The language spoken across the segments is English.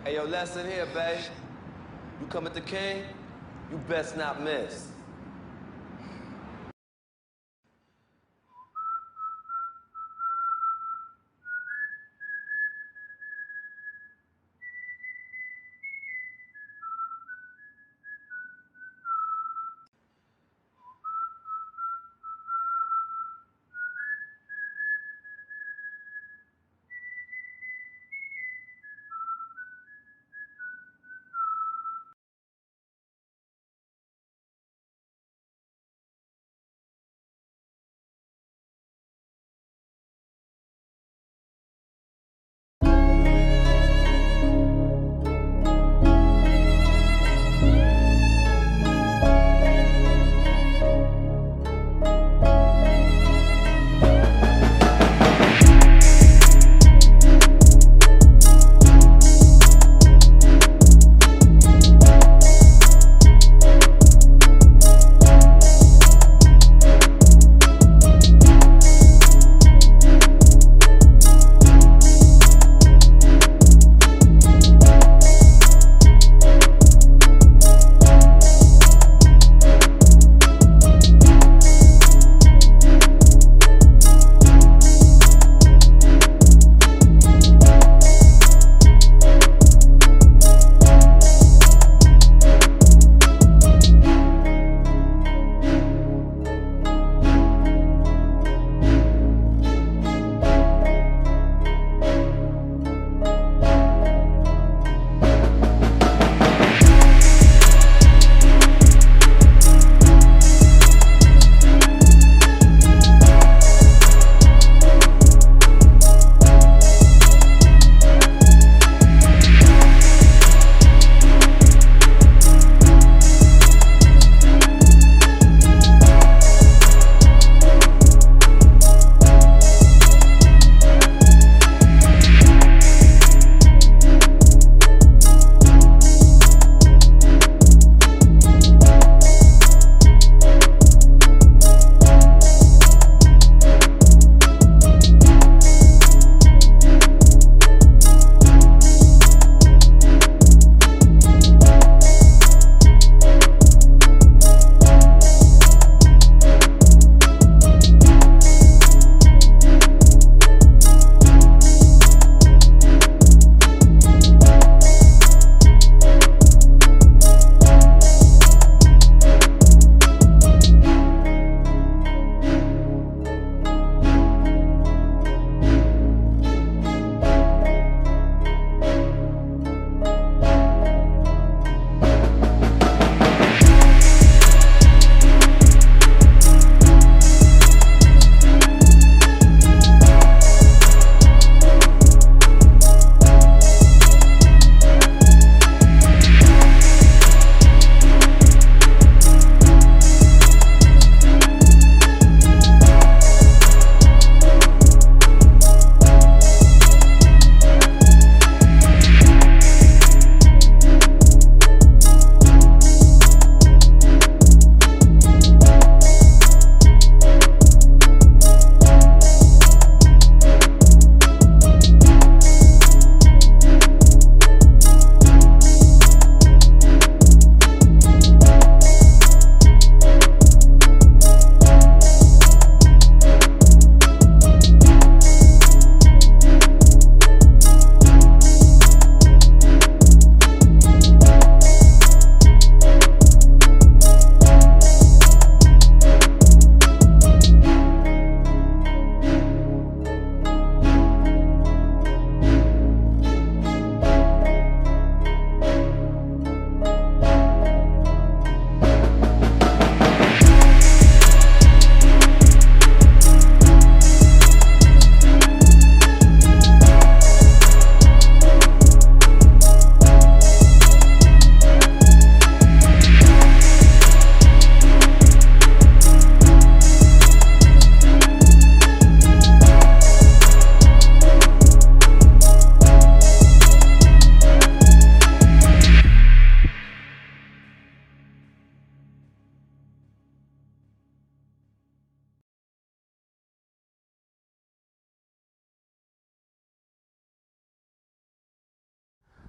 Hey, yo, lesson here, babe. You come at the king, you best not miss.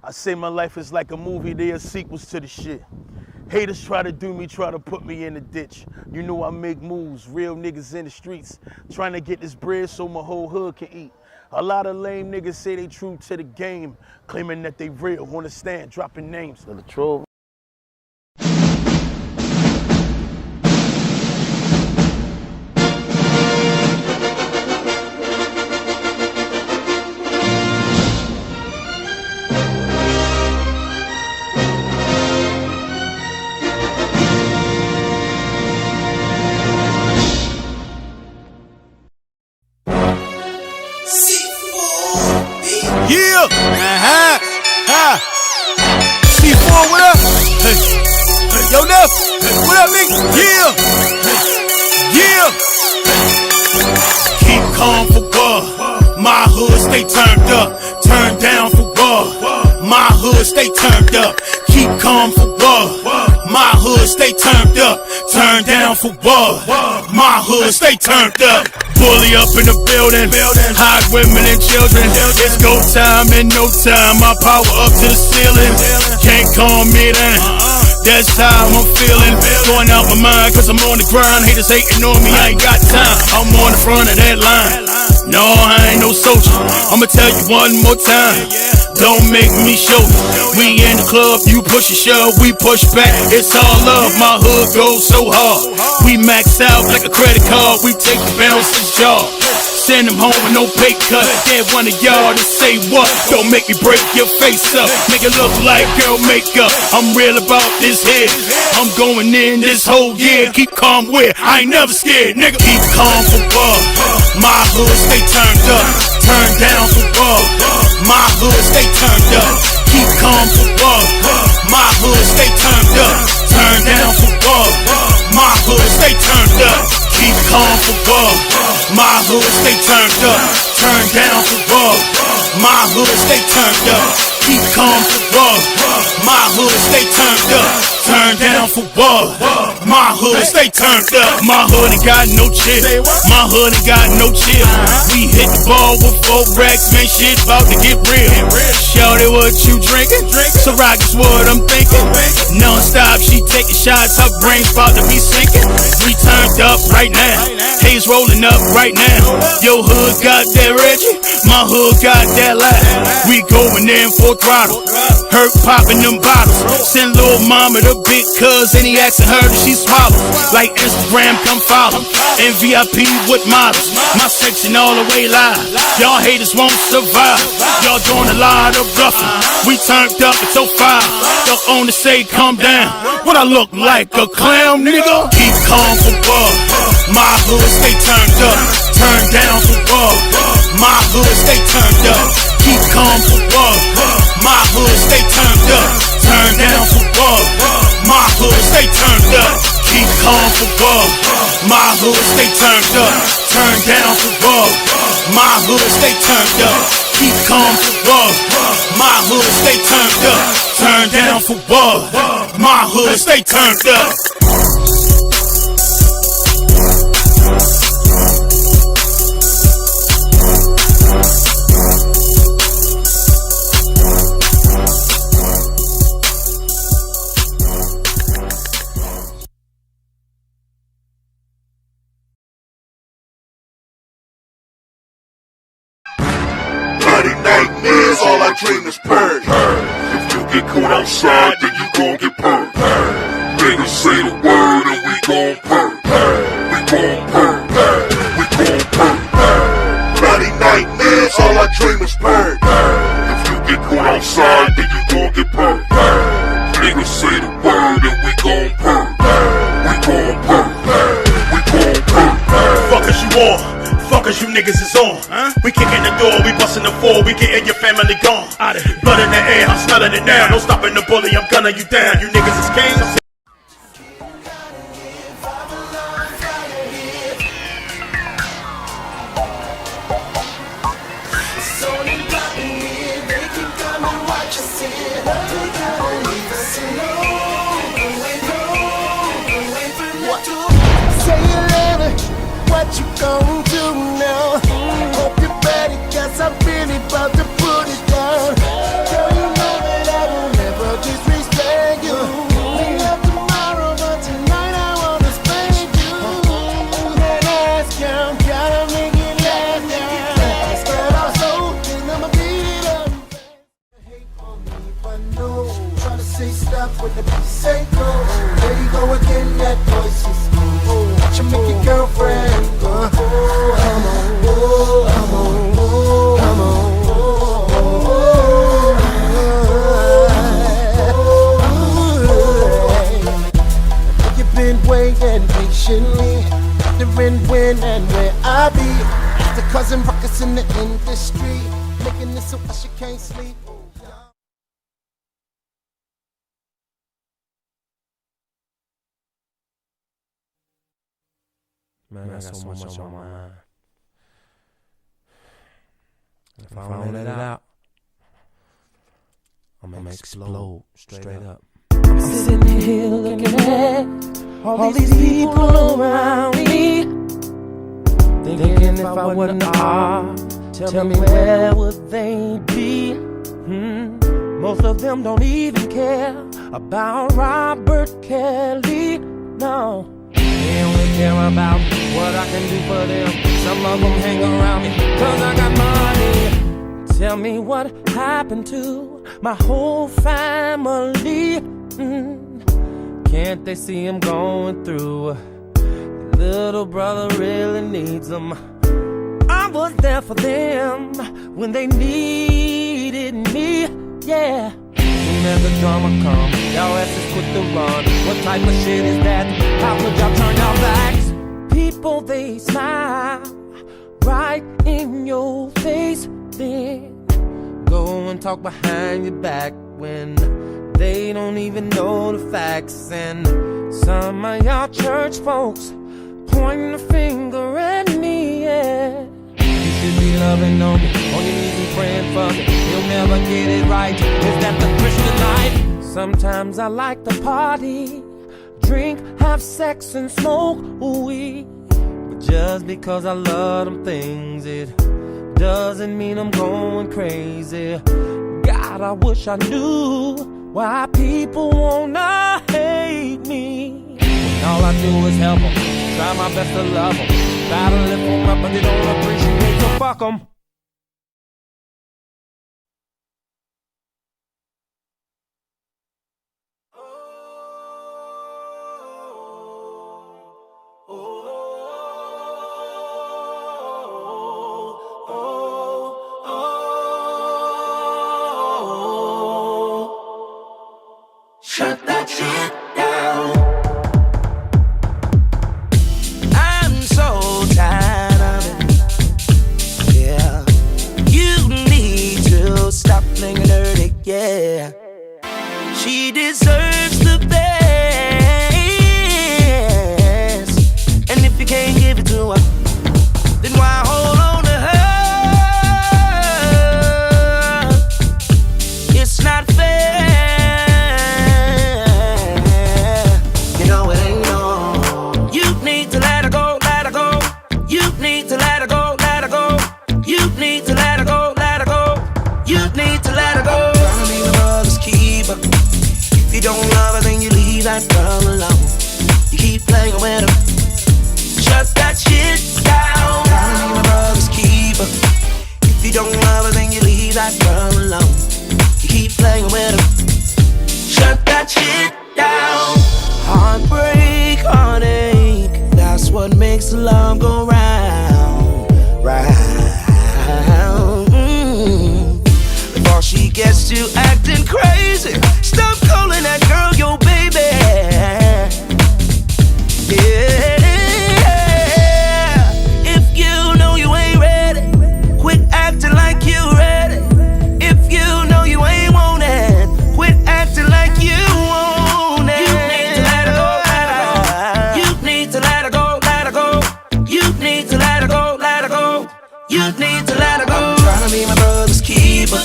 I say my life is like a movie, there are sequels to the shit. Haters try to do me, try to put me in the ditch. You know I make moves, real niggas in the streets, trying to get this bread so my whole hood can eat. A lot of lame niggas say they true to the game, claiming that they real, wanna stand, dropping names. The troll. Yeah, C4, what up? Hey, yo, Neff, what up, nigga? Yeah, yeah. Keep calm for what? My hood stay turned up, turned down for what? My hood stay turned up. Keep calm for what? My hood stay turned up, turned down for what? My hood stay turned up. Bully up in the building, hot women and children. It's go time in no time, my power up to the ceiling. Can't calm me down, that's how I'm feeling. Going out my mind cause I'm on the grind. Haters hating on me, I ain't got time. I'm on the front of that line. No, I ain't no soldier. I'ma tell you one more time, don't make me show you. We in the club, you push and shove, we push back. It's all love, my hood goes so hard. We max out like a credit card, we take the bouncer's job. Send them home with no pay cut. Get one of y'all to say what? Don't make me break your face up, make it look like girl makeup. I'm real about this here, I'm going in this whole year. Keep calm where I ain't never scared, nigga. Keep calm for what? My hood stay turned up, turned down for what? My hood stay turned up. Keep calm for what? My hood stay turned up, turned down for what? My hood stay turned up. Keep calm for what? My hood stay turned up, turned down for what? My hood stay turned up. Keep calm for what? My hood stay turned up, turned down for what? My hood stay turned up. My hood ain't got no chill, my hood ain't got no chill. We hit the ball with 4 racks, man, shit about to get real. Shawty, what you drinking? So rock is what I'm thinking. Non-stop, she taking shots, her brain's about to be sinking. We turned up right now, haze rolling up right now. Your hood got that Reggie, my hood got that light. We going in full throttle, hurt popping them bottles. Send little mama the big cuz, and he asking her that she swallow. Like Instagram, come follow, and VIP with models. My section all the way live, y'all haters won't survive. Y'all doing a lot of bluffing, we turned up at 05. The owner say calm down, what I look like, a clown, nigga? Keep calm for what? My hood stay turned up, turned down for what? My hood stay turned up. Keep calm for what? My hood stay turned up, turned down for what? My hood stay turned up. Keep calm for what? My hood stay turned up, turned down for what? My hood stay turned up. Keep calm for what? My hood stay turned up, turned down for what? My hood stay turned up. Nightmares, all I dream is purge. If you get caught outside, then you gon' get purged. Niggas say the word and we gon' purge. We gon' purge. We gon' purge. Bloody nightmares, all I dream is purge. If you get caught outside, then you gon' get purged. Niggas say the word and we gon' purge. We gon' purge. We gon' purge. Fuck as you on. Fuck as you niggas is on. We kicking the door, we busting the floor, we getting your family gone. Blood in the air, I'm smelling it now. No stopping the bully, I'm gunning you down. You niggas is kings. What you gon' do now? Hope you're ready, cause I'm really about to put it down. Girl, you know that girlfriend. Come on, come on, come on. You've been waiting patiently, wondering when and where I be. After causing ruckus in the industry, making this so she can't sleep. Man, I got so much on my mind. If I don't let it out, I'm gonna explode straight up. I'm sitting here looking at all these people around me, thinking if I wasn't tell me where would they be? Most of them don't even care about Robert Kelly, no. They only care about what I can do for them. Some of them hang around me cause I got money. Tell me what happened to my whole family. Can't they see I'm going through? The little brother really needs them. I was there for them when they needed me, yeah. Soon as the drama come, y'all asses quick to run. What type of shit is that? How could y'all turn y'all backs? People, they smile right in your face, then go and talk behind your back when they don't even know the facts. And some of y'all church folks pointing the finger at me, yeah. You should be loving on me, on your knees and praying for me. You'll never get it right. Is that the Christian life? Sometimes I like to party, drink, have sex and smoke weed. But just because I love them things, it doesn't mean I'm going crazy. God, I wish I knew why people wanna hate me. When all I do is help them, try my best to love them, try to lift them up, but they don't appreciate, so fuck them. Shut that shit down. I'm so tired of it. Yeah, you need to stop playing dirty. Yeah, she deserves the best, and if you can't give it to her, then why hold on to her? It's not fair. Don't love her, then you leave that girl alone. You keep playing with her. Shut that shit down. Gotta be my brother's keeper. If you don't love her, then you leave that girl alone. You keep playing with her. Shut that shit down. Heartbreak, heartache, that's what makes the love go round, round. Before she gets to acting crazy, stop calling that girl your baby. Yeah. If you know you ain't ready, quit acting like you ready. If you know you ain't want it, quit acting like you want it. You need to let her go, let her go. You need to let her go, let her go. You need to let her go, let her go. You need to let her go. I'm trying to be my brother's keeper.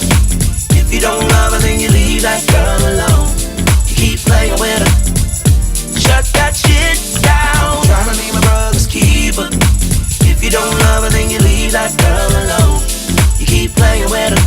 If you don't love her, then you leave that girl alone. You keep playing with her. Shut that shit down. Trying to be my brother's keeper. If you don't love her, then you leave that girl alone. You keep playing with her.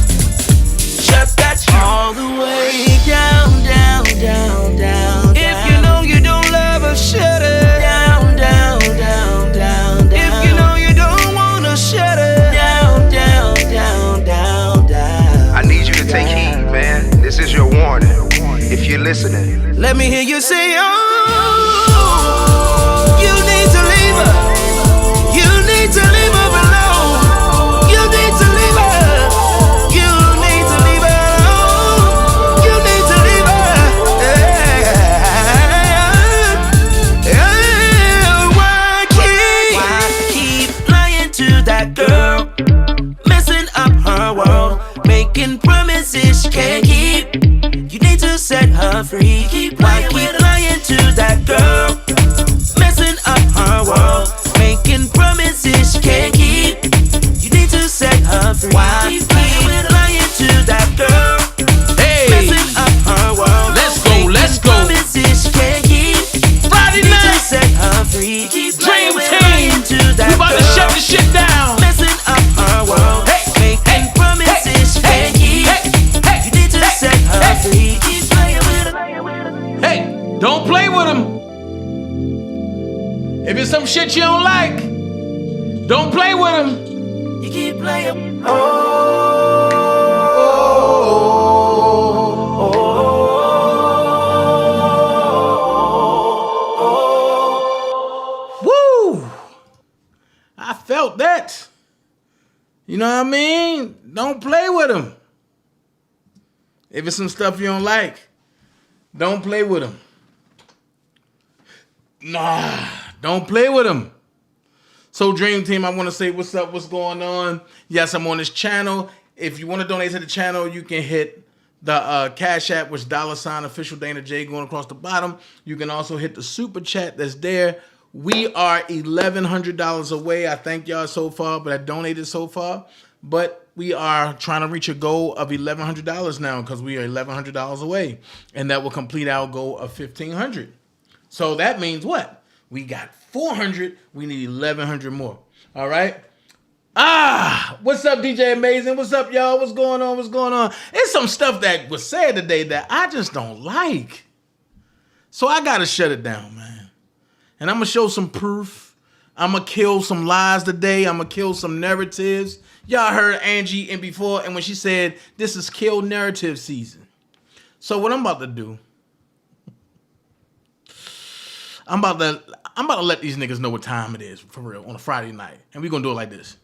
Shut that shit all the way down, down, down, down. If you know you don't love her, shut her down, down, down, down, down. If you know you don't wanna, shut her down, down, down, down, down. I need you to take heed, man. This is your warning. If you're listening, let me hear you say, oh, you need to leave her. that girl, messing up her world, making promises she can't keep. You need to set her free. Why keep lying to that girl, messing up her world, making promises she can't keep. You need to set her free. Why keep lying to that girl, messing up her world? Let's go, let's go. Promises she can't keep. Friday You need to night, set her free. Dream Team. We about to shut the shit down. Messing up her world, making promises she can't keep. You need to set her free. Keep playing with her. Hey, don't play with him. If it's some shit you don't like, don't play with him. You keep playing. Woo! I felt that. You know what I mean? Don't play with him. If it's some stuff you don't like, don't play with him. Nah, don't play with him. So Dream Team, I want to say what's up, what's going on. Yes, I'm on this channel. If you want to donate to the channel, you can hit the Cash App, which $ official Dana J going across the bottom. You can also hit the super chat that's there. We are $1,100 away. I thank y'all so far, but I donated so far. But we are trying to reach a goal of $1,100 now because we are $1,100 away. And that will complete our goal of $1,500. So that means what? We got 400. We need 1,100 more. All right? What's up, DJ Amazing? What's up, y'all? What's going on? What's going on? It's some stuff that was said today that I just don't like. So I got to shut it down, man. And I'm going to show some proof. I'm going to kill some lies today. I'm going to kill some narratives. Y'all heard Angie in before, and when she said, this is kill narrative season. So what I'm about to do, I'm about to let these niggas know what time it is, for real, on a Friday night. And we're going to do it like this.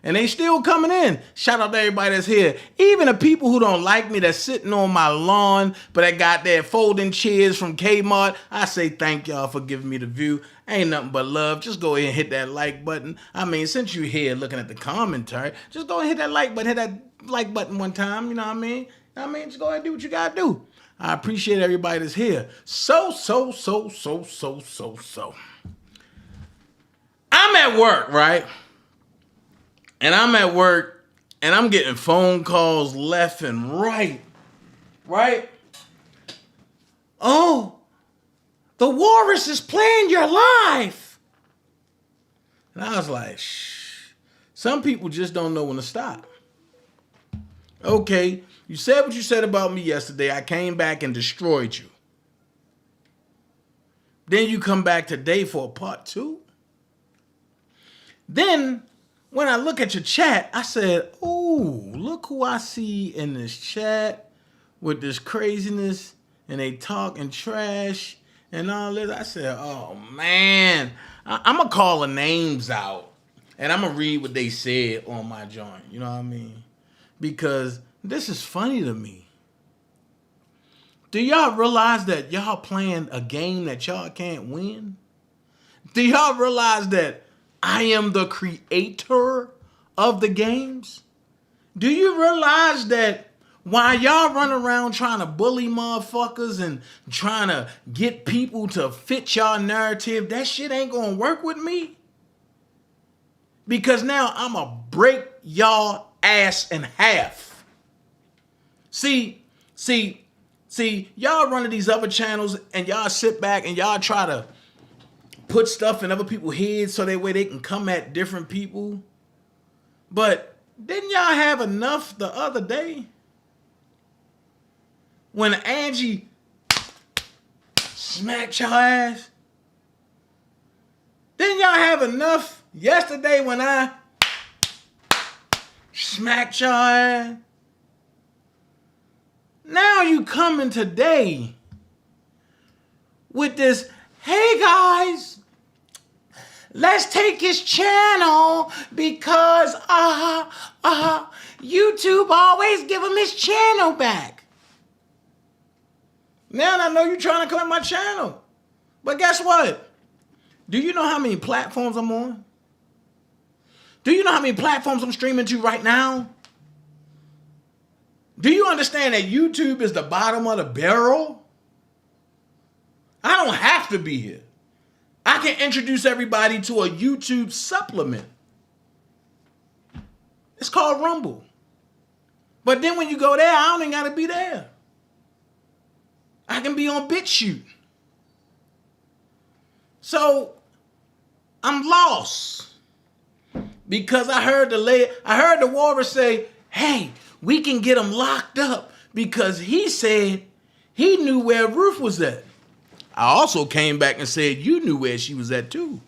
And they still coming in. Shout out to everybody that's here. Even the people who don't like me that's sitting on my lawn, but that got their folding chairs from Kmart, I say thank y'all for giving me the view. Ain't nothing but love. Just go ahead and hit that like button. I mean, since you're here looking at the commentary, just go ahead and hit that like button. Hit that like button one time, you know what I mean? Just go ahead and do what you gotta do. I appreciate everybody that's here. So. I'm at work, right? And I'm at work, and I'm getting phone calls left and right. Oh, the walrus is playing your life. And I was like, shh. Some people just don't know when to stop. Okay, you said what you said about me yesterday. I came back and destroyed you. Then you come back today for a part 2. Then, when I look at your chat, I said, ooh, look who I see in this chat with this craziness, and they talking trash and all this. I said, oh, man. I'm going to call the names out, and I'm going to read what they said on my joint. You know what I mean? Because this is funny to me. Do y'all realize that y'all playing a game that y'all can't win? Do y'all realize that I am the creator of the games? Do you realize that while y'all run around trying to bully motherfuckers and trying to get people to fit y'all narrative, that shit ain't gonna work with me? Because now I'ma break y'all ass in half. See, y'all run to these other channels and y'all sit back and y'all try to put stuff in other people's heads so that way they can come at different people. But didn't y'all have enough the other day when Angie smacked your ass? Didn't y'all have enough yesterday when I smacked your ass? Now you coming today with this, hey guys, let's take his channel because YouTube always give him his channel back. Now I know you're trying to claim my channel. But guess what? Do you know how many platforms I'm on? Do you know how many platforms I'm streaming to right now? Do you understand that YouTube is the bottom of the barrel? I don't have to be here. I can introduce everybody to a YouTube supplement. It's called Rumble. But then when you go there, I don't even gotta be there. I can be on BitChute. So I'm lost. Because I heard the walrus say, hey, we can get him locked up because he said he knew where Ruth was at. I also came back and said you knew where she was at too.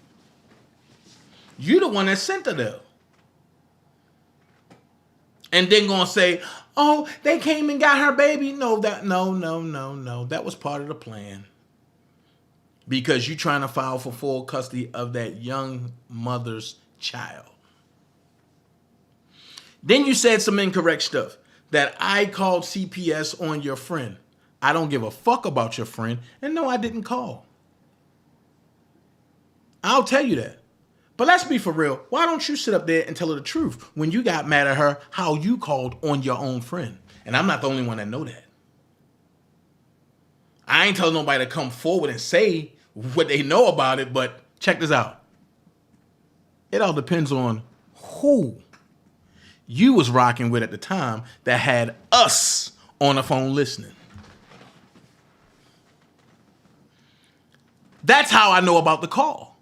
You the one that sent her there. And then gonna say, oh, they came and got her baby. No. That was part of the plan. Because you trying to file for full custody of that young mother's child. Then you said some incorrect stuff. That I called CPS on your friend. I don't give a fuck about your friend. And no, I didn't call. I'll tell you that. But let's be for real. Why don't you sit up there and tell her the truth when you got mad at her how you called on your own friend? And I'm not the only one that know that. I ain't telling nobody to come forward and say what they know about it, but check this out. It all depends on who you was rocking with at the time that had us on the phone listening. That's how I know about the call.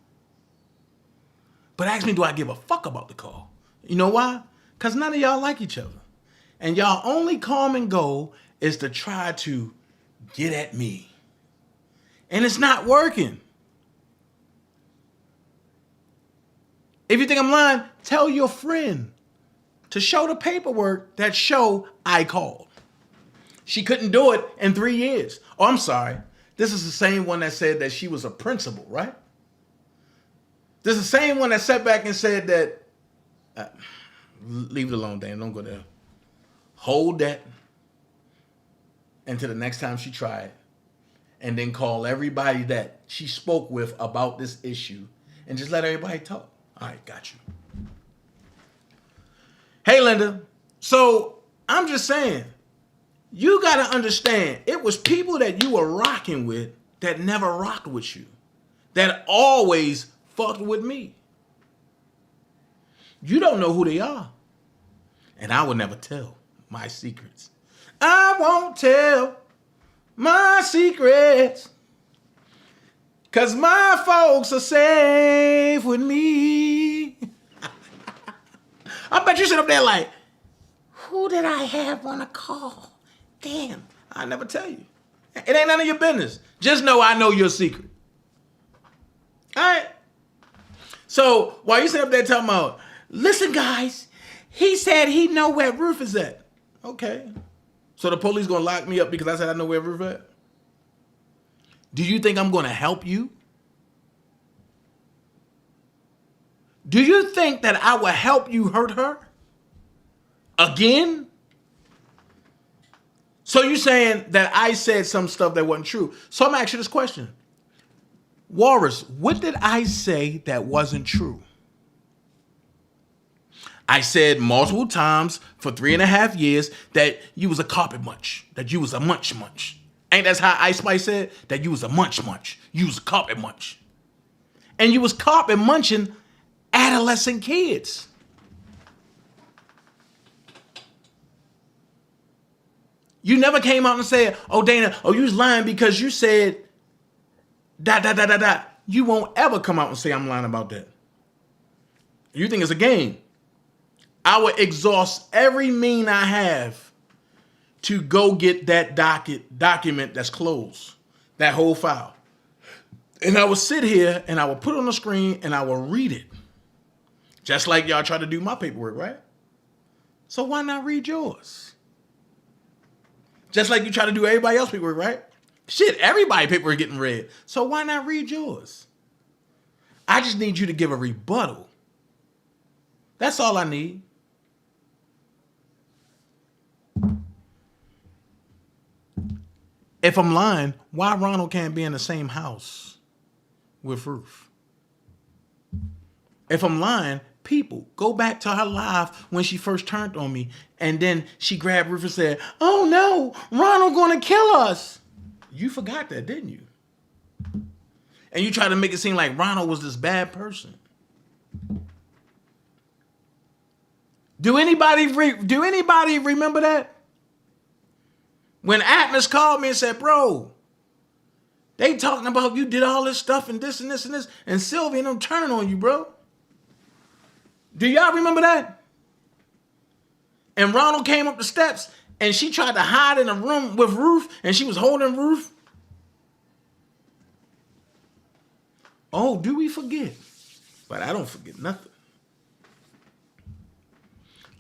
But ask me, do I give a fuck about the call? You know why? Because none of y'all like each other. And y'all only common goal is to try to get at me. And it's not working. If you think I'm lying, tell your friend to show the paperwork that show I called. She couldn't do it in 3 years. Oh, I'm sorry. This is the same one that said that she was a principal, right? This is the same one that sat back and said that Leave it alone, Dan. Don't go there. Hold that until the next time she tried. And then call everybody that she spoke with about this issue. And just let everybody talk. All right, got you. Hey, Linda. So I'm just saying, you got to understand, it was people that you were rocking with that never rocked with you. That always fucked with me. You don't know who they are. And I will never tell my secrets. I won't tell my secrets. 'Cause my folks are safe with me. I bet you sit up there like, who did I have on a call? Damn, I never tell you. It ain't none of your business. Just know I know your secret. All right. So while you sit up there talking about, listen, guys, he said he know where Ruth is at. Okay. So the police gonna lock me up because I said I know where Ruth is at? Do you think I'm gonna help you? Do you think that I will help you hurt her? Again? So you saying that I said some stuff that wasn't true. So I'm gonna ask you this question. Walrus, what did I say that wasn't true? I said multiple times for 3.5 years that you was a carpet munch, that you was a munch. Ain't that how Ice Spice said? That you was a munch. You was a carpet munch. And you was carpet munching adolescent kids. You never came out and said, oh, Dana, oh, you was lying because you said ... You won't ever come out and say I'm lying about that. You think it's a game. I would exhaust every mean I have to go get that document that's closed, that whole file. And I would sit here and I would put it on the screen and I would read it. Just like y'all try to do my paperwork, right? So why not read yours? Just like you try to do everybody else's paperwork, right? Shit, everybody paperwork getting read. So why not read yours? I just need you to give a rebuttal. That's all I need. If I'm lying, why Ronald can't be in the same house with Ruth? If I'm lying, people, go back to her live when she first turned on me, and then she grabbed Ruth and said, oh no, Ronald gonna kill us. You forgot that, didn't you? And you tried to make it seem like Ronald was this bad person. Do anybody remember that? When Atmos called me and said, bro, they talking about you did all this stuff and this and this and this, and Sylvia and them turning on you, bro. Do y'all remember that? And Ronald came up the steps and she tried to hide in a room with Ruth and she was holding Ruth. Oh, do we forget? But I don't forget nothing.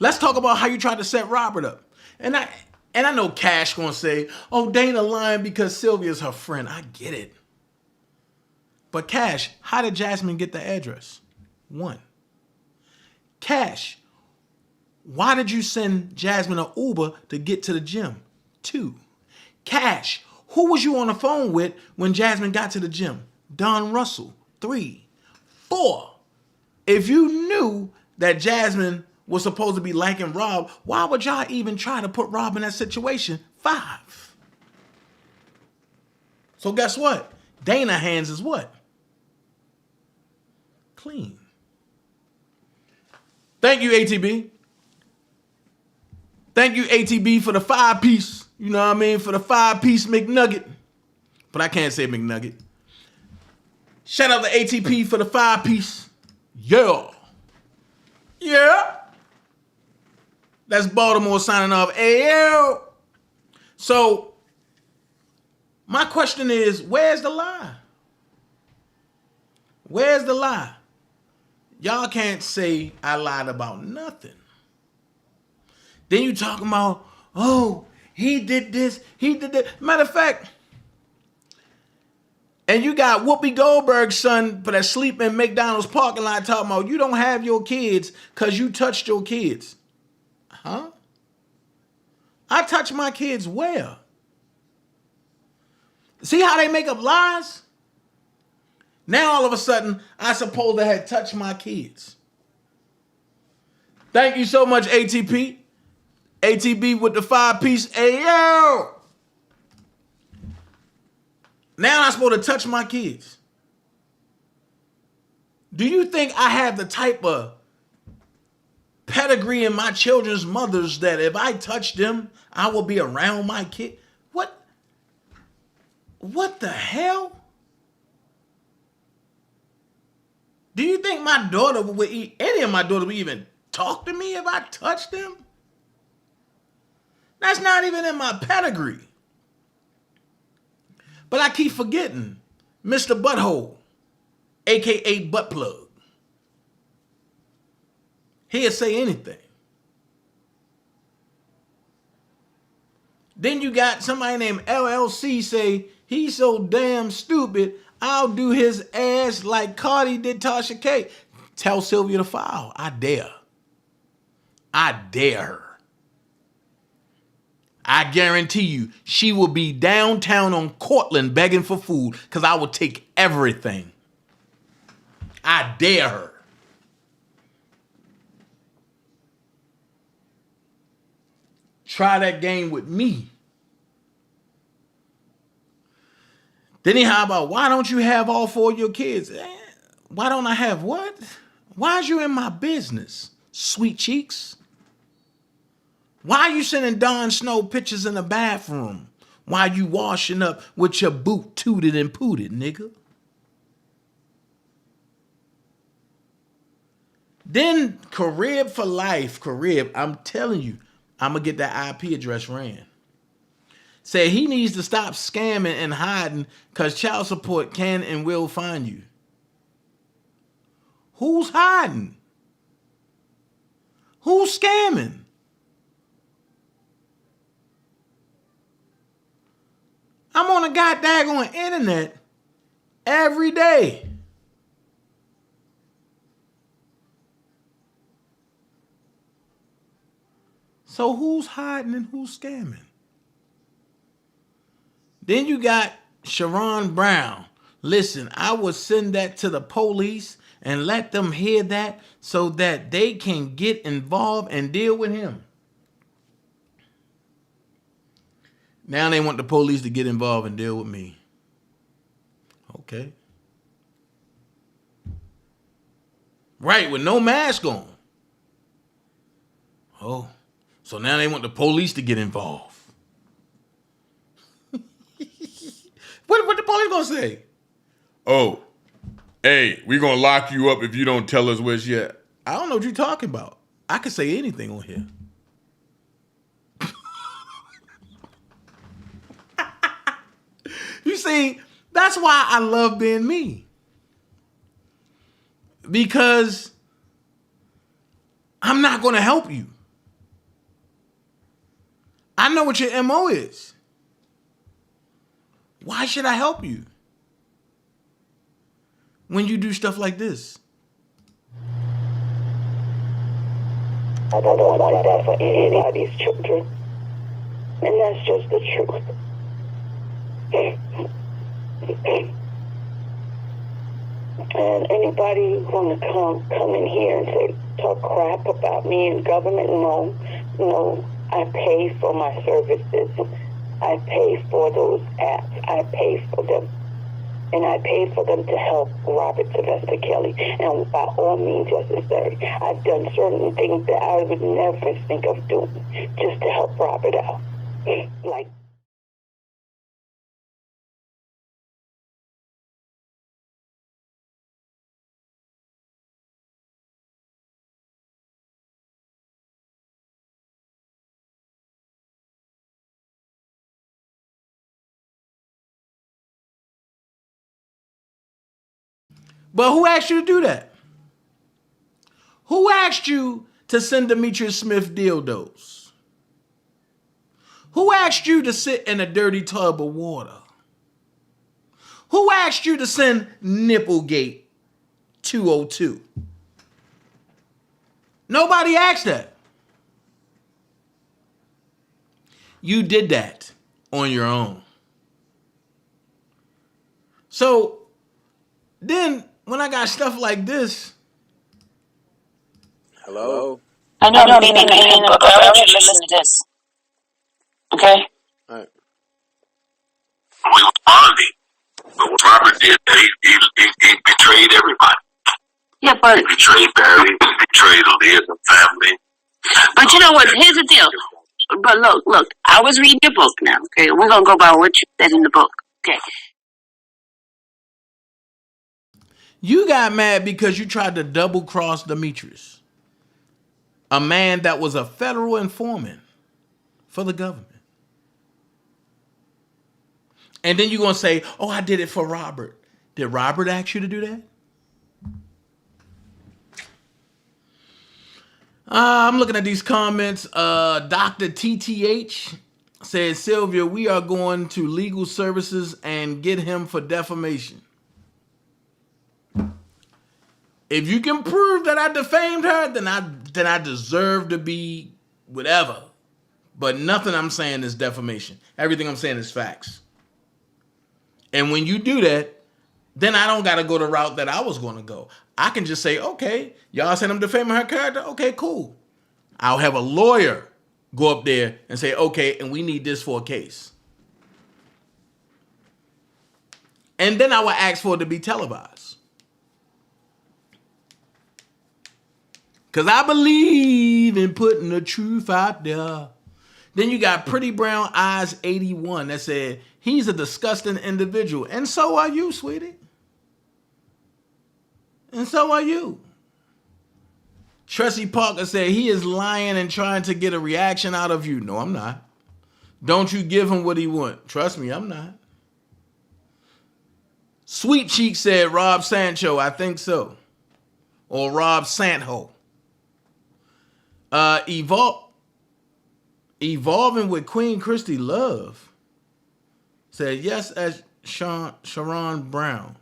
Let's talk about how you tried to set Robert up. And I know Cash gonna say, oh, Dana lying because Sylvia's her friend. I get it. But Cash, how did Jasmine get the address? 1. Cash, why did you send Jasmine an Uber to get to the gym? 2. Cash, who was you on the phone with when Jasmine got to the gym? Don Russell. 3. 4. If you knew that Jasmine was supposed to be liking Rob, why would y'all even try to put Rob in that situation? 5. So guess what? Dana hands is what? Clean. Thank you, ATB. Thank you, ATB, for the 5-piece. You know what I mean? For the 5-piece McNugget. But I can't say McNugget. Shout out to ATP for the 5-piece. Yeah. Yeah. That's Baltimore signing off. Ayo. So, my question is, where's the lie? Where's the lie? Y'all can't say I lied about nothing. Then you talking about, oh, he did this, he did that. Matter of fact, And you got Whoopi Goldberg's son that sleep in McDonald's parking lot talking about you don't have your kids because you touched your kids. Huh? I touch my kids where? See how they make up lies? Now all of a sudden, I suppose I had touched my kids. Thank you so much, ATP. ATB with the 5-piece. Ayo! Now I'm supposed to touch my kids. Do you think I have the type of pedigree in my children's mothers that if I touch them, I will be around my kid? What the hell? Do you think my daughter would any of my daughters would even talk to me if I touched them? That's not even in my pedigree. But I keep forgetting Mr. Butthole, AKA Butt Plug. He'll say anything. Then you got somebody named LLC say, he's so damn stupid, I'll do his ass like Cardi did Tasha K. Tell Sylvia to file. I dare. I dare her. I guarantee you, she will be downtown on Cortland begging for food because I will take everything. I dare her. Try that game with me. Then he how about, why don't you have all 4 of your kids? Why don't I have what? Why is you in my business, sweet cheeks? Why are you sending Don Snow pictures in the bathroom while you washing up with your boot tooted and pooted, nigga? Then Carib for life, Carib, I'm telling you, I'm going to get that IP address ran. Said he needs to stop scamming and hiding because child support can and will find you. Who's hiding? Who's scamming? I'm on a goddamn internet every day. So who's hiding and who's scamming? Then you got Sharon Brown. Listen, I will send that to the police and let them hear that so that they can get involved and deal with him. Now they want the police to get involved and deal with me. Okay. Right, with no mask on. Oh, so now they want the police to get involved. What the police gonna say? Oh, hey, we gonna lock you up if you don't tell us where she at. I don't know what you're talking about. I can say anything on here. You see, that's why I love being me. Because I'm not going to help you. I know what your MO is. Why should I help you when you do stuff like this? I don't want that for anybody's children. And that's just the truth. And anybody want to come in here and say, talk crap about me in government? No, I pay for my services. I pay for those apps. I pay for them. And I pay for them to help Robert Sylvester Kelly. And by all means necessary, I've done certain things that I would never think of doing just to help Robert out. Like, but who asked you to do that? Who asked you to send Demetrius Smith dildos? Who asked you to sit in a dirty tub of water? Who asked you to send Nipplegate 202? Nobody asked that. You did that on your own. So then when I got stuff like this. Hello? I know I'm being a pain, but I want you to listen to this. Okay? Alright. We were bonding. But what Robert did, he betrayed everybody. Yeah, but He betrayed Barry, he betrayed Liz and family. But you know what? Here's the deal. But look. I was reading your book now. Okay, we're gonna go by what you said in the book. Okay. You got mad because you tried to double cross Demetrius, a man that was a federal informant for the government. And then you're going to say, oh, I did it for Robert. Did Robert ask you to do that? I'm looking at these comments. Dr. TTH says, Sylvia, we are going to legal services and get him for defamation. If you can prove that I defamed her, then I deserve to be whatever. But nothing I'm saying is defamation. Everything I'm saying is facts. And when you do that, then I don't got to go the route that I was going to go. I can just say, okay, y'all said I'm defaming her character? Okay, cool. I'll have a lawyer go up there and say, okay, and we need this for a case. And then I will ask for it to be televised. Because I believe in putting the truth out there. Then you got Pretty Brown Eyes 81 that said, he's a disgusting individual. And so are you, sweetie. And so are you. Tressie Parker said, he is lying and trying to get a reaction out of you. No, I'm not. Don't you give him what he wants. Trust me, I'm not. Sweet Cheek said, Rob Sancho, I think so. Or Rob Sanho. Evolving with Queen Christy Love said yes as Sharon Brown.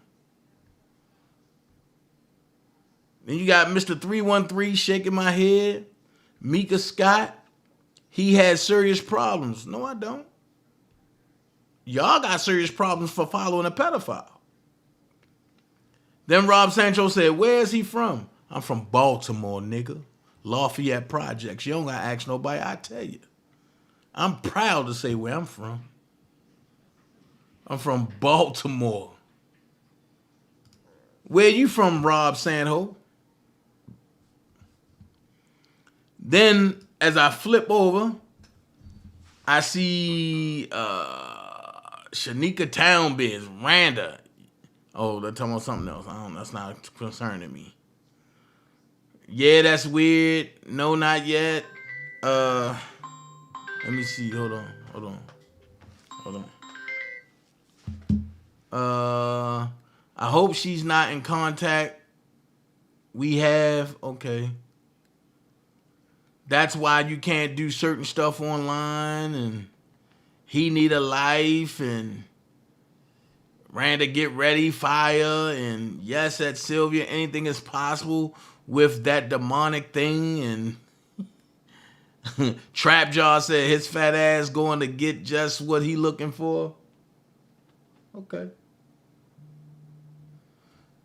Then you got Mr. 313 shaking my head. Mika Scott, he has serious problems. No, I don't. Y'all got serious problems for following a pedophile. Then Rob Sancho said, where is he from? I'm from Baltimore, nigga. Lafayette Projects. You don't gotta ask nobody, I tell you. I'm proud to say where I'm from. I'm from Baltimore. Where you from, Rob Sanho? Then, as I flip over, I see Shanika Townbiz, Randa. Oh, they're talking about something else. That's not concerning me. Yeah, that's weird. No, not yet. Let me see. Hold on. I hope she's not in contact. We have. Okay. That's why you can't do certain stuff online, and he need a life, and Randa get ready, fire, and yes, at Sylvia, anything is possible with that demonic thing, and Trap Jaw said his fat ass going to get just what he looking for. Okay.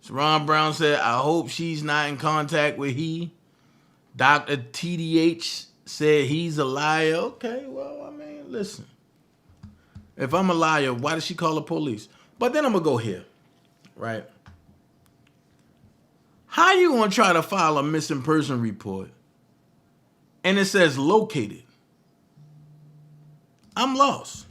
Sharon Brown said, I hope she's not in contact with he. Dr. TDH said he's a liar. Okay, well, I mean, listen. If I'm a liar, why did she call the police? But then I'm going to go here, right? How you going to try to file a missing person report and it says located? I'm lost.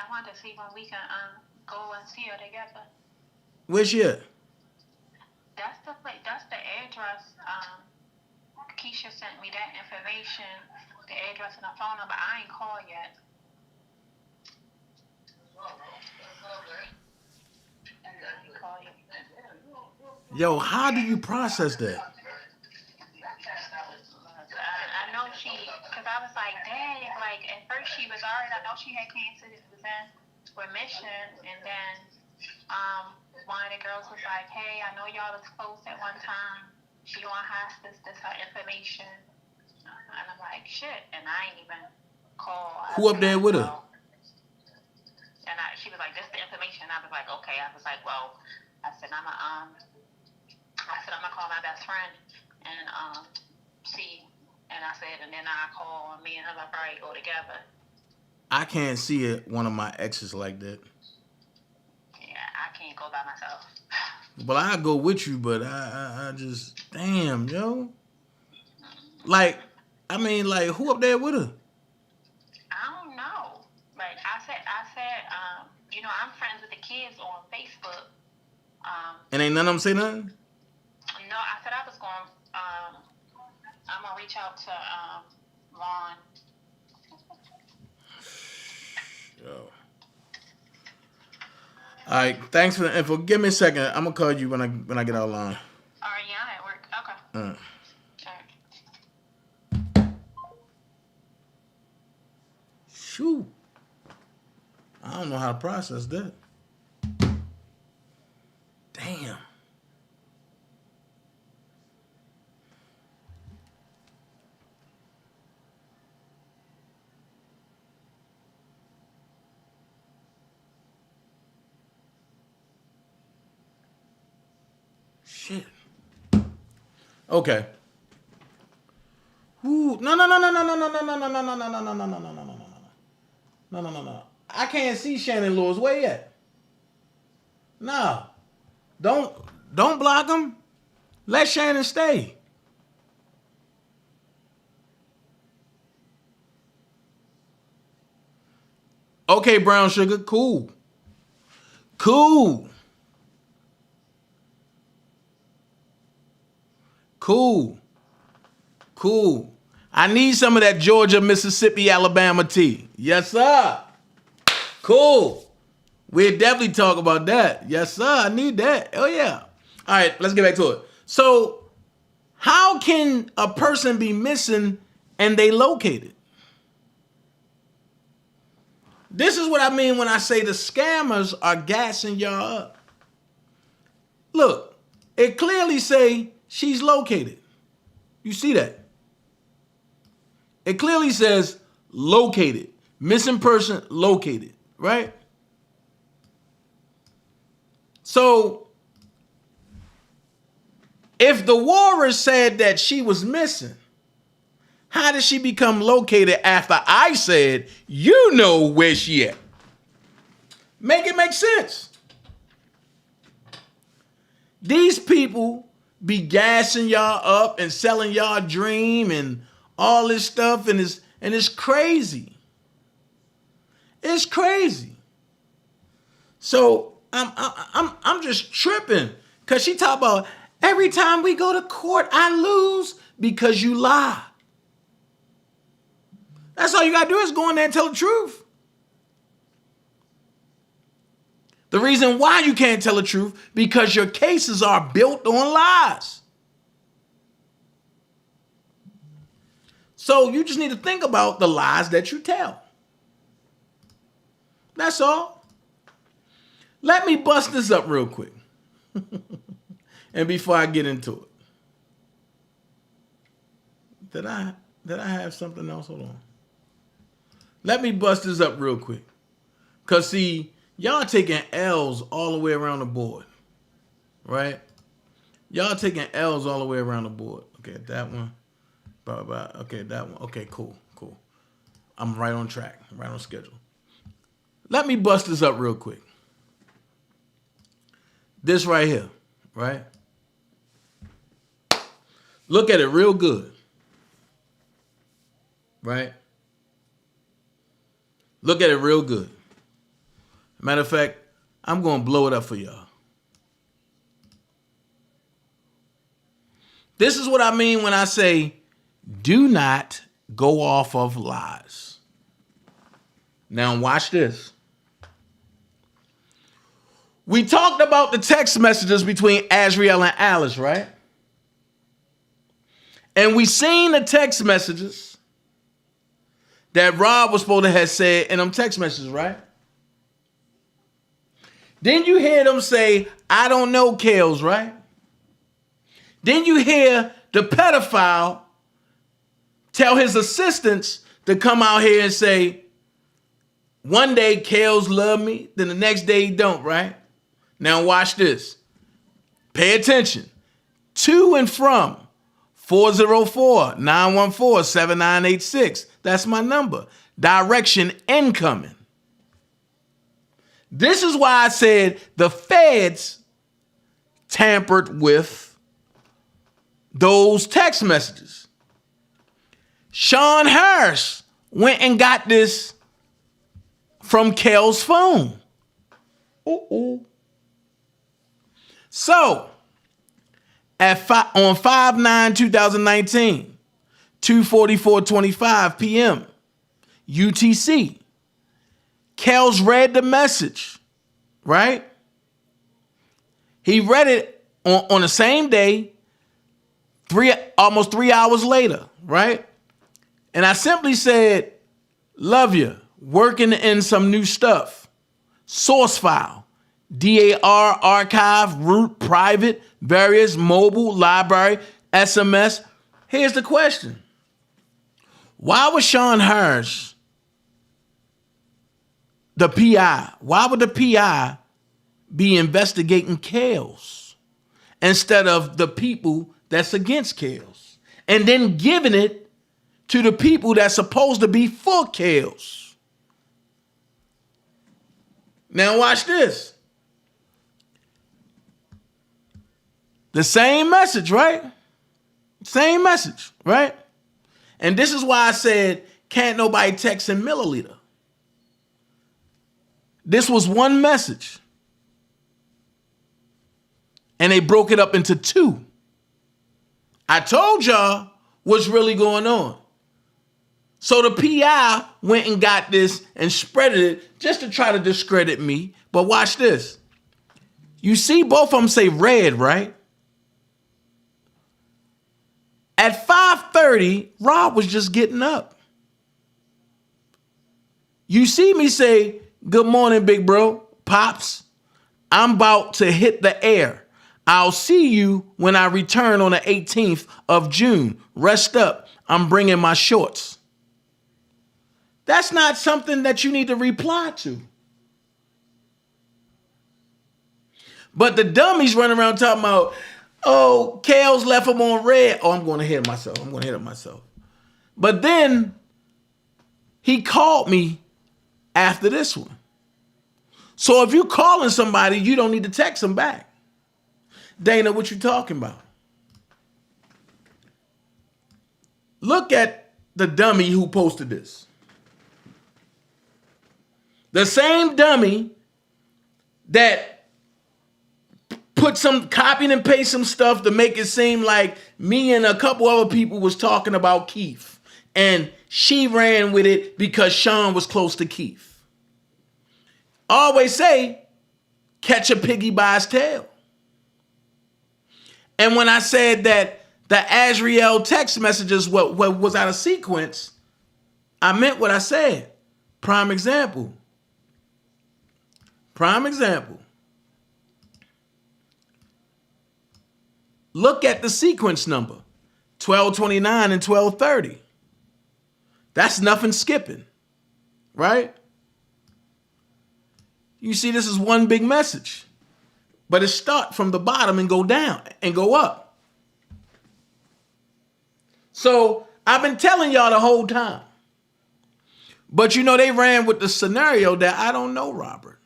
wanted to see when we can go and see her together. Where's she at? That's the place. That's the address. Keisha sent me that information, the address and the phone number. I ain't called yet. Yo, how do you process that? I know because I was like, dang, like at first she was already, I know she had cancer, it was in remission, and then one of the girls was like, hey, I know y'all was close at one time, she on hospice, this her information, and I'm like, shit, and I ain't even call. Who up there with her? And she was like, this the information. I was like, okay. I was like, well, I said, I'm gonna call my best friend and see. And I said, and then I call, and me and her will probably go together. I can't see it, one of my exes like that. Yeah, I can't go by myself. Well, I go with you, but I just, damn, yo. Like, I mean, like, who up there with her? I don't know. Like I said, you know, I'm friends with the kids on Facebook. And ain't none of them say nothing? No, I said I was going. I'm gonna reach out to Ron. Yo. All right, thanks for the info. Give me a second. I'm gonna call you when I get out of line. All right, yeah, I'm at work. Okay. All right. Shoot. I don't know how to process that. Damn. Shit. Okay. Ooh, no. I can't see Shannon Lewis. Where you at? No. Don't block him. Let Shannon stay. Okay, brown sugar. Cool. Cool. I need some of that Georgia, Mississippi, Alabama tea. Yes, sir. Cool. We'll definitely talk about that. Yes, sir. I need that. Oh, yeah. All right, let's get back to it. So, how can a person be missing and they located? This is what I mean when I say the scammers are gassing y'all up. Look, it clearly say she's located. You see that? It clearly says located. Missing person located, right? So, if the warrior said that she was missing, how did she become located after I said, you know where she at? Make it make sense. These people be gassing y'all up and selling y'all dream and all this stuff, and it's crazy. It's crazy. So I'm just tripping because she talk about every time we go to court, I lose because you lie. That's all you gotta do is go in there and tell the truth. The reason why you can't tell the truth, because your cases are built on lies. So you just need to think about the lies that you tell. That's all. Let me bust this up real quick. And before I get into it. Did I have something else? Hold on. Let me bust this up real quick. Because, see, y'all taking L's all the way around the board. Right? Y'all taking L's all the way around the board. Okay, that one. Okay, that one. Okay, cool. I'm right on track. Right on schedule. Let me bust this up real quick. This right here. Right? Look at it real good. Right? Look at it real good. Matter of fact, I'm going to blow it up for y'all. This is what I mean when I say, do not go off of lies. Now watch this. We talked about the text messages between Azriel and Alice, right? And we seen the text messages that Rob was supposed to have said in them text messages, right? Then you hear them say, I don't know, Kales, right? Then you hear the pedophile tell his assistants to come out here and say, one day Kales love me, then the next day he don't, right? Now watch this. Pay attention. To and from 404-914-7986. That's my number. Direction incoming. This is why I said the feds tampered with those text messages. Sean Harris went and got this from Kel's phone. So, on 5/9/2019, 2:44:25 p.m. UTC, Kel's read the message, right? He read it on the same day, almost 3 hours later, right? And I simply said, love you, working in some new stuff. Source file, DAR, archive, root, private, various, mobile, library, SMS. Here's the question. Why was Sean Harris the PI? Why would the PI be investigating Kales instead of the people that's against Kales? And then giving it to the people that's supposed to be for Kales. Now watch this. The same message, right? Same message, right? And this is why I said, can't nobody text in milliliter. This was one message. And they broke it up into two. I told y'all what's really going on. So the PI went and got this and spread it just to try to discredit me. But watch this. You see both of them say red, right? At 5:30, Rob was just getting up. You see me say, good morning, big bro, Pops. I'm about to hit the air. I'll see you when I return on the 18th of June. Rest up. I'm bringing my shorts. That's not something that you need to reply to. But the dummies run around talking about, oh, Kales left him on red. Oh, I'm going to hit myself. I'm going to hit myself. But then he called me after this one. So if you're calling somebody, you don't need to text them back. Dana, what you talking about? Look at the dummy who posted this. The same dummy that put some, copied and pasted some stuff to make it seem like me and a couple other people was talking about Keith. And she ran with it because Sean was close to Keith. I always say, catch a piggy by its tail. And when I said that the Azriel text messages was out of sequence, I meant what I said. Prime example. Prime example. Look at the sequence number, 1229 and 1230. That's nothing skipping, right? You see, this is one big message, but it start from the bottom and go down and go up. So I've been telling y'all the whole time, but you know, they ran with the scenario that I don't know Robert.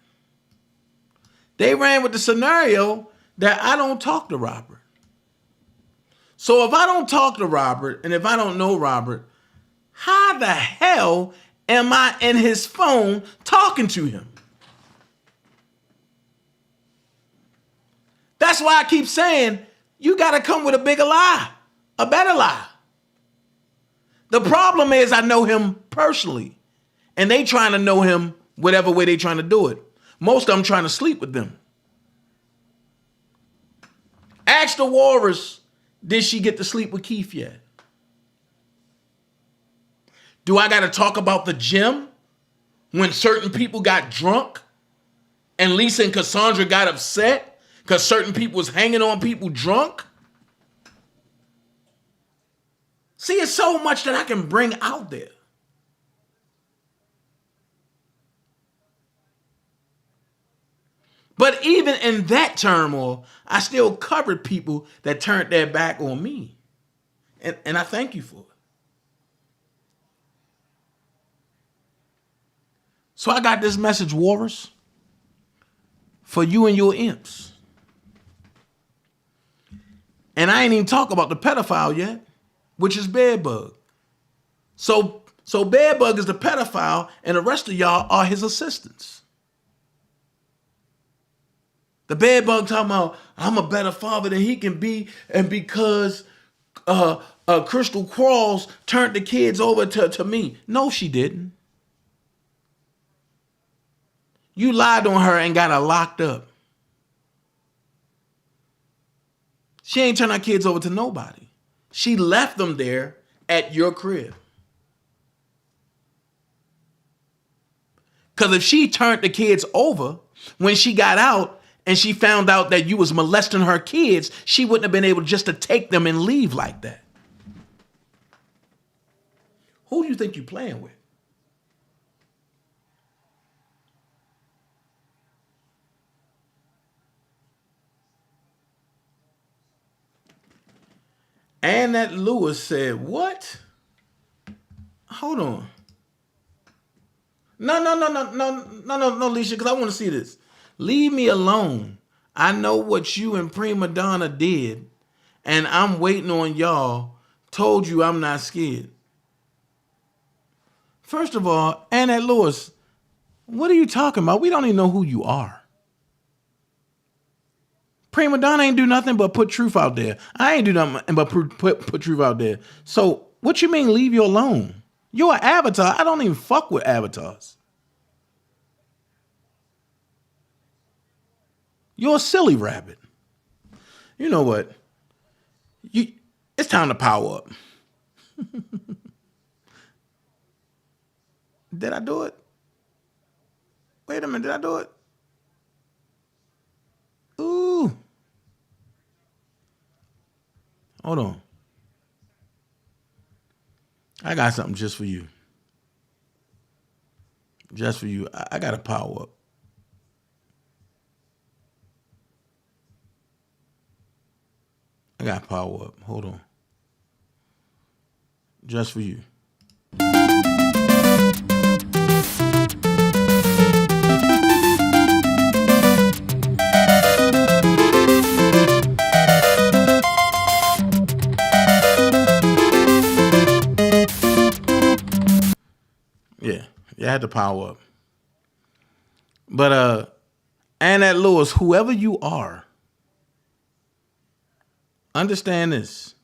They ran with the scenario that I don't talk to Robert. So if I don't talk to Robert and if I don't know Robert, how the hell am I in his phone talking to him? That's why I keep saying you got to come with a bigger lie, a better lie. The problem is I know him personally, and they trying to know him whatever way they trying to do it. Most of them trying to sleep with them. Ask the Walrus, did she get to sleep with Keith yet? Do I got to talk about the gym when certain people got drunk and Lisa and Cassandra got upset because certain people was hanging on people drunk? See, it's so much that I can bring out there. But even in that turmoil, I still covered people that turned their back on me. And I thank you for it. So I got this message, Walrus, for you and your imps. And I ain't even talk about the pedophile yet, which is Bedbug. So Bedbug is the pedophile, and the rest of y'all are his assistants. The Bedbug talking about, I'm a better father than he can be, and because Crystal Crawls turned the kids over to me. No, she didn't. You lied on her and got her locked up. She ain't turned her kids over to nobody. She left them there at your crib. Because if she turned the kids over, when she got out and she found out that you was molesting her kids, she wouldn't have been able just to take them and leave like that. Who do you think you're playing with? And that Lewis said, what? Hold on. No, Leisha, because I want to see this. Leave me alone. I know what you and Prima Donna did, and I'm waiting on y'all. Told you I'm not scared. First of all, Annette Lewis, what are you talking about? We don't even know who you are. Prima Donna ain't do nothing but put truth out there. I ain't do nothing but put truth out there. So what you mean leave you alone? You're an avatar. I don't even fuck with avatars. You're a silly rabbit. You know what? It's time to power up. Did I do it? Wait a minute, did I do it? Ooh. Hold on. I got something just for you. Just for you. I got to power up. I got to power up. Hold on. Just for you. Yeah, I had to power up. But Annette Lewis, whoever you are, understand this.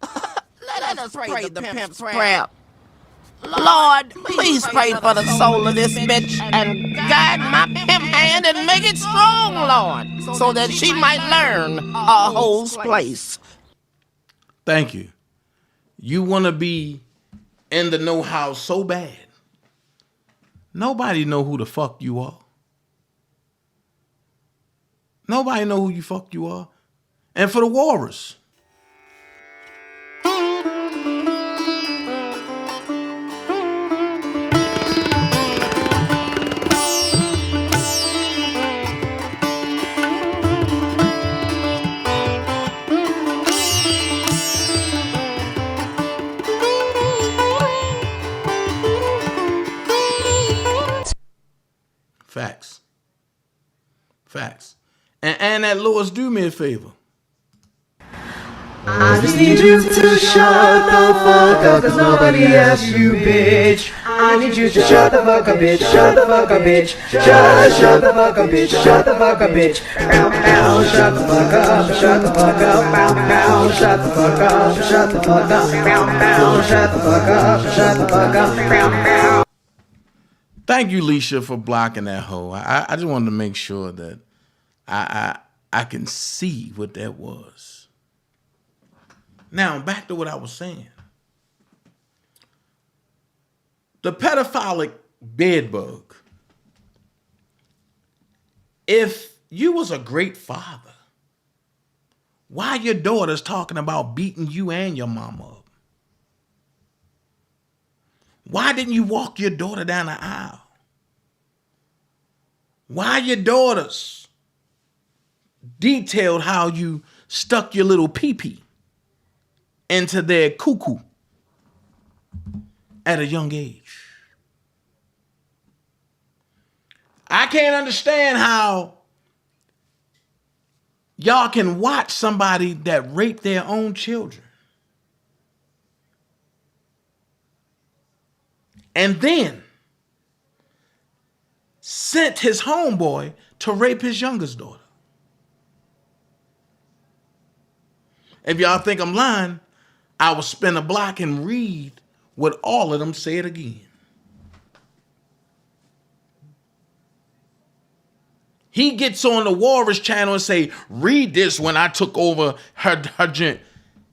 Let us pray the pimp's prayer. Lord, please pray for the soul of this bitch and guide my pimp hand and make it strong, Lord, so that she might learn a hole's place. Thank you. You want to be in the know-how so bad. Nobody know who the fuck you are. Nobody know who you fuck you are. And for the Walrus. Facts. Facts. And Annette Lewis, do me a favor. I just need you to shut the fuck up, cause nobody asked you, bitch. I need you to shut the fuck up, bitch. Shut the fuck up, bitch. Just shut the fuck up, bitch. Shut the fuck up, bitch. Bow, bow, shut the fuck up. Shut the fuck up. Bow, bow, shut the fuck up. Shut the fuck up. Bow, bow, shut the fuck up. Shut the fuck up. Bow, bow. Thank you, Leisha, for blocking that hoe. I just wanted to make sure that I can see what that was. Now, back to what I was saying. The pedophilic bedbug. If you was a great father, why your daughter's talking about beating you and your mama up? Why didn't you walk your daughter down the aisle? Why your daughters detailed how you stuck your little pee-pee into their cuckoo at a young age? I can't understand how y'all can watch somebody that raped their own children and then sent his homeboy to rape his youngest daughter. If y'all think I'm lying, I will spin a block and read what all of them said again. He gets on the Walrus channel and say, read this when I took over her gent.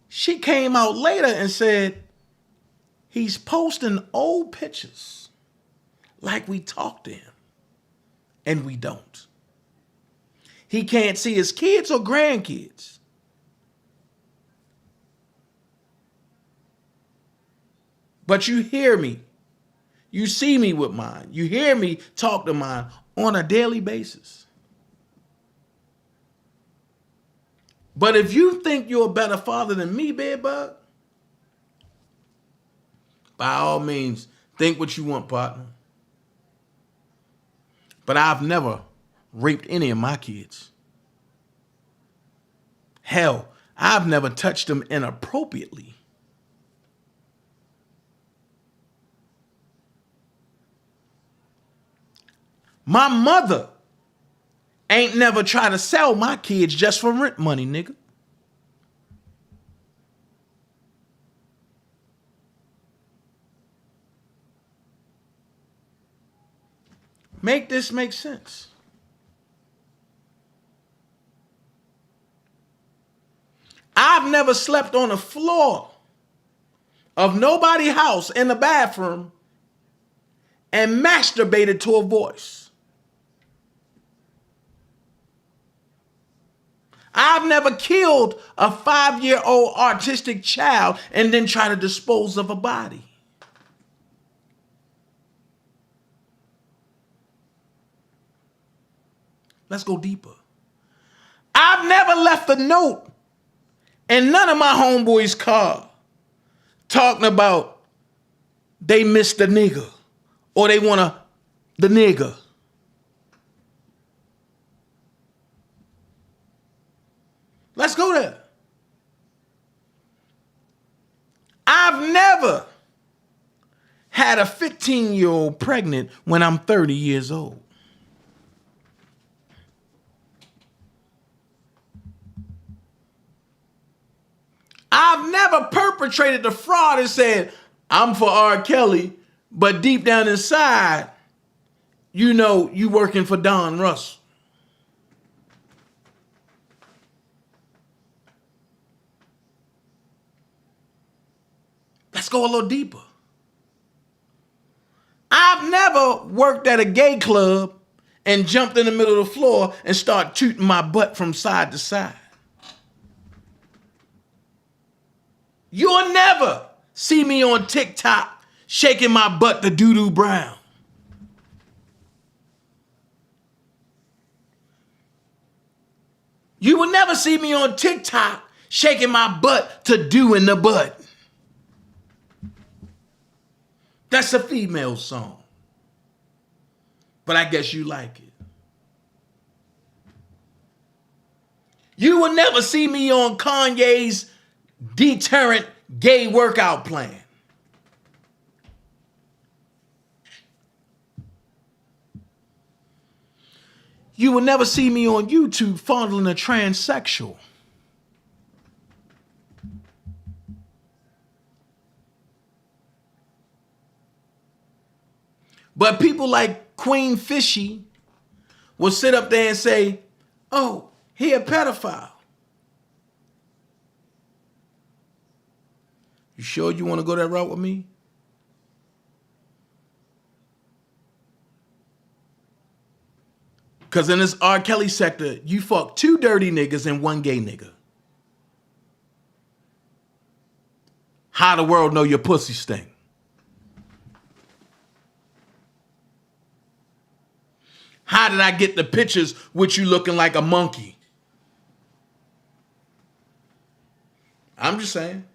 She came out later and said, he's posting old pictures like we talked to him. And we don't. He can't see his kids or grandkids. But you hear me. You see me with mine. You hear me talk to mine on a daily basis. But if you think you're a better father than me, bedbug, by all means, think what you want, partner. But I've never raped any of my kids. Hell, I've never touched them inappropriately. My mother ain't never tried to sell my kids just for rent money, nigga. Make this make sense. I've never slept on the floor of nobody's house in the bathroom and masturbated to a voice. I've never killed a 5-year-old autistic child and then try to dispose of a body. Let's go deeper. I've never left a note in none of my homeboys' car talking about they miss the nigga or they want the nigga. Let's go there. I've never had a 15-year-old pregnant when I'm 30 years old. I've never perpetrated the fraud and said, I'm for R. Kelly, but deep down inside, you know you working for Don Russell. Let's go a little deeper. I've never worked at a gay club and jumped in the middle of the floor and start tooting my butt from side to side. You'll never see me on TikTok shaking my butt to Doo-Doo Brown. You will never see me on TikTok shaking my butt to Do in the Butt. That's a female song. But I guess you like it. You will never see me on Kanye's deterrent gay workout plan. You will never see me on YouTube fondling a transsexual. But people like Queen Fishy will sit up there and say, oh, he a pedophile. You sure you want to go that route with me? Because in this R. Kelly sector, you fuck 2 dirty niggas and 1 gay nigga. How the world know your pussy stink? How did I get the pictures with you looking like a monkey? I'm just saying.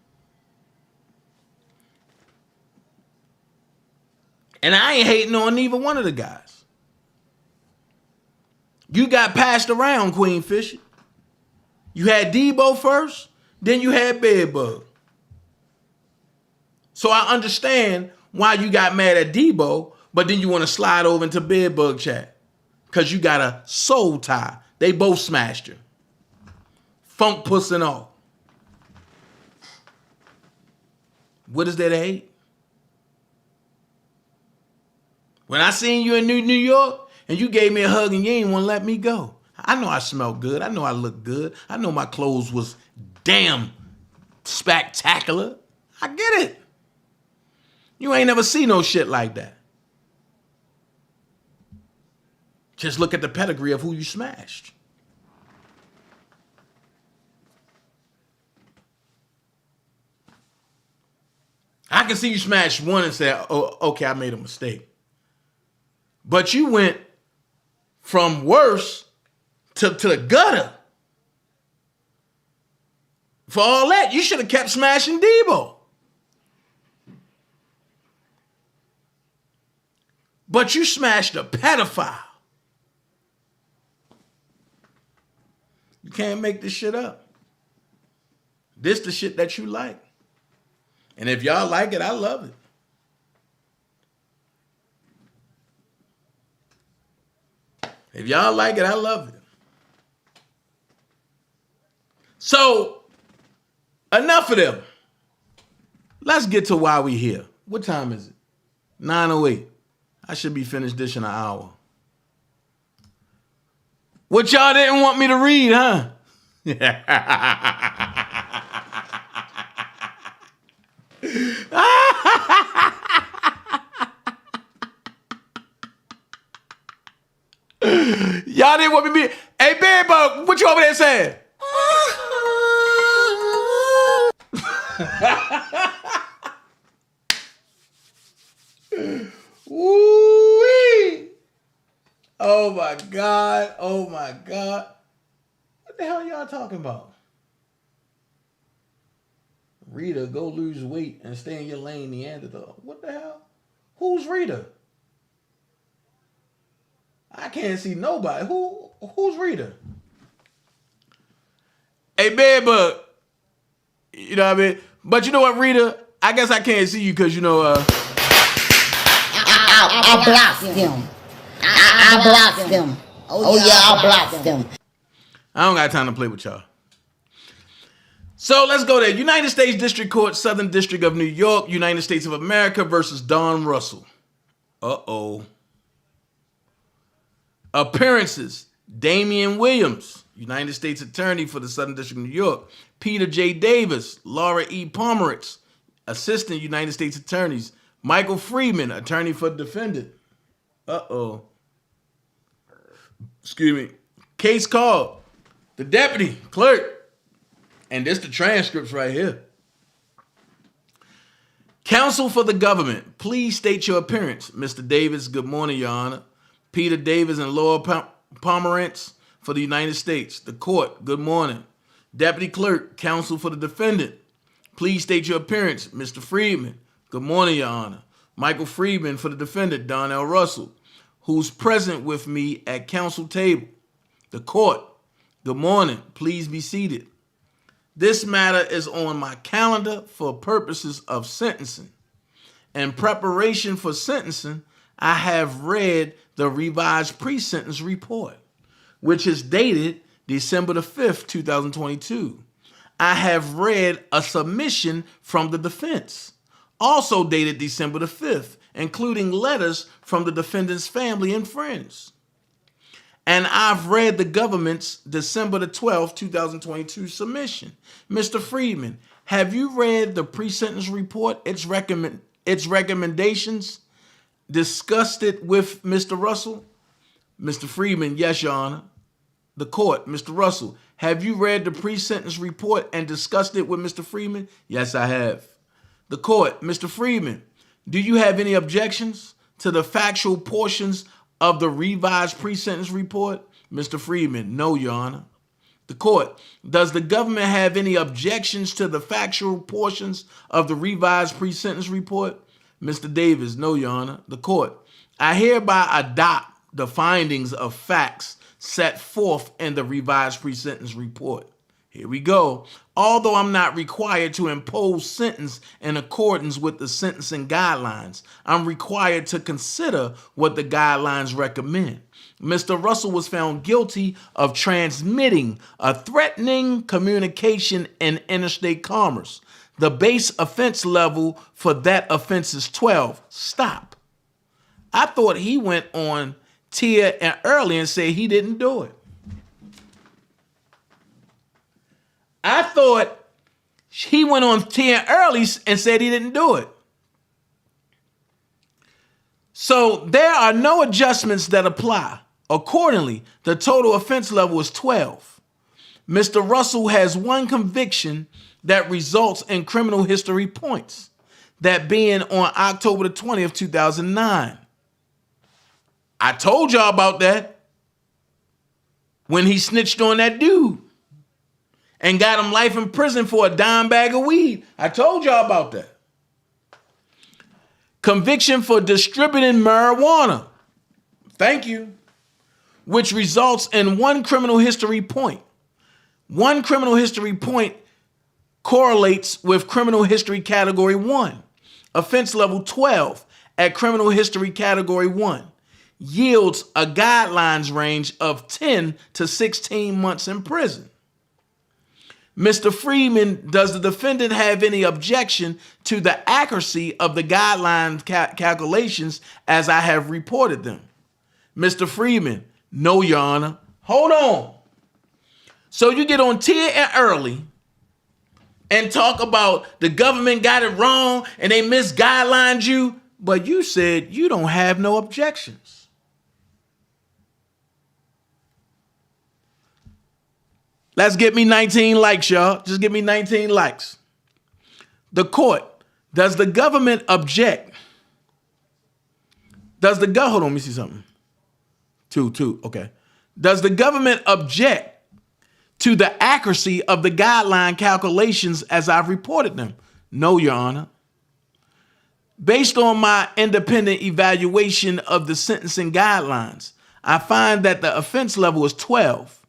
And I ain't hating on neither one of the guys. You got passed around, Queen Fisher. You had Debo first, then you had Bedbug. So I understand why you got mad at Debo, but then you want to slide over into Bedbug chat. Because you got a soul tie. They both smashed her. Funk puss and all. What is there to hate? When I seen you in New York and you gave me a hug and you ain't want to let me go. I know I smelled good. I know I looked good. I know my clothes was damn spectacular. I get it. You ain't never seen no shit like that. Just look at the pedigree of who you smashed. I can see you smash one and say, oh, okay, I made a mistake. But you went from worse to the gutter. For all that, you should have kept smashing Debo. But you smashed a pedophile. You can't make this shit up. This the shit that you like. And if y'all like it, I love it. If y'all like it, I love it. So, enough of them. Let's get to why we here. What time is it? 9:08. I should be finished this in an hour. What y'all didn't want me to read, huh? Y'all didn't want me to be. Hey, Big Bug, what you over there saying? Woo-wee. Oh my God. Oh my God. What the hell are y'all talking about? Rita, go lose weight and stay in your lane, Neanderthal. What the hell? Who's Rita? I can't see nobody. Who's Rita? Hey, Bedbug. You know what I mean? But you know what, Rita? I guess I can't see you because, you know, I blocked them. I blocked them. Oh yeah, I blocked them. I don't got time to play with y'all. So let's go there. United States District Court, Southern District of New York, United States of America versus Don Russell. Uh-oh. Appearances. Damian Williams, United States Attorney for the Southern District of New York. Peter J. Davis, Laura E. Pomeritz, Assistant United States Attorneys. Michael Freeman, Attorney for the Defendant. Uh-oh. Excuse me. Case called. The Deputy Clerk. And this the transcripts right here. Counsel for the government, please state your appearance. Mr. Davis, good morning, Your Honor. Peter Davis and Laura Pomeritz for the United States. The court, good morning. Deputy Clerk, counsel for the defendant. Please state your appearance. Mr. Freeman, good morning, Your Honor. Michael Freeman for the defendant, Don L. Russell, who's present with me at counsel table. The court, good morning. Please be seated. This matter is on my calendar for purposes of sentencing. In preparation for sentencing, I have read the revised pre-sentence report, which is dated December the 5th, 2022. I have read a submission from the defense, also dated December the 5th, including letters from the defendant's family and friends. And I've read the government's December the 12th, 2022 submission. Mr. Friedman, have you read the pre-sentence report, its recommendations, discussed it with Mr. Russell? Mr. Friedman, yes, Your Honor. The court, Mr. Russell, have you read the pre-sentence report and discussed it with Mr. Friedman? Yes, I have. The court, Mr. Friedman, do you have any objections to the factual portions of the revised pre-sentence report? Mr. Friedman, no, Your Honor. The court, does the government have any objections to the factual portions of the revised pre-sentence report? Mr. Davis, no, Your Honor. The court, I hereby adopt the findings of facts set forth in the revised pre-sentence report. Here we go. Although I'm not required to impose sentence in accordance with the sentencing guidelines, I'm required to consider what the guidelines recommend. Mr. Russell was found guilty of transmitting a threatening communication in interstate commerce. The base offense level for that offense is 12. Stop. I thought he went on Tia and Early and said he didn't do it. I thought he went on Tia and Early and said he didn't do it. So there are no adjustments that apply. Accordingly, the total offense level is 12. Mr. Russell has one conviction that results in criminal history points, that being on October the 20th, 2009. I told y'all about that when he snitched on that dude and got him life in prison for a dime bag of weed. I told y'all about that. Conviction for distributing marijuana. Thank you. Which results in one criminal history point. One criminal history point correlates with criminal history category 1. Offense level 12 at criminal history category 1 yields a guidelines range of 10 to 16 months in prison. Mr. Freeman, does the defendant have any objection to the accuracy of the guideline calculations as I have reported them? Mr. Freeman, no, Your Honor. Hold on. So you get on Tia and Early and talk about the government got it wrong and they misguidelined you, but you said you don't have no objections. Let's get me 19 likes, y'all. Just give me 19 likes. The court, does the government object? Hold on, let me see something. Two, okay. Does the government object to the accuracy of the guideline calculations as I've reported them? No, Your Honor. Based on my independent evaluation of the sentencing guidelines, I find that the offense level is 12.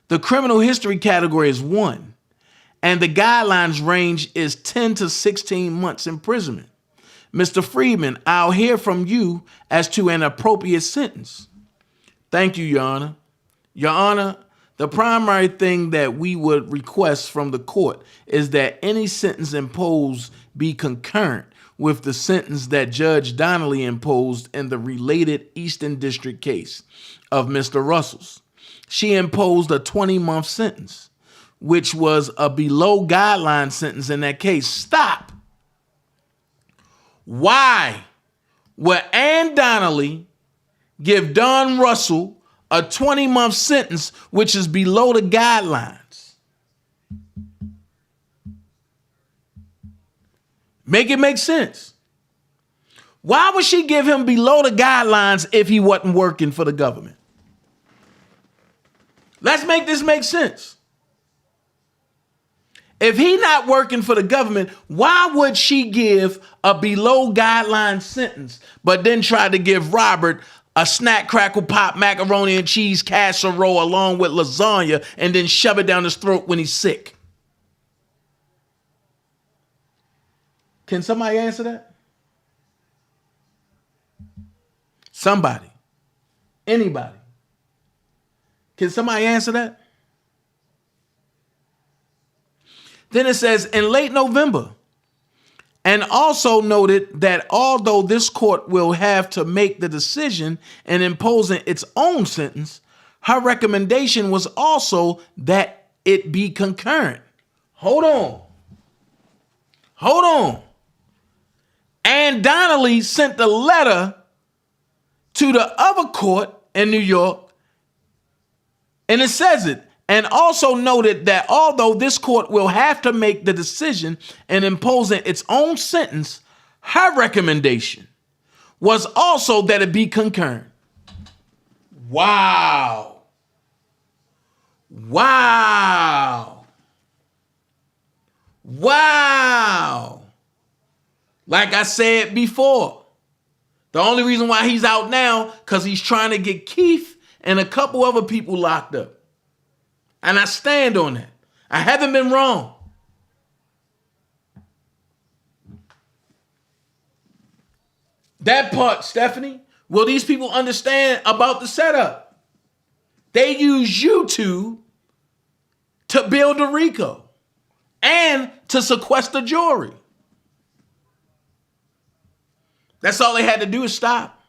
The criminal history category is 1, and the guidelines range is 10 to 16 months imprisonment. Mr. Friedman, I'll hear from you as to an appropriate sentence. Thank you, Your Honor. Your Honor, the primary thing that we would request from the court is that any sentence imposed be concurrent with the sentence that Judge Donnie imposed in the related Eastern District case of Mr. Russell's. She imposed a 20-month sentence, which was a below guideline sentence in that case. Stop. Why would Ann Donnelly give Don Russell a 20-month sentence, which is below the guidelines? Make it make sense. Why would she give him below the guidelines if he wasn't working for the government? Let's make this make sense. If he's not working for the government, why would she give a below guideline sentence, but then try to give Robert a snack, crackle, pop, macaroni and cheese casserole along with lasagna and then shove it down his throat when he's sick? Can somebody answer that? Somebody. Anybody. Can somebody answer that? Then it says, in late November, and also noted that although this court will have to make the decision in imposing its own sentence, her recommendation was also that it be concurrent. Hold on. Hold on. And Donnelly sent the letter to the other court in New York, and it says it, and also noted that although this court will have to make the decision in imposing its own sentence, her recommendation was also that it be concurrent. Wow. Wow. Wow. Like I said before, the only reason why he's out now, because he's trying to get Keith and a couple other people locked up. And I stand on that. I haven't been wrong. That part, Stephanie, will these people understand about the setup? They use YouTube to build a RICO and to sequester jewelry. That's all they had to do is stop.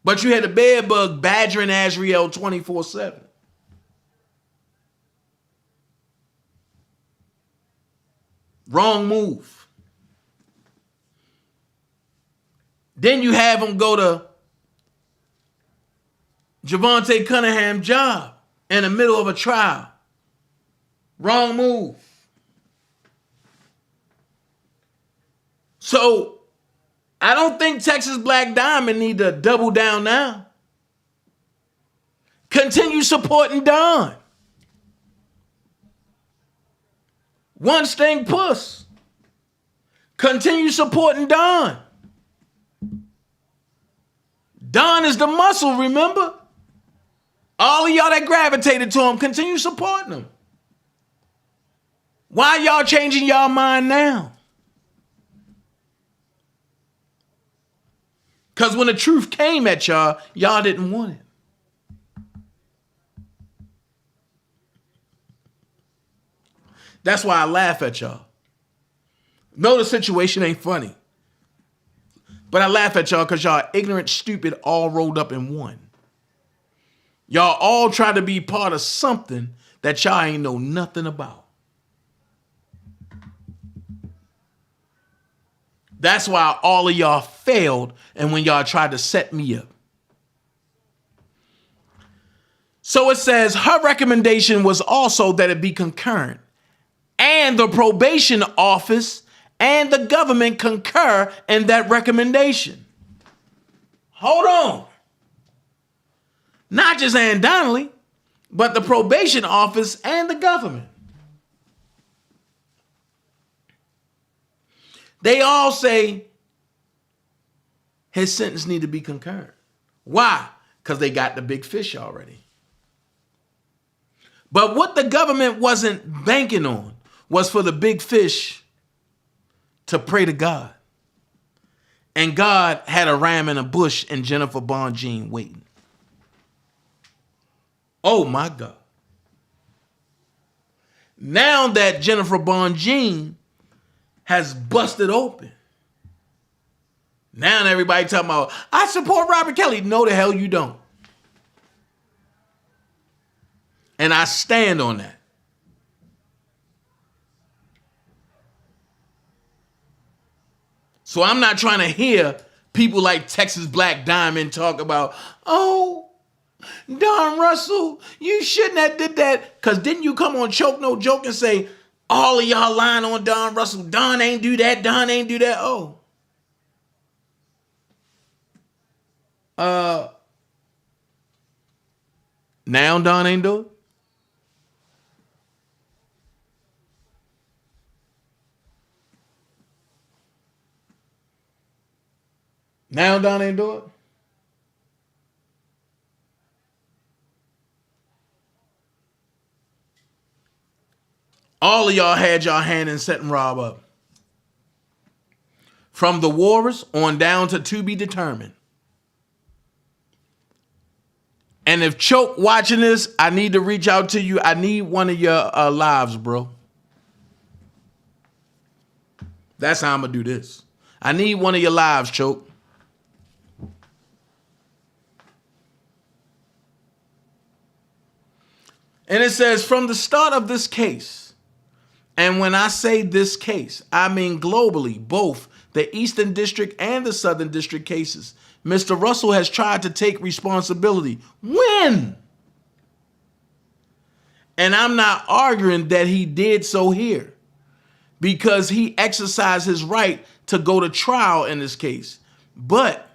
But you had a bed bug badgering Azriel 24/7. Wrong move. Then you have him go to Javante Cunningham's job in the middle of a trial. Wrong move. So I don't think Texas Black Diamond need to double down now. Continue supporting Don. One sting puss. Continue supporting Don. Don is the muscle, remember? All of y'all that gravitated to him, continue supporting him. Why y'all changing y'all mind now? Because when the truth came at y'all, y'all didn't want it. That's why I laugh at y'all. No, the situation ain't funny. But I laugh at y'all because y'all ignorant, stupid, all rolled up in one. Y'all all try to be part of something that y'all ain't know nothing about. That's why all of y'all failed and when y'all tried to set me up. So it says her recommendation was also that it be concurrent. And the probation office and the government concur in that recommendation. Hold on. Not just Ann Donnelly, but the probation office and the government. They all say his sentence need to be concurrent. Why? Because they got the big fish already. But what the government wasn't banking on was for the big fish to pray to God. And God had a ram in a bush and Jennifer Bonjean waiting. Oh my God. Now that Jennifer Bonjean has busted open, now everybody talking about, I support Robert Kelly. No, the hell you don't. And I stand on that. So I'm not trying to hear people like Texas Black Diamond talk about, oh, Don Russell, you shouldn't have did that. Because didn't you come on Choke No Joke and say, all of y'all lying on Don Russell. Don ain't do that. Don ain't do that. Oh. Now Don ain't do it? Now Don ain't do it? All of y'all had y'all hand in setting Rob up. from the Warrers on down to be determined. And if Choke watching this, I need to reach out to you. I need one of your lives, bro. That's how I'm going to do this. I need one of your lives, Choke. And it says, from the start of this case, and when I say this case, I mean globally, both the Eastern District and the Southern District cases, Mr. Russell has tried to take responsibility. When? And I'm not arguing that he did so here, because he exercised his right to go to trial in this case. But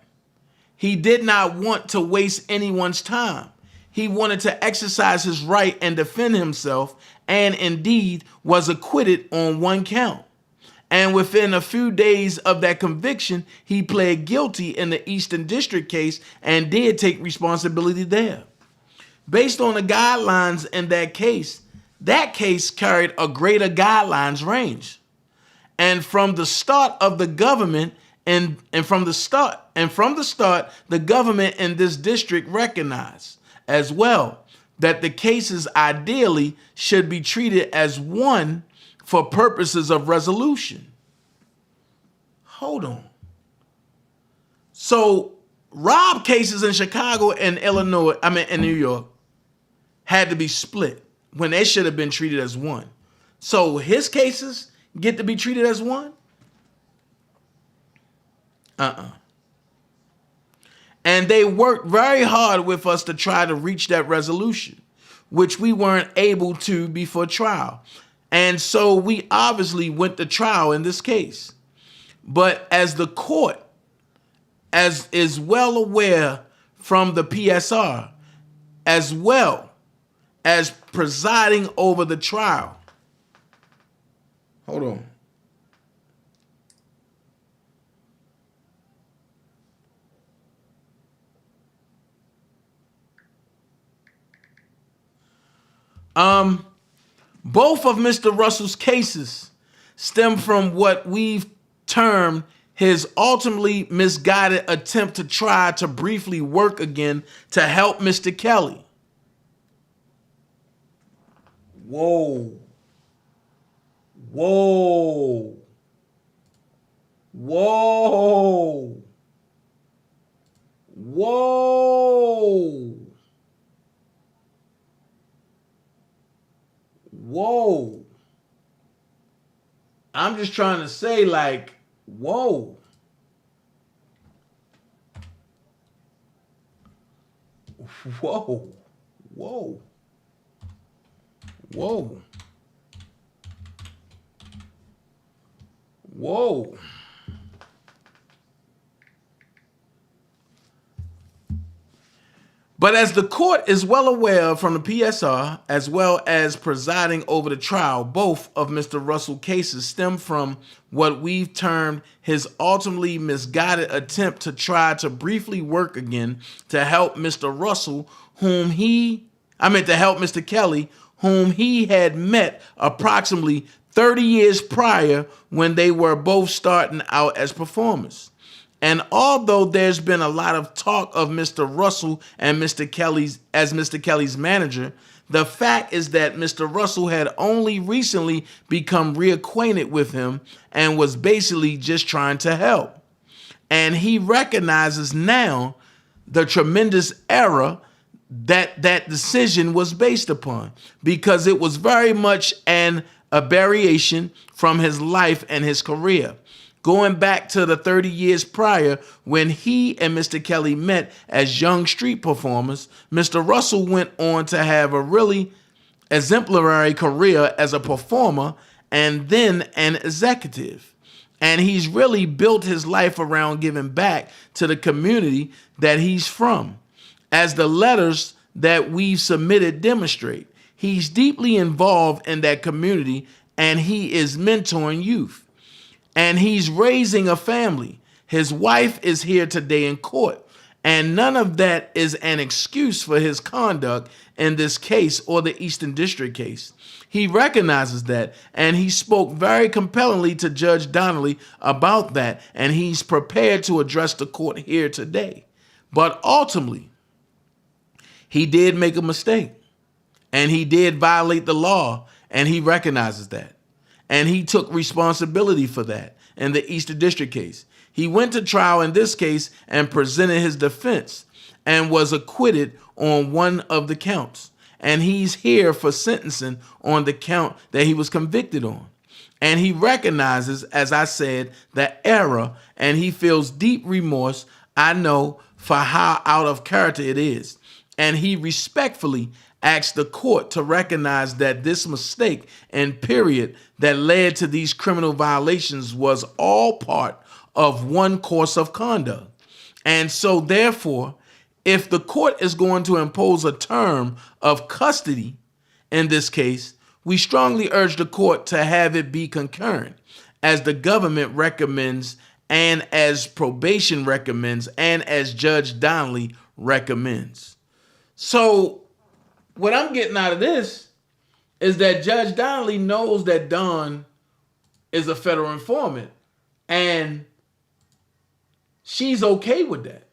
he did not want to waste anyone's time. He wanted to exercise his right and defend himself, and indeed was acquitted on one count. And within a few days of that conviction, he pled guilty in the Eastern District case and did take responsibility there. Based on the guidelines in that case carried a greater guidelines range. And from the start of the government, from the start, the government in this district recognized as well that the cases ideally should be treated as one for purposes of resolution. Hold on. So rob cases in Chicago and in New York had to be split when they should have been treated as one. So his cases get to be treated as one? And they worked very hard with us to try to reach that resolution, which we weren't able to before trial. And so we obviously went to trial in this case. But as the court, as is well aware from the PSR, as well as presiding over the trial. Hold on. Both of Mr. Russell's cases stem from what we've termed his ultimately misguided attempt to try to briefly work again to help Mr. Kelly. Whoa. Whoa. Whoa. Whoa. Whoa. I'm just trying to say, like, whoa. Whoa. Whoa. Whoa. Whoa. But as the court is well aware from the PSR, as well as presiding over the trial, both of Mr. Russell's cases stem from what we've termed his ultimately misguided attempt to try to briefly work again to help Mr. Russell, to help Mr. Kelly, whom he had met approximately 30 years prior when they were both starting out as performers. And although there's been a lot of talk of Mr. Russell and Mr. Kelly's manager, the fact is that Mr. Russell had only recently become reacquainted with him and was basically just trying to help. And he recognizes now the tremendous error that decision was based upon, because it was very much an aberration from his life and his career. Going back to the 30 years prior when he and Mr. Kelly met as young street performers, Mr. Russell went on to have a really exemplary career as a performer and then an executive. And he's really built his life around giving back to the community that he's from. As the letters that we've submitted demonstrate, he's deeply involved in that community and he is mentoring youth. And he's raising a family. His wife is here today in court. And none of that is an excuse for his conduct in this case or the Eastern District case. He recognizes that, and he spoke very compellingly to Judge Donnelly about that, and he's prepared to address the court here today. But ultimately, he did make a mistake, and he did violate the law, and he recognizes that. And he took responsibility for that in the Eastern District case. He went to trial in this case and presented his defense and was acquitted on one of the counts. And he's here for sentencing on the count that he was convicted on. And he recognizes, as I said, the error, and he feels deep remorse, I know, for how out of character it is. And he respectfully asked the court to recognize that this mistake and period that led to these criminal violations was all part of one course of conduct. And so therefore, if the court is going to impose a term of custody in this case, we strongly urge the court to have it be concurrent, as the government recommends and as probation recommends and as Judge Donnelly recommends. So what I'm getting out of this is that Judge Donnelly knows that Don is a federal informant, and she's okay with that.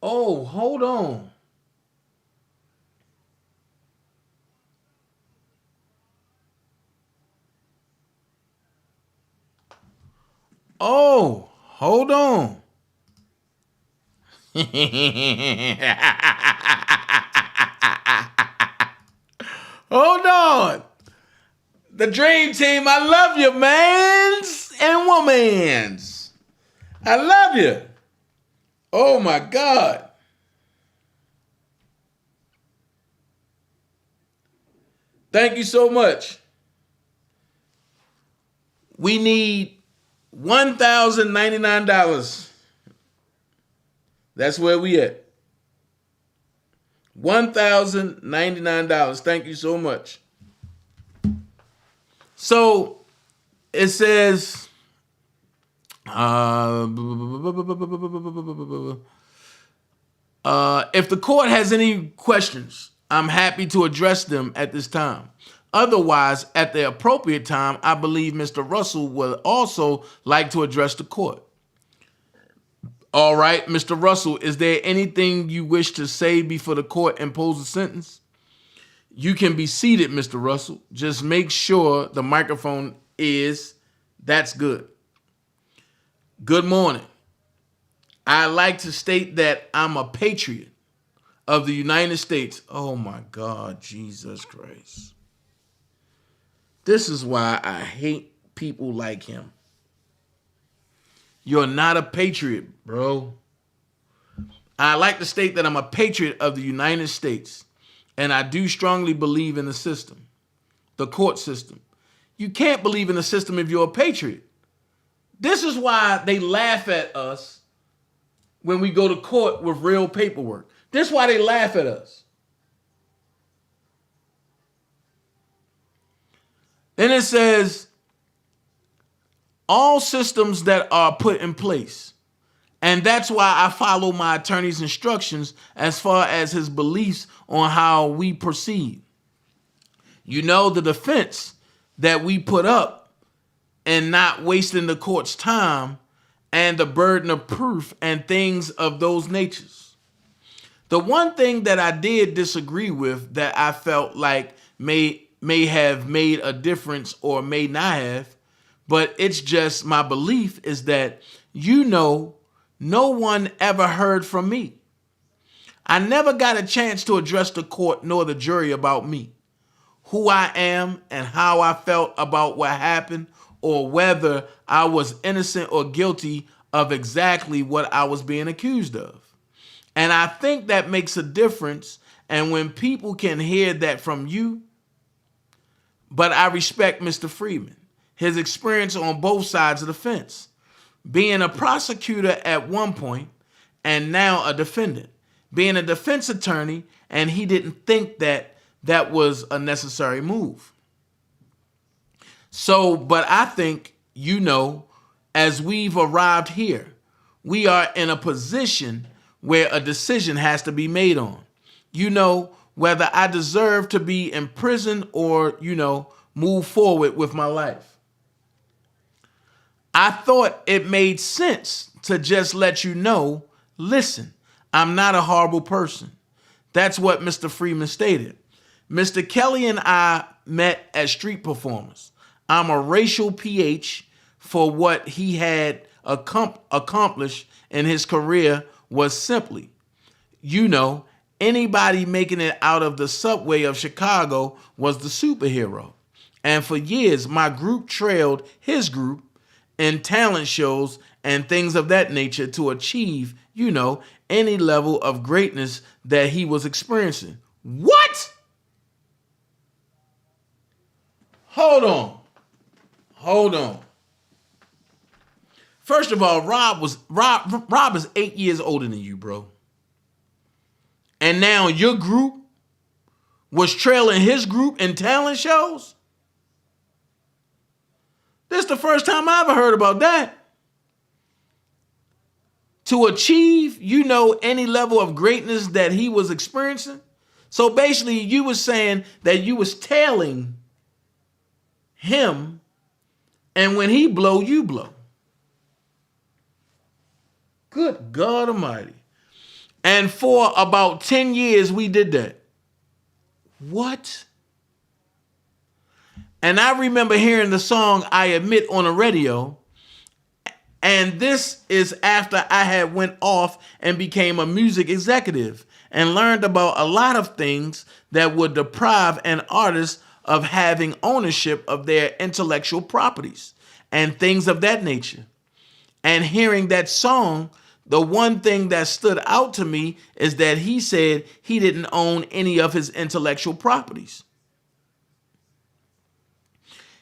Oh, hold on. Oh, hold on. Hold on. The Dream Team, I love you, mans and womans. I love you. Oh, my God. Thank you so much. We need $1,099. That's where we at. $1,099. Thank you so much. So it says, if the court has any questions, I'm happy to address them at this time. Otherwise, at the appropriate time, I believe Mr. Russell will also like to address the court. All right, Mr. Russell, is there anything you wish to say before the court imposes a sentence? You can be seated, Mr. Russell. Just make sure the microphone is. That's good. Good morning. I'd like to state that I'm a patriot of the United States. Oh my God, Jesus Christ. This is why I hate people like him. You're not a patriot, bro. I like to state that I'm a patriot of the United States, and I do strongly believe in the system, the court system. You can't believe in the system if you're a patriot. This is why they laugh at us when we go to court with real paperwork. This is why they laugh at us. Then it says, all systems that are put in place. And that's why I follow my attorney's instructions as far as his beliefs on how we proceed. You know, the defense that we put up and not wasting the court's time and the burden of proof and things of those natures. The one thing that I did disagree with that I felt like may have made a difference or may not have, but it's just my belief is that, you know, no one ever heard from me. I never got a chance to address the court nor the jury about me, who I am and how I felt about what happened, or whether I was innocent or guilty of exactly what I was being accused of. And I think that makes a difference. And when people can hear that from you, but I respect Mr. Freeman, his experience on both sides of the fence. being a prosecutor at one point and now a defendant, being a defense attorney, and he didn't think that that was a necessary move. So, but I think, you know, as we've arrived here, we are in a position where a decision has to be made on, you know, whether I deserve to be in prison or, you know, move forward with my life. I thought it made sense to just let you know, listen, I'm not a horrible person. That's what Mr. Freeman stated. Mr. Kelly and I met as street performers. I'm a racial PH for what he had accomplished in his career was simply, you know, anybody making it out of the subway of Chicago was the superhero. And for years, my group trailed his group in talent shows and things of that nature to achieve, you know, any level of greatness that he was experiencing. What? Hold on. First of all, Rob is 8 years older than you, bro. And now your group was trailing his group in talent shows? This is the first time I ever heard about that. To achieve, you know, any level of greatness that he was experiencing. So basically, you were saying that you was tailing him, and when he blow, you blow. Good God Almighty. And for about 10 years, we did that. What? And I remember hearing the song I Admit on the radio. And this is after I had went off and became a music executive and learned about a lot of things that would deprive an artist of having ownership of their intellectual properties and things of that nature. And hearing that song, the one thing that stood out to me is that he said he didn't own any of his intellectual properties.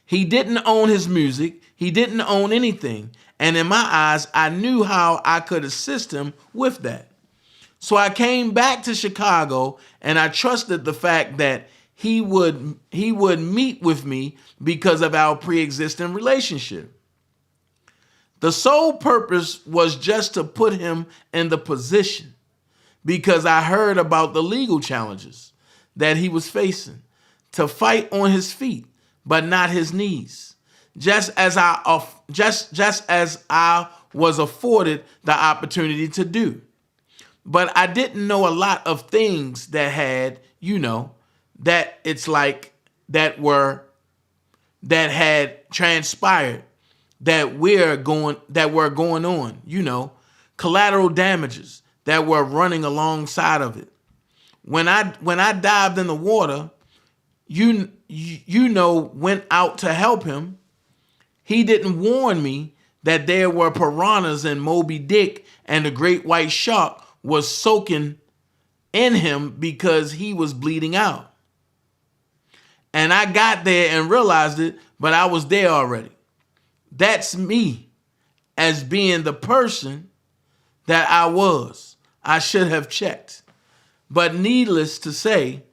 He didn't own his music. He didn't own anything. And in my eyes, I knew how I could assist him with that. So I came back to Chicago and I trusted the fact that he would meet with me because of our pre-existing relationship. The sole purpose was just to put him in the position because I heard about the legal challenges that he was facing to fight on his feet, but not his knees. Just as I was afforded the opportunity to do. But I didn't know a lot of things that had, you know, that it's like that had transpired that were going on, you know, collateral damages that were running alongside of it. When I dived in the water, you know, went out to help him, he didn't warn me that there were piranhas in Moby Dick and the great white shark was soaking in him because he was bleeding out. And I got there and realized it, but I was there already. That's me as being the person that I was. I should have checked. But needless to say,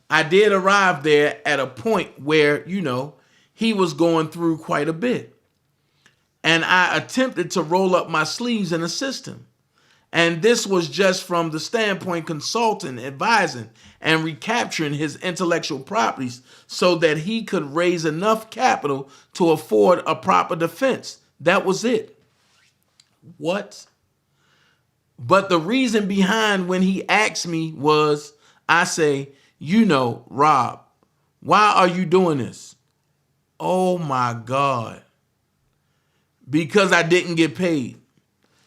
I did arrive there at a point where, you know, he was going through quite a bit. And I attempted to roll up my sleeves and assist him. And this was just from the standpoint consulting, advising, and recapturing his intellectual properties so that he could raise enough capital to afford a proper defense. That was it. What? But the reason behind when he asked me was, I say, you know, Rob, why are you doing this? Oh my God. Because I didn't get paid.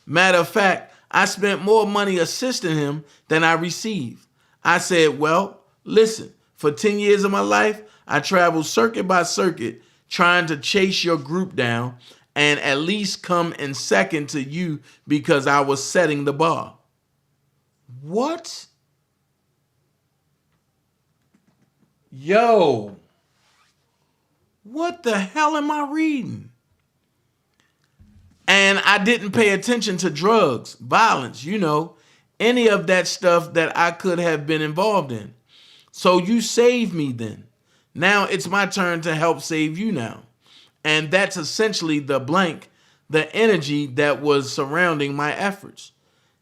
Matter of fact, I spent more money assisting him than I received. I said, well, listen, for 10 years of my life, I traveled circuit by circuit trying to chase your group down and at least come in second to you because I was setting the bar. What? Yo, what the hell am I reading? And I didn't pay attention to drugs, violence, you know, any of that stuff that I could have been involved in. So you saved me then. Now it's my turn to help save you now. And that's essentially the blank, the energy that was surrounding my efforts.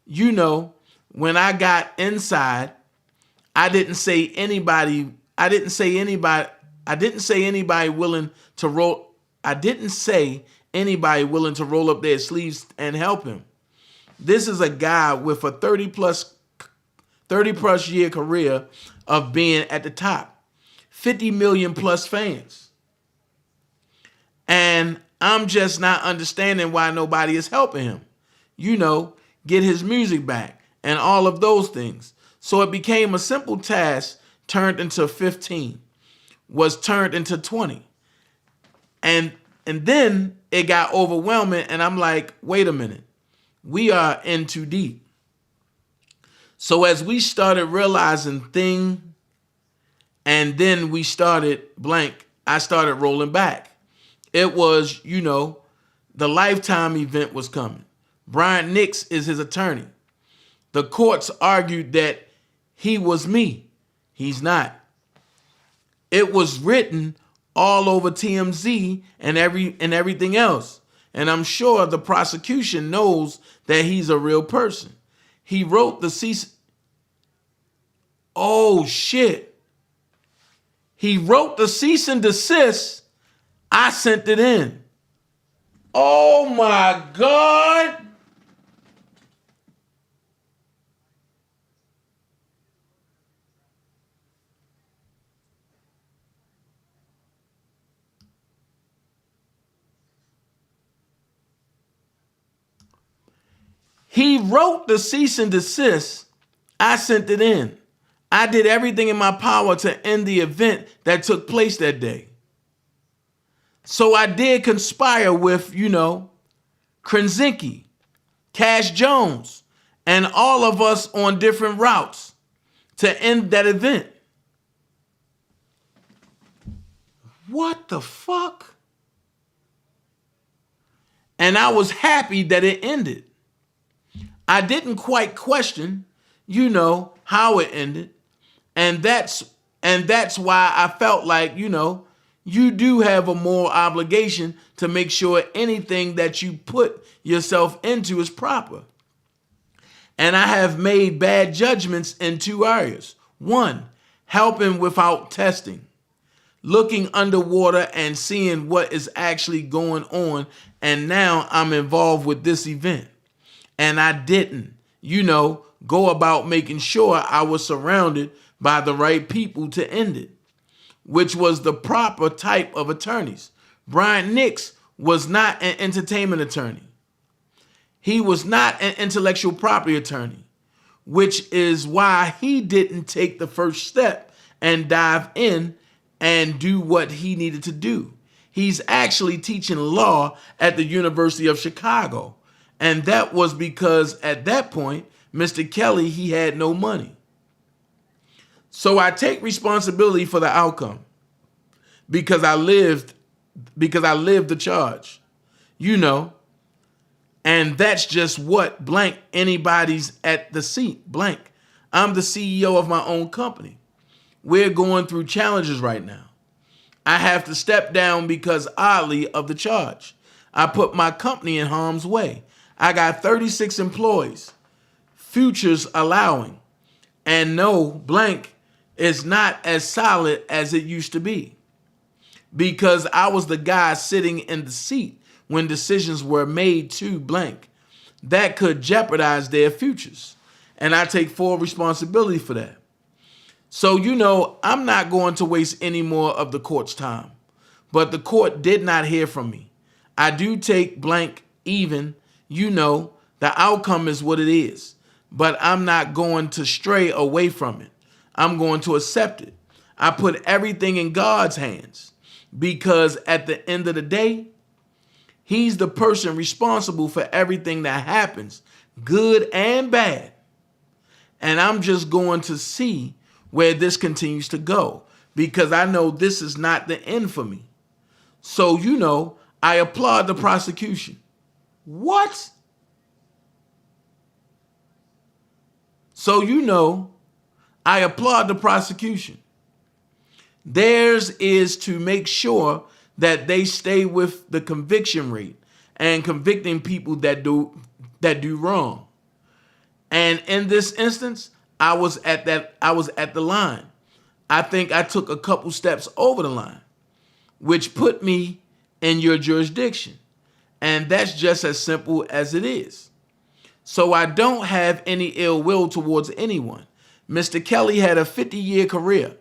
You know, when I got inside, I didn't say anybody willing to roll up their sleeves and help him. This is a guy with a 30 plus year career of being at the top, 50 million plus fans. And I'm just not understanding why nobody is helping him, you know, get his music back and all of those things. So it became a simple task turned into 15, was turned into 20. And then it got overwhelming and I'm like, wait a minute, we are in too deep. So as we started realizing thing, and then we started blank, I started rolling back. It was, you know, the Lifetime event was coming. Brian Nix is his attorney. The courts argued that he was me. He's not. It was written all over TMZ and everything else. And I'm sure the prosecution knows that he's a real person. He wrote the cease. Oh shit. He wrote the cease and desist. I sent it in. Oh my God. He wrote the cease and desist. I sent it in. I did everything in my power to end the event that took place that day. So I did conspire with, you know, Krasinski, Cash Jones, and all of us on different routes to end that event. What the fuck? And I was happy that it ended. I didn't quite question, you know, how it ended. And that's why I felt like, you know, you do have a moral obligation to make sure anything that you put yourself into is proper. And I have made bad judgments in two areas. One, helping without testing, looking underwater and seeing what is actually going on. And now I'm involved with this event. And I didn't, you know, go about making sure I was surrounded by the right people to end it, which was the proper type of attorneys. Brian Nix was not an entertainment attorney. He was not an intellectual property attorney, which is why he didn't take the first step and dive in and do what he needed to do. He's actually teaching law at the University of Chicago. And that was because at that point, Mr. Kelly, he had no money. So I take responsibility for the outcome because I lived the charge, you know, and that's just what blank anybody's at the seat blank. I'm the CEO of my own company. We're going through challenges right now. I have to step down because oddly of the charge. I put my company in harm's way. I got 36 employees, futures allowing, and no blank is not as solid as it used to be because I was the guy sitting in the seat when decisions were made to blank that could jeopardize their futures. And I take full responsibility for that. So, you know, I'm not going to waste any more of the court's time, but the court did not hear from me. I do take blank even. You know, the outcome is what it is, but I'm not going to stray away from it. I'm going to accept it. I put everything in God's hands because at the end of the day, he's the person responsible for everything that happens, good and bad. And I'm just going to see where this continues to go because I know this is not the end for me. So, you know, I applaud the prosecution. What? So you know, I applaud the prosecution. Theirs is to make sure that they stay with the conviction rate and convicting people that do wrong. And in this instance, I was at the line. I think I took a couple steps over the line, which put me in your jurisdiction. And that's just as simple as it is. So I don't have any ill will towards anyone. Mr. Kelly had a 50-year career.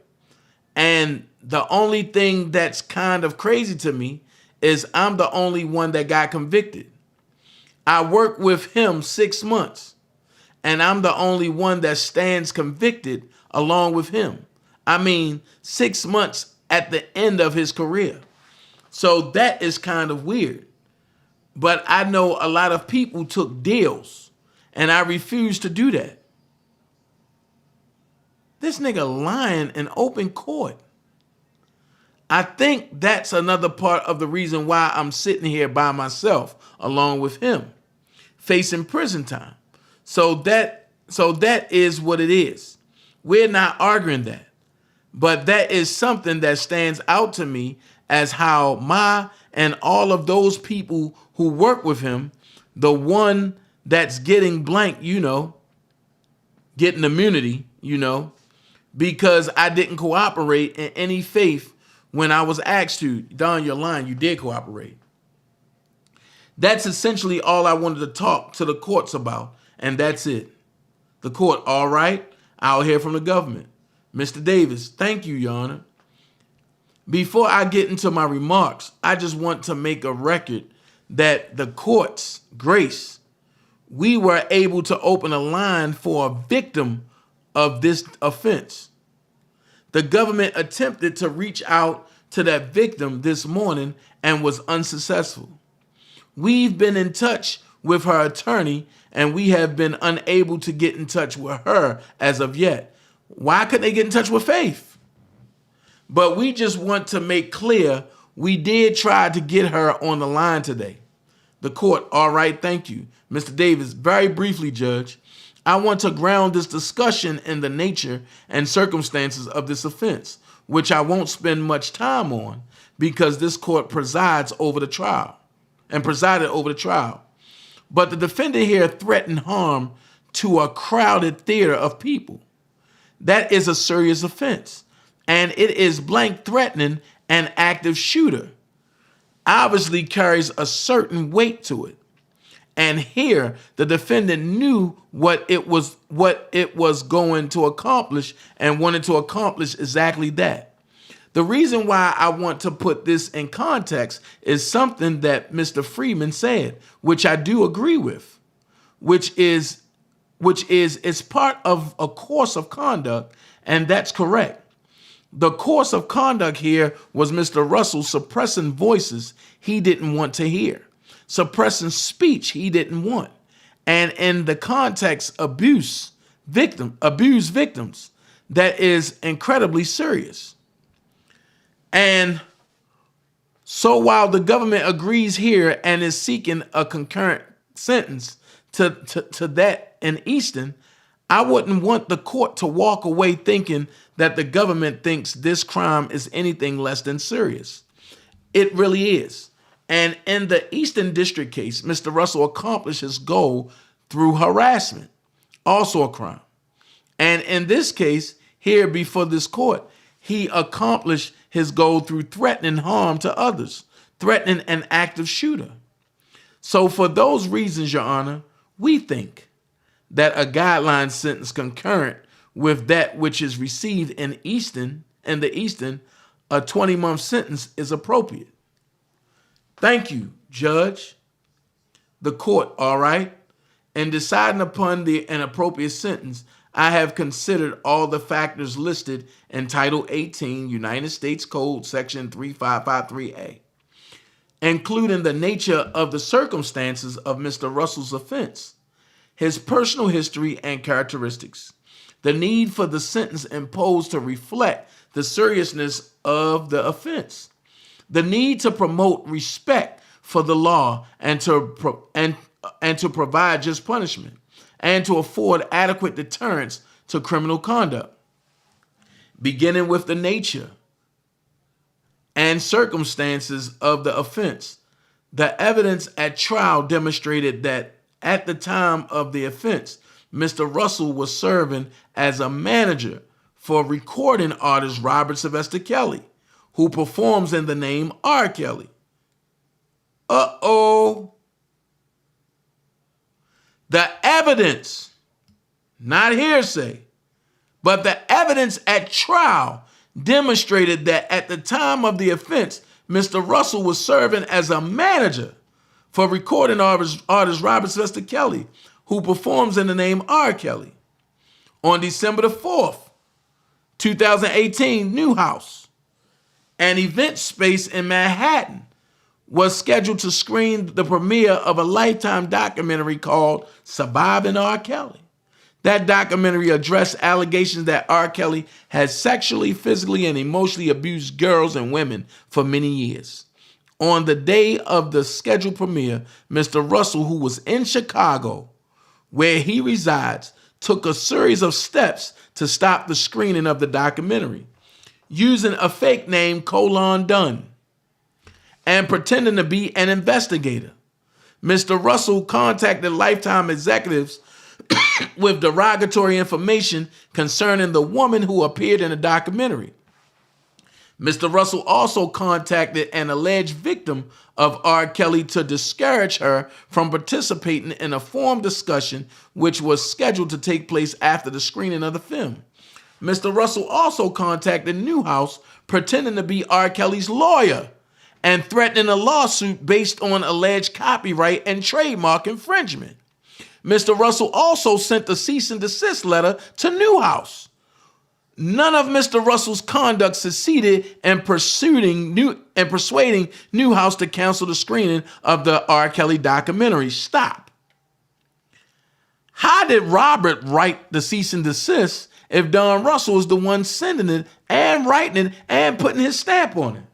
And the only thing that's kind of crazy to me is I'm the only one that got convicted. I worked with him 6 months, and I'm the only one that stands convicted along with him. I mean, 6 months at the end of his career. So that is kind of weird. But I know a lot of people took deals, and I refuse to do that. This nigga lying in open court. I think that's another part of the reason why I'm sitting here by myself along with him, facing prison time. So that is what it is. We're not arguing that. But that is something that stands out to me as how my and all of those people who work with him, the one that's getting blank, getting immunity, because I didn't cooperate in any faith when I was asked to. Don, you're lying. You did cooperate. That's essentially all I wanted to talk to the courts about, and that's it. The court, all right? I'll hear from the government. Mr. Davis, thank you, Your Honor. Before I get into my remarks, I just want to make a record that the court's grace, we were able to open a line for a victim of this offense. The government attempted to reach out to that victim this morning and was unsuccessful. We've been in touch with her attorney and we have been unable to get in touch with her as of yet. Why couldn't they get in touch with Faith? But we just want to make clear we did try to get her on the line today. The court, all right, thank you. Mr. Davis, very briefly, Judge, I want to ground this discussion in the nature and circumstances of this offense, which I won't spend much time on because this court presides over the trial and presided over the trial. But the defendant here threatened harm to a crowded theater of people. That is a serious offense, and it is blank threatening an active shooter. Obviously carries a certain weight to it. And here, the defendant knew what it was going to accomplish and wanted to accomplish exactly that. The reason why I want to put this in context is something that Mr. Freeman said, which I do agree with, which is it's part of a course of conduct, and that's correct. The course of conduct here was Mr. Russell suppressing voices he didn't want to hear, suppressing speech he didn't want, and in the context, abuse victims. That is incredibly serious. And so while the government agrees here and is seeking a concurrent sentence to that in Easton, I wouldn't want the court to walk away thinking that the government thinks this crime is anything less than serious. It really is. And in the Eastern District case, Mr. Russell accomplished his goal through harassment, also a crime. And in this case, here before this court, he accomplished his goal through threatening harm to others, threatening an active shooter. So for those reasons, Your Honor, we think that a guideline sentence concurrent with that which is received in the Easton, a 20-month sentence is appropriate. Thank you, Judge. The court, all right? In deciding upon an appropriate sentence, I have considered all the factors listed in Title 18, United States Code, Section 3553A, including the nature of the circumstances of Mr. Russell's offense, his personal history and characteristics, the need for the sentence imposed to reflect the seriousness of the offense, the need to promote respect for the law and to provide just punishment and to afford adequate deterrence to criminal conduct. Beginning with the nature and circumstances of the offense, the evidence at trial demonstrated that at the time of the offense, Mr. Russell was serving as a manager for recording artist Robert Sylvester Kelly, who performs in the name R. Kelly. Uh-oh. The evidence, not hearsay, but the evidence at trial demonstrated that at the time of the offense, Mr. Russell was serving as a manager for recording artist Robert Sylvester Kelly, who performs in the name R. Kelly. On December the 4th, 2018, Newhouse, an event space in Manhattan, was scheduled to screen the premiere of a Lifetime documentary called Surviving R. Kelly. That documentary addressed allegations that R. Kelly has sexually, physically, and emotionally abused girls and women for many years. On the day of the scheduled premiere, Mr. Russell, who was in Chicago, where he resides, took a series of steps to stop the screening of the documentary, using a fake name, Dunn, and pretending to be an investigator. Mr. Russell contacted Lifetime executives with derogatory information concerning the woman who appeared in the documentary. Mr. Russell also contacted an alleged victim of R. Kelly to discourage her from participating in a forum discussion which was scheduled to take place after the screening of the film. Mr. Russell also contacted Newhouse pretending to be R. Kelly's lawyer and threatening a lawsuit based on alleged copyright and trademark infringement. Mr. Russell also sent a cease and desist letter to Newhouse. None of Mr. Russell's conduct succeeded in persuading Newhouse to cancel the screening of the R. Kelly documentary. Stop. How did Robert write the cease and desist if Don Russell is the one sending it and writing it and putting his stamp on it?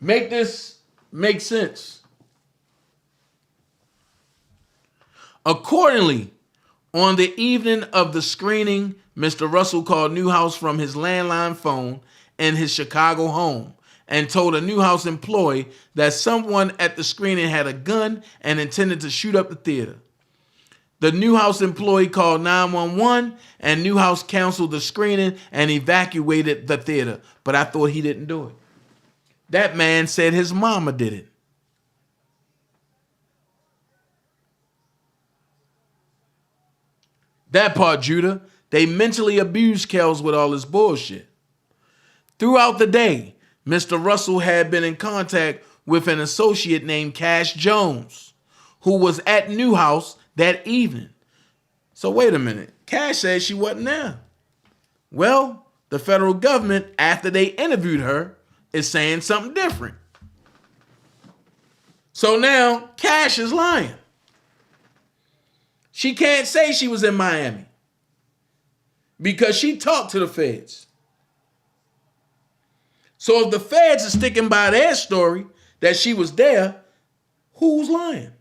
Make this make sense. Accordingly, on the evening of the screening, Mr. Russell called Newhouse from his landline phone in his Chicago home and told a Newhouse employee that someone at the screening had a gun and intended to shoot up the theater. The Newhouse employee called 911 and Newhouse canceled the screening and evacuated the theater, but I thought he didn't do it. That man said his mama did it. That part, Judah, they mentally abused Kells with all this bullshit. Throughout the day, Mr. Russell had been in contact with an associate named Cash Jones, who was at Newhouse that evening. So wait a minute, Cash said she wasn't there. Well, the federal government, after they interviewed her, is saying something different. So now Cash is lying. She can't say she was in Miami because she talked to the feds. So if the feds are sticking by their story that she was there, who's lying?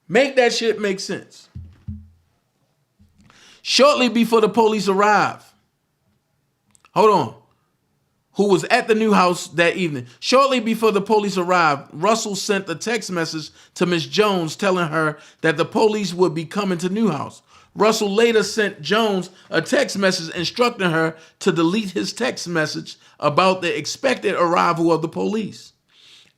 Make that shit make sense. Shortly before the police arrived, who was at the Newhouse that evening. Shortly before the police arrived, Russell sent a text message to Miss Jones telling her that the police would be coming to Newhouse. Russell later sent Jones a text message instructing her to delete his text message about the expected arrival of the police.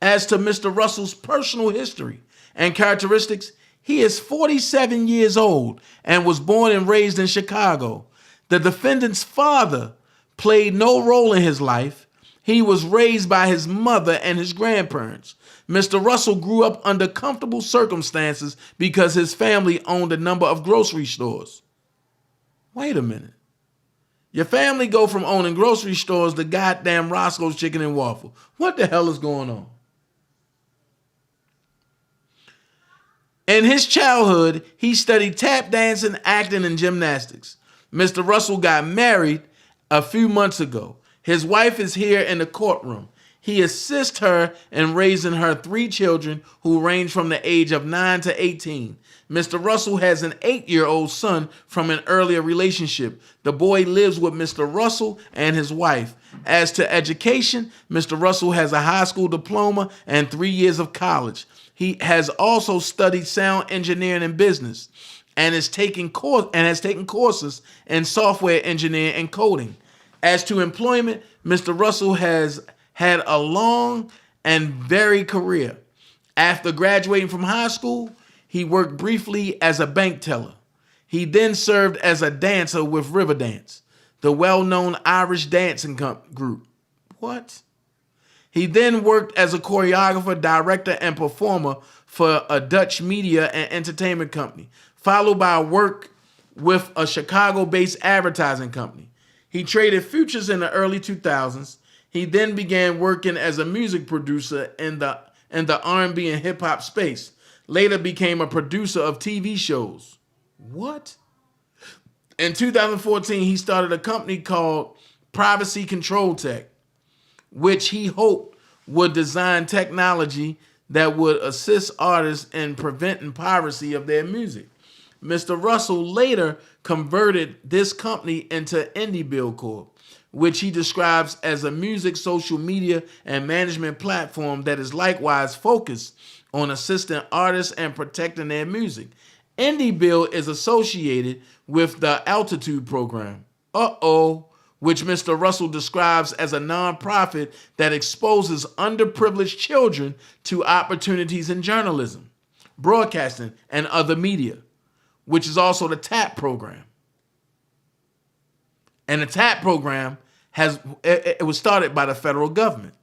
As to Mr. Russell's personal history and characteristics, he is 47 years old and was born and raised in Chicago. The defendant's father played no role in his life. He was raised by his mother and his grandparents. Mr. Russell grew up under comfortable circumstances because his family owned a number of grocery stores. Wait a minute. Your family go from owning grocery stores to goddamn Roscoe's Chicken and Waffle. What the hell is going on? In his childhood, he studied tap dancing, acting, and gymnastics. Mr. Russell got married a few months ago. His wife is here in the courtroom. He assists her in raising her 3 children who range from the age of 9 to 18. Mr. Russell has an 8-year-old son from an earlier relationship. The boy lives with Mr. Russell and his wife. As to education, Mr. Russell has a high school diploma and 3 years of college. He has also studied sound engineering and business and has taken courses in software engineering and coding. As to employment, Mr. Russell has had a long and varied career. After graduating from high school, he worked briefly as a bank teller. He then served as a dancer with Riverdance, the well-known Irish dancing group. What? He then worked as a choreographer, director, and performer for a Dutch media and entertainment company, followed by work with a Chicago-based advertising company. He traded futures in the early 2000s. He then began working as a music producer in the R&B and hip-hop space. Later became a producer of TV shows. What? In 2014, he started a company called Privacy Control Tech, which he hoped would design technology that would assist artists in preventing piracy of their music. Mr. Russell later converted this company into IndieBill Corp, which he describes as a music, social media, and management platform that is likewise focused on assisting artists and protecting their music. IndieBill is associated with the Altitude program, which Mr. Russell describes as a nonprofit that exposes underprivileged children to opportunities in journalism, broadcasting, and other media, which is also the TAP program. And the TAP program it was started by the federal government.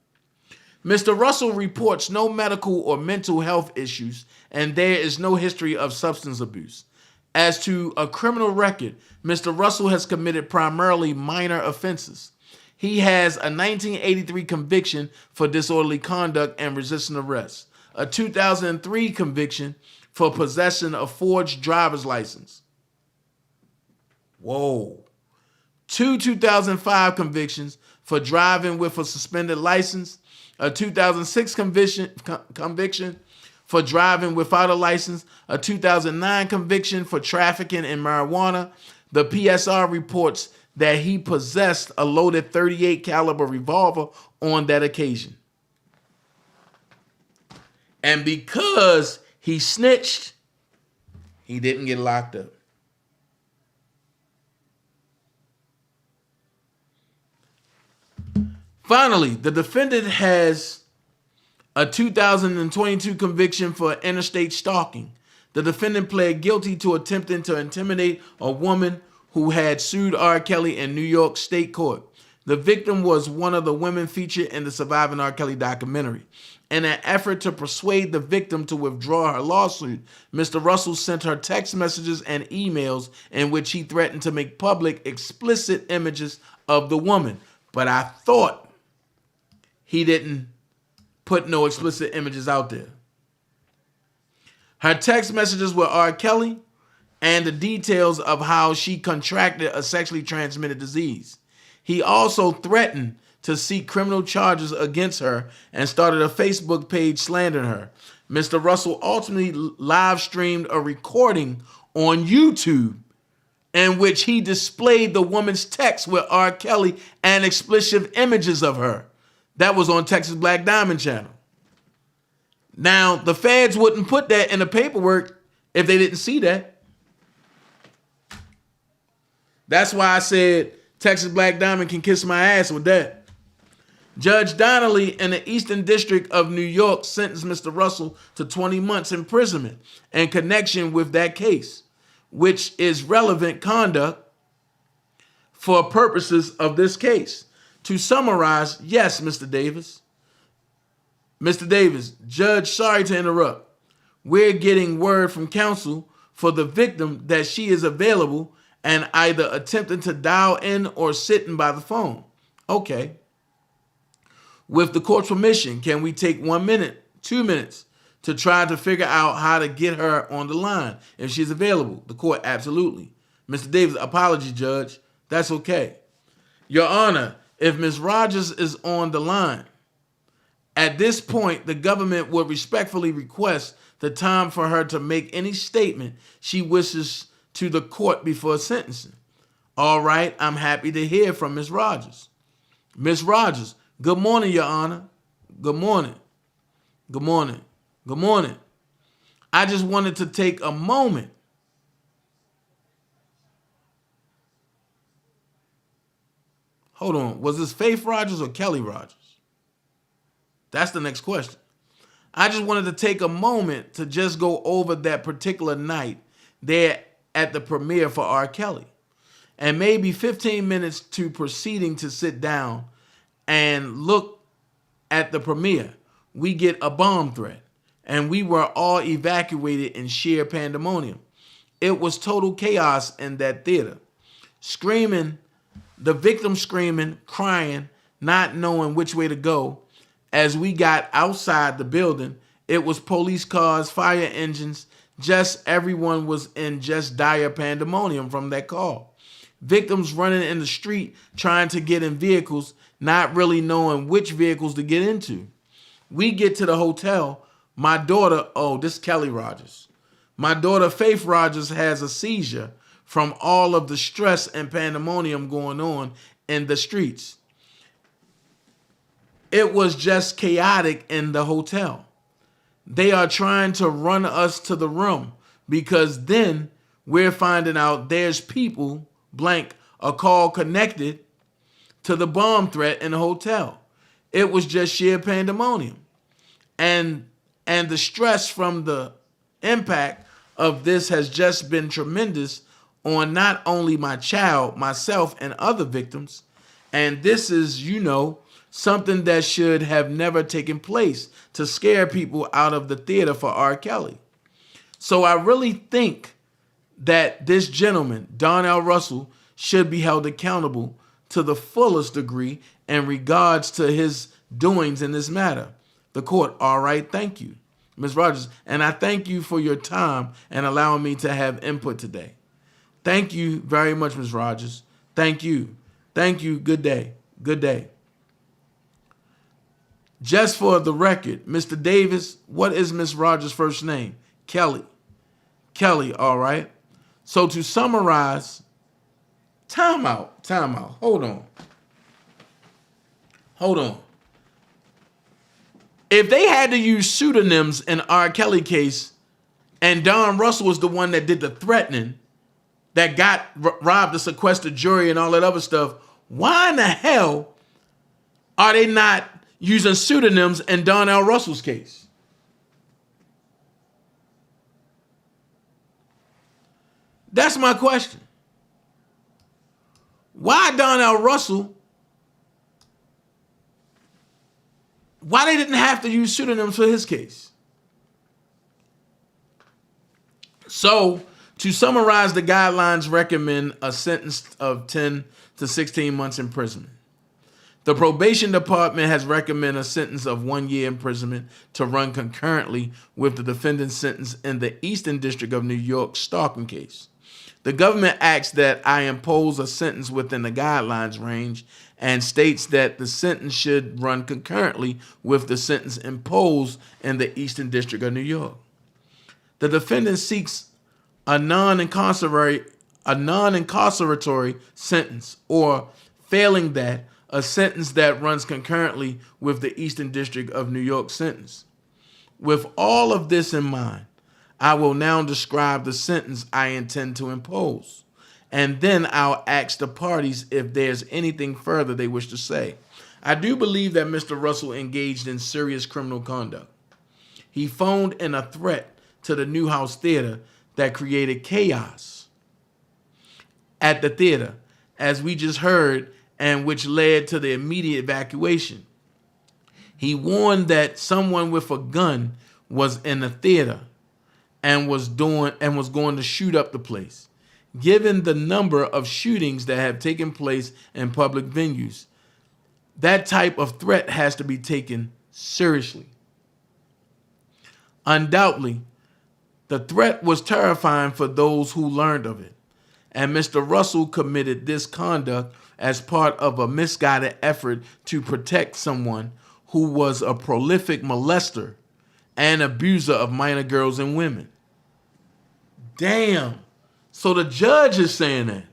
Mr. Russell reports no medical or mental health issues, and there is no history of substance abuse. As to a criminal record, Mr. Russell has committed primarily minor offenses. He has a 1983 conviction for disorderly conduct and resisting arrest, a 2003 conviction for possession of forged driver's license. Whoa. 2 2005 convictions for driving with a suspended license, a 2006 conviction for driving without a license, a 2009 conviction for trafficking in marijuana. The PSR reports that he possessed a loaded .38 caliber revolver on that occasion. And because he snitched, he didn't get locked up. Finally, the defendant has a 2022 conviction for interstate stalking. The defendant pled guilty to attempting to intimidate a woman who had sued R. Kelly in New York State Court. The victim was one of the women featured in the Surviving R. Kelly documentary. In an effort to persuade the victim to withdraw her lawsuit, Mr. Russell sent her text messages and emails in which he threatened to make public explicit images of the woman. But I thought he didn't put no explicit images out there. Her text messages were R. Kelly and the details of how she contracted a sexually transmitted disease. He also threatened to seek criminal charges against her and started a Facebook page slandering her. Mr. Russell ultimately live streamed a recording on YouTube in which he displayed the woman's text with R. Kelly and explicit images of her. That was on Texas Black Diamond channel. Now, the feds wouldn't put that in the paperwork if they didn't see that. That's why I said Texas Black Diamond can kiss my ass with that. Judge Donnie in the Eastern District of New York sentenced Mr. Russell to 20 months imprisonment in connection with that case, which is relevant conduct for purposes of this case. To summarize, yes, Mr. Davis. Mr. Davis, Judge, sorry to interrupt. We're getting word from counsel for the victim that she is available and either attempting to dial in or sitting by the phone. Okay. With the court's permission, can we take 1 minute, 2 minutes to try to figure out how to get her on the line if she's available? The court, absolutely. Mr. Davis, apology, Judge. That's okay. Your Honor, if Ms. Rogers is on the line, at this point, the government would respectfully request the time for her to make any statement she wishes to the court before sentencing. All right, I'm happy to hear from Ms. Rogers. Ms. Rogers, good morning, Your Honor. Good morning. Good morning. Good morning. I just wanted to take a moment Hold on. Was this Faith Rogers or Kelly Rogers? That's the next question. I just wanted to take a moment to just go over that particular night there at the premiere for R. Kelly. And maybe 15 minutes to proceeding to sit down and look at the premiere. We get a bomb threat. And we were all evacuated in sheer pandemonium. It was total chaos in that theater. Screaming, the victim screaming, crying, not knowing which way to go. As we got outside the building, it was police cars, fire engines, just everyone was in just dire pandemonium from that call. Victims running in the street, trying to get in vehicles, not really knowing which vehicles to get into. We get to the hotel. My daughter, this is Kelly Rogers. My daughter, Faith Rogers, has a seizure from all of the stress and pandemonium going on in the streets. It was just chaotic in the hotel. They are trying to run us to the room because then we're finding out there's people, blank, a call connected to the bomb threat in the hotel. It was just sheer pandemonium. And the stress from the impact of this has just been tremendous on not only my child, myself, and other victims. And this is, something that should have never taken place to scare people out of the theater for R. Kelly. So I really think that this gentleman, Donnell Russell, should be held accountable to the fullest degree in regards to his doings in this matter. The court, all right, thank you, Ms. Rogers. And I thank you for your time and allowing me to have input today. Thank you very much, Ms. Rogers. Thank you. Thank you. Good day. Good day. Just for the record, Mr. Davis, what is Ms. Rogers' first name? Kelly. Kelly, all right. So to summarize, time out. Hold on. If they had to use pseudonyms in R. Kelly case, and Don Russell was the one that did the threatening, that got robbed the sequestered jury and all that other stuff, why in the hell are they not using pseudonyms in Donnell Russell's case? That's my question. Why Donnell Russell? Why they didn't have to use pseudonyms for his case? So, to summarize, the guidelines recommend a sentence of 10 to 16 months imprisonment. The probation department has recommended a sentence of 1 year imprisonment to run concurrently with the defendant's sentence in the Eastern District of New York stalking case. The government asks that I impose a sentence within the guidelines range and states that the sentence should run concurrently with the sentence imposed in the Eastern District of New York. The defendant seeks a non-incarceratory sentence, or failing that, a sentence that runs concurrently with the Eastern District of New York sentence. With all of this in mind, I will now describe the sentence I intend to impose, and then I'll ask the parties if there's anything further they wish to say. I do believe that Mr. Russell engaged in serious criminal conduct. He phoned in a threat to the Newhouse Theater that created chaos at the theater, as we just heard, and which led to the immediate evacuation. He warned that someone with a gun was in the theater and was going to shoot up the place. Given the number of shootings that have taken place in public venues, that type of threat has to be taken seriously. Undoubtedly, the threat was terrifying for those who learned of it, and Mr. Russell committed this conduct as part of a misguided effort to protect someone who was a prolific molester and abuser of minor girls and women. Damn. So the judge is saying that.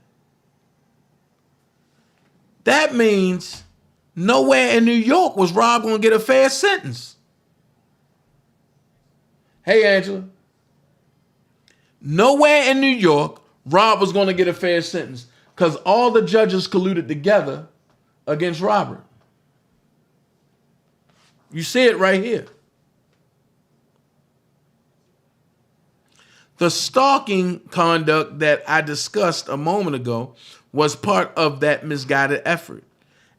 That means nowhere in New York was Rob going to get a fair sentence. Hey, Angela. Nowhere in New York, Rob was going to get a fair sentence because all the judges colluded together against Robert. You see it right here. The stalking conduct that I discussed a moment ago was part of that misguided effort.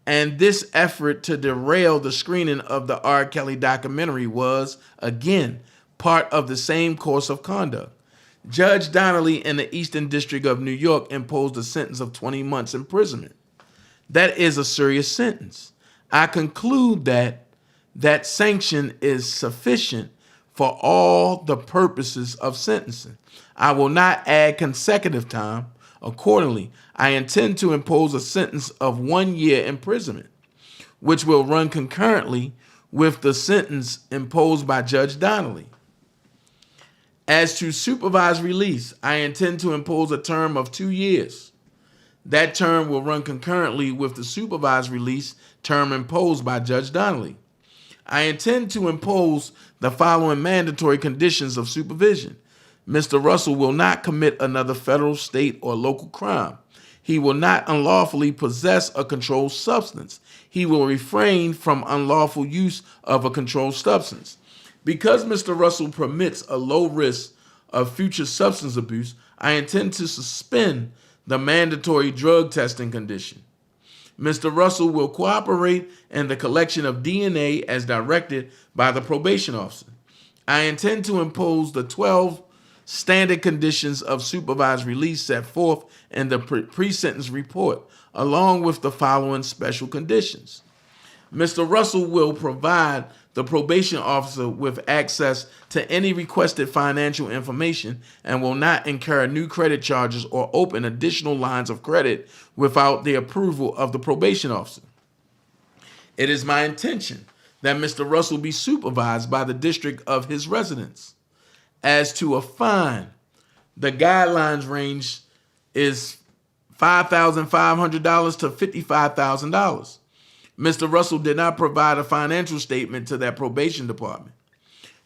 And this effort to derail the screening of the R. Kelly documentary was, again, part of the same course of conduct. Judge Donnelly in the Eastern District of New York imposed a sentence of 20 months imprisonment. That is a serious sentence. I conclude that that sanction is sufficient for all the purposes of sentencing. I will not add consecutive time. Accordingly, I intend to impose a sentence of 1 year imprisonment, which will run concurrently with the sentence imposed by Judge Donnelly. As to supervised release, I intend to impose a term of 2 years. That term will run concurrently with the supervised release term imposed by Judge Donnelly. I intend to impose the following mandatory conditions of supervision. Mr. Russell will not commit another federal, state, or local crime. He will not unlawfully possess a controlled substance. He will refrain from unlawful use of a controlled substance. Because Mr. Russell permits a low risk of future substance abuse, I intend to suspend the mandatory drug testing condition. Mr. Russell will cooperate in the collection of DNA as directed by the probation officer. I intend to impose the 12 standard conditions of supervised release set forth in the pre-sentence report, along with the following special conditions. Mr. Russell will provide the probation officer with access to any requested financial information and will not incur new credit charges or open additional lines of credit without the approval of the probation officer. It is my intention that Mr. Russell be supervised by the district of his residence. As to a fine, the guidelines range is $5,500 to $55,000. Mr. Russell did not provide a financial statement to that probation department.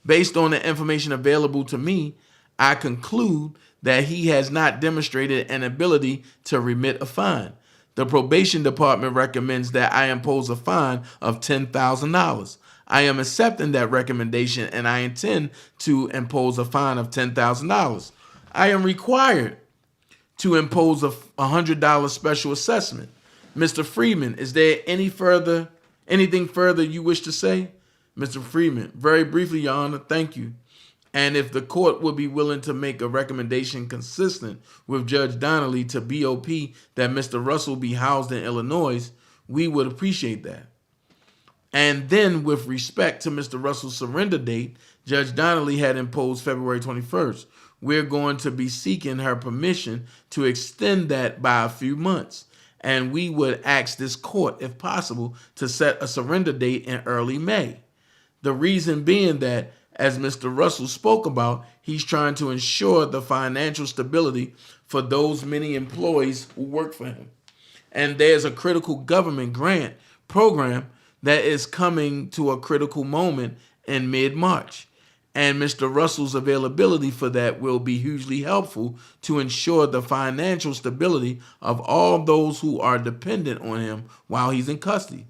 Based on the information available to me, I conclude that he has not demonstrated an ability to remit a fine. The probation department recommends that I impose a fine of $10,000. I am accepting that recommendation and I intend to impose a fine of $10,000. I am required to impose a $100 special assessment. Mr. Freeman, is there anything further you wish to say? Mr. Freeman, very briefly, Your Honor, thank you. And if the court would be willing to make a recommendation consistent with Judge Donnelly to BOP that Mr. Russell be housed in Illinois, we would appreciate that. And then with respect to Mr. Russell's surrender date, Judge Donnelly had imposed February 21st. We're going to be seeking her permission to extend that by a few months. And we would ask this court, if possible, to set a surrender date in early May. The reason being that, as Mr. Russell spoke about, he's trying to ensure the financial stability for those many employees who work for him. And there's a critical government grant program that is coming to a critical moment in mid-March. And Mr. Russell's availability for that will be hugely helpful to ensure the financial stability of all those who are dependent on him while he's in custody.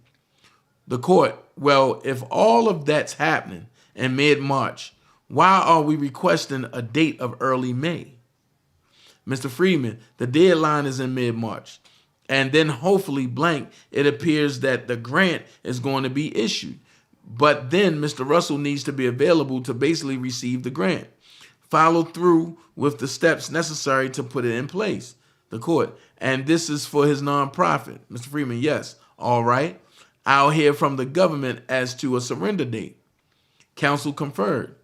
The court, well, if all of that's happening in mid-March, why are we requesting a date of early May? Mr. Freeman, the deadline is in mid-March. And then hopefully it appears that the grant is going to be issued. But then Mr. Russell needs to be available to basically receive the grant. Follow through with the steps necessary to put it in place. The court. And this is for his nonprofit. Mr. Freeman, yes. All right. I'll hear from the government as to a surrender date. Counsel conferred.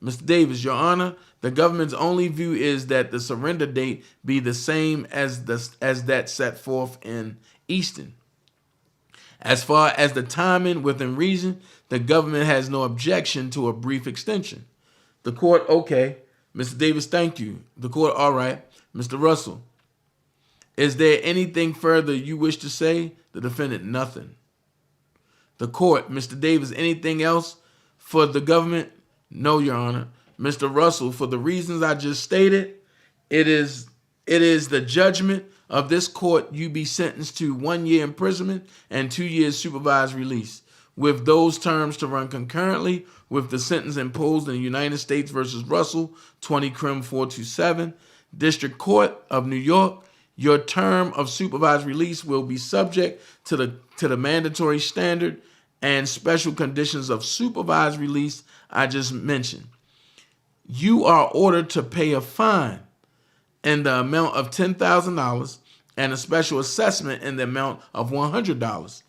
Mr. Davis, Your Honor, the government's only view is that the surrender date be the same as that set forth in Easton. As far as the timing within reason, the government has no objection to a brief extension. The court, okay. Mr. Davis, thank you. The court, all right. Mr. Russell, is there anything further you wish to say? The defendant, nothing. The court, Mr. Davis, anything else for the government? No, Your Honor. Mr. Russell, for the reasons I just stated, it is the judgment of this court you be sentenced to 1 year imprisonment and 2 years supervised release, with those terms to run concurrently with the sentence imposed in the United States versus Russell, 20 Crim 427, District Court of New York. Your term of supervised release will be subject to the mandatory standard and special conditions of supervised release I just mentioned. You are ordered to pay a fine in the amount of $10,000 and a special assessment in the amount of $100.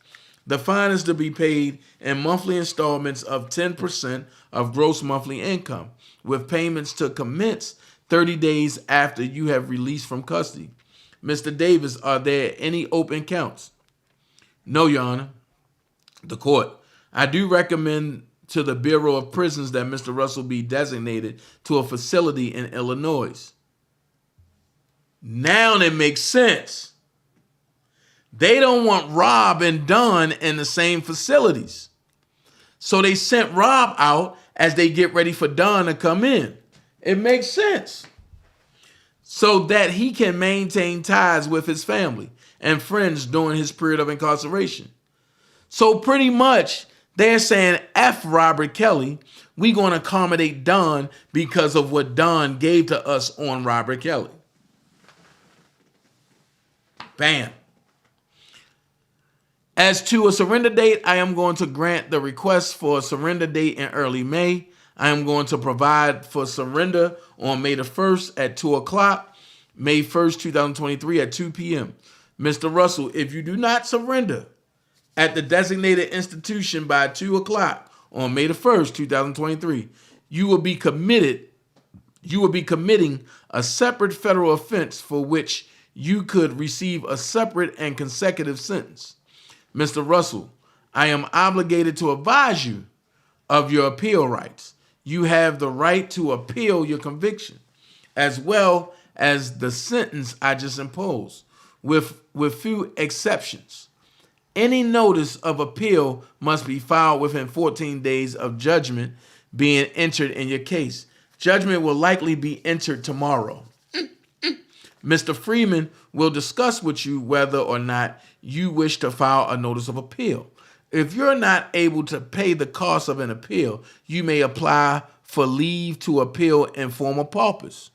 The fine is to be paid in monthly installments of 10% of gross monthly income, with payments to commence 30 days after you have released from custody. Mr. Davis, are there any open counts? No, Your Honor. The court, I do recommend to the Bureau of Prisons that Mr. Russell be designated to a facility in Illinois. Now it makes sense. They don't want Rob and Don in the same facilities. So they sent Rob out as they get ready for Don to come in. It makes sense. So that he can maintain ties with his family and friends during his period of incarceration. So pretty much they're saying, F Robert Kelly, we're going to accommodate Don because of what Don gave to us on Robert Kelly. Bam. As to a surrender date, I am going to grant the request for a surrender date in early May. I am going to provide for surrender on May the 1st at 2 o'clock, May 1st, 2023 at 2 p.m. Mr. Russell, if you do not surrender at the designated institution by 2 o'clock on May the 1st, 2023, you will be committing a separate federal offense for which you could receive a separate and consecutive sentence. Mr. Russell, I am obligated to advise you of your appeal rights. You have the right to appeal your conviction, as well as the sentence I just imposed, with few exceptions. Any notice of appeal must be filed within 14 days of judgment being entered in your case. Judgment will likely be entered tomorrow. Mr. Freeman will discuss with you whether or not you wish to file a notice of appeal. If you're not able to pay the cost of an appeal, you may apply for leave to appeal in forma paupers.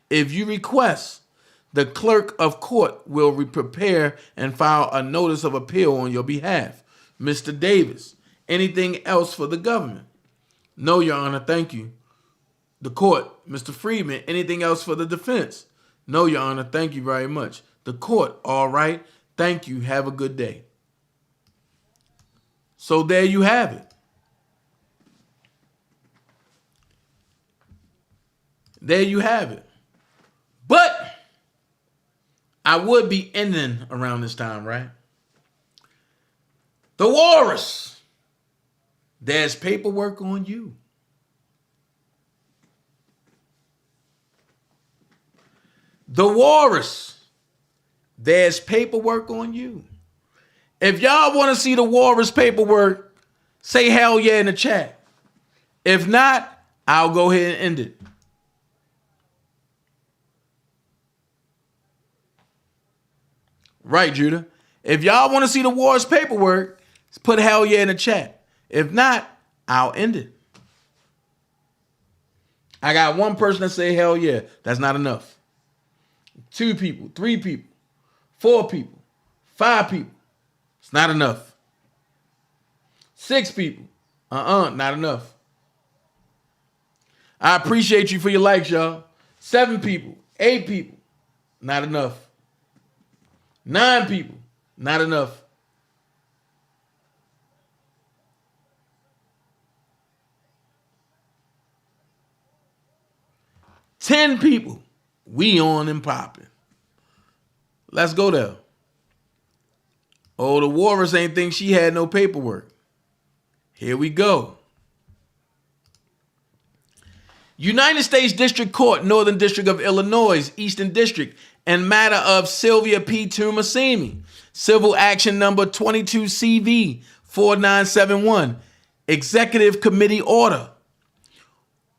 If you request, the clerk of court will prepare and file a notice of appeal on your behalf. Mr. Davis, anything else for the government? No, Your Honor, thank you. The court, Mr. Freeman, anything else for the defense? No, Your Honor, thank you very much. The court, all right, thank you, have a good day. So there you have it. There you have it. But I would be ending around this time, right? The walrus. There's paperwork on you. The walrus. There's paperwork on you. If y'all want to see the walrus paperwork, say hell yeah in the chat. If not, I'll go ahead and end it. Right, Judah. If y'all want to see the walrus paperwork, put hell yeah in the chat. If not, I'll end it. I got one person that say hell yeah. That's not enough. 2 people, 3 people, 4 people, 5 people. It's not enough. 6 people. Not enough. I appreciate you for your likes, y'all. 7 people, 8 people. Not enough. 9 people. Not enough. 10 people. We on and popping. Let's go there. Oh, the Walrus ain't think she had no paperwork. Here we go. United States District Court, Northern District of Illinois, Eastern District, in matter of Sylvia P. Tumasimi, civil action number 22 CV 4971, Executive Committee Order.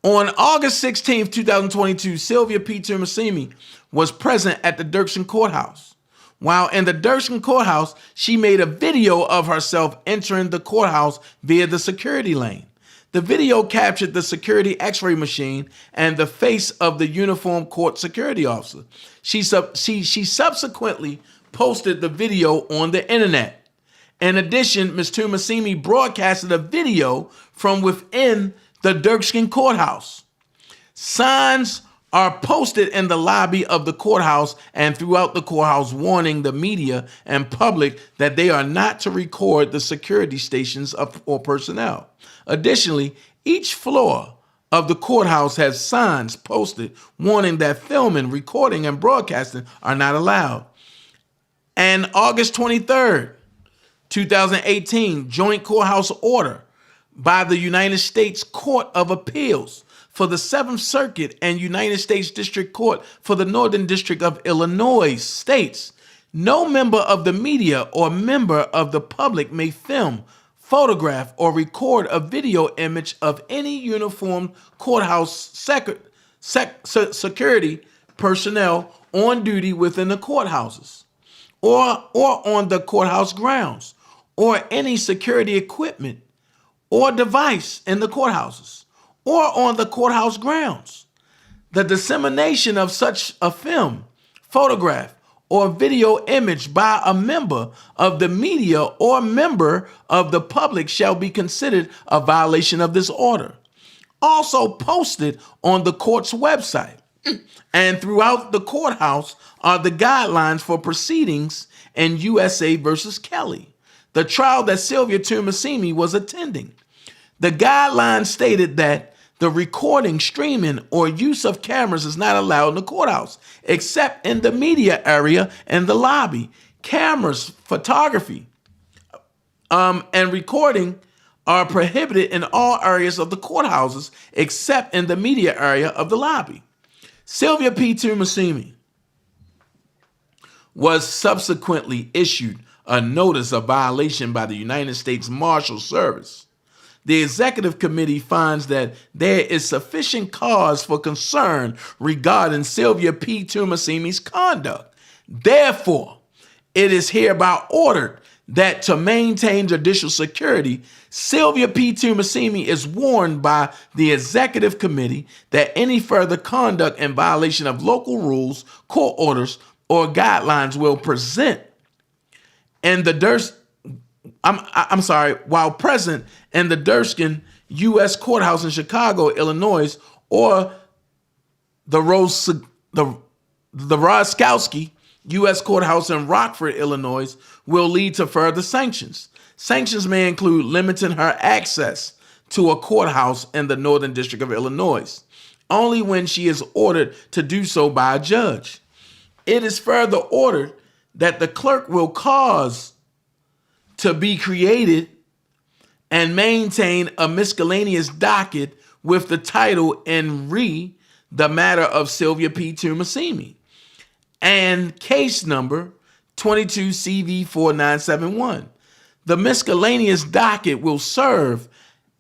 On August 16th, 2022, Sylvia P. Tumasimi was present at the Dirksen Courthouse. While in the Dirksen Courthouse, she made a video of herself entering the courthouse via the security lane. The video captured the security x-ray machine and the face of the uniformed court security officer. She subsequently posted the video on the internet. In addition, Ms. Tumasimi broadcasted a video from within the Dirksen Courthouse. Signs are posted in the lobby of the courthouse and throughout the courthouse warning the media and public that they are not to record the security stations or personnel. Additionally, each floor of the courthouse has signs posted warning that filming, recording, and broadcasting are not allowed. And August 23rd, 2018, joint courthouse order by the United States Court of Appeals for the 7th Circuit and United States District Court for the Northern District of Illinois states, no member of the media or member of the public may film, photograph, or record a video image of any uniformed courthouse security personnel on duty within the courthouses or on the courthouse grounds or any security equipment or device in the courthouses or on the courthouse grounds. The dissemination of such a film, photograph, or video image by a member of the media or member of the public shall be considered a violation of this order. Also posted on the court's website and throughout the courthouse are the guidelines for proceedings in USA versus Kelly, the trial that Sylvia Tumasimi was attending. The guidelines stated that the recording, streaming, or use of cameras is not allowed in the courthouse, except in the media area and the lobby. Cameras, photography, and recording are prohibited in all areas of the courthouses, except in the media area of the lobby. Sylvia P. Tumasimi was subsequently issued a notice of violation by the United States Marshal Service. The executive committee finds that there is sufficient cause for concern regarding Sylvia P. Tumasimi's conduct. Therefore, it is hereby ordered that to maintain judicial security, Sylvia P. Tumasimi is warned by the executive committee that any further conduct in violation of local rules, court orders, or guidelines will present in the while present in the Dirksen U.S. Courthouse in Chicago, Illinois, or the Roskowski U.S. Courthouse in Rockford, Illinois, will lead to further sanctions. Sanctions may include limiting her access to a courthouse in the Northern District of Illinois, only when she is ordered to do so by a judge. It is further ordered that the clerk will cause to be created and maintain a miscellaneous docket with the title in the matter of Sylvia P. Tumasimi and case number 22 CV 4971. The miscellaneous docket will serve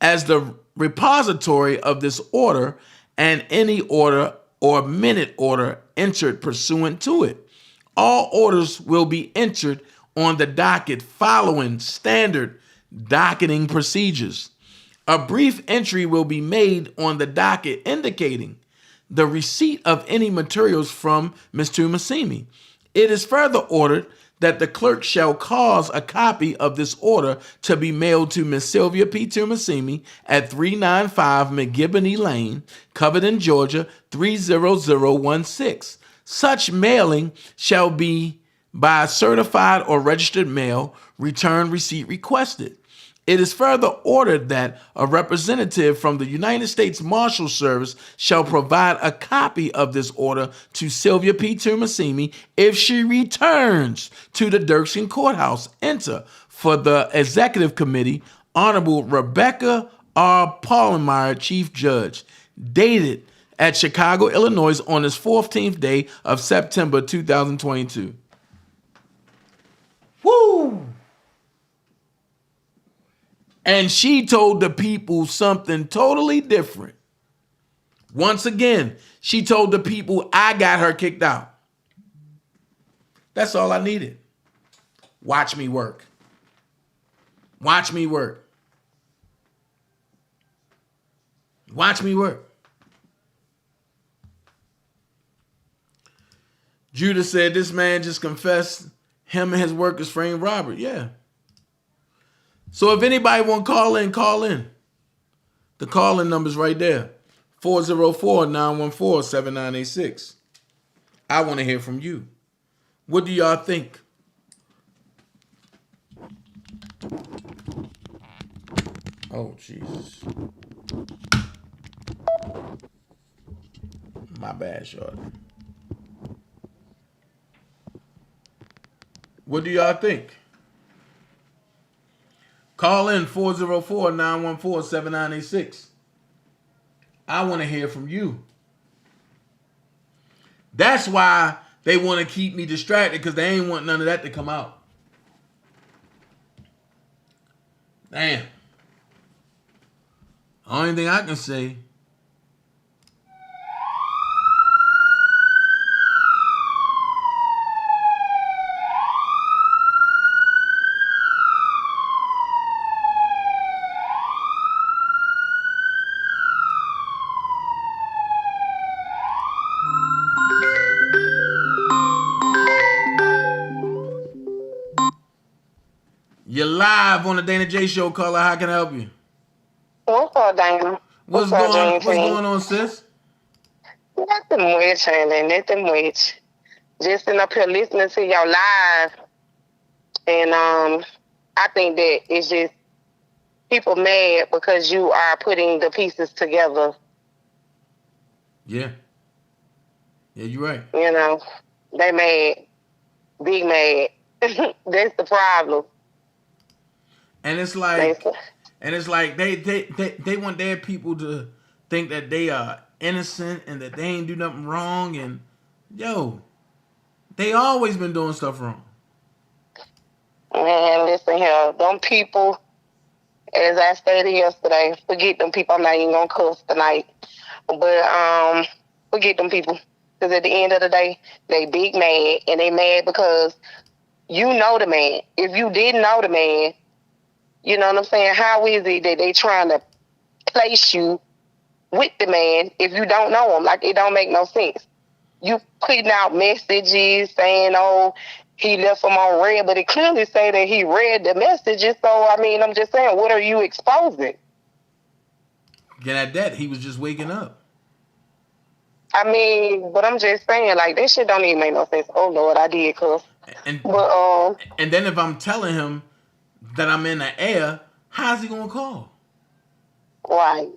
as the repository of this order and any order or minute order entered pursuant to it. All orders will be entered on the docket following standard docketing procedures. A brief entry will be made on the docket indicating the receipt of any materials from Ms. Tumasimi. It is further ordered that the clerk shall cause a copy of this order to be mailed to Ms. Sylvia P. Tumasimi at 395 McGibbony Lane, Covington, Georgia 30016. Such mailing shall be by certified or registered mail, return receipt requested. It is further ordered that a representative from the United States Marshal Service shall provide a copy of this order to Sylvia P. Tumasimi if she returns to the Dirksen Courthouse. Enter for the Executive Committee, Honorable Rebecca R. Paulenmeyer, Chief Judge. Dated at Chicago, Illinois on this 14th day of September 2022. Woo! And she told the people something totally different. Once again, she told the people I got her kicked out. That's all I needed. Watch me work. Watch me work. Watch me work. Judah said this man just confessed him and his workers framed Robert. Yeah. So if anybody want to call in, call in. The call-in number's right there. 404-914-7986. I want to hear from you. What do y'all think? Oh, Jesus. My bad, shorty. What do y'all think? Call in 404-914-7986. I want to hear from you. That's why they want to keep me distracted, because they ain't want none of that to come out. Damn. Only thing I can say, you're live on the Dana J Show, caller. How can I help you? What's up, Dana? What's going on, sis? Nothing much, honey. Nothing much. Just sitting up here listening to y'all live. And I think that it's just people mad because you are putting the pieces together. Yeah. Yeah, you're right. You know, they mad. Big mad. That's the problem. And it's like, they want their people to think that they are innocent and that they ain't do nothing wrong. And yo, they always been doing stuff wrong. Man, listen here. Them people, as I stated yesterday, forget them people. I'm not even gonna cuss tonight. But forget them people. Because at the end of the day, they big mad. And they mad because you know the man. If you didn't know the man, you know what I'm saying? How is it that they trying to place you with the man if you don't know him? Like, it don't make no sense. You putting out messages saying, oh, he left them on red, but it clearly say that he read the messages. So, I mean, I'm just saying, what are you exposing? Get at that. He was just waking up. I mean, but I'm just saying, like, that shit don't even make no sense. Oh, Lord, I did cuss. And then if I'm telling him that I'm in the air, how's he gonna call? Right.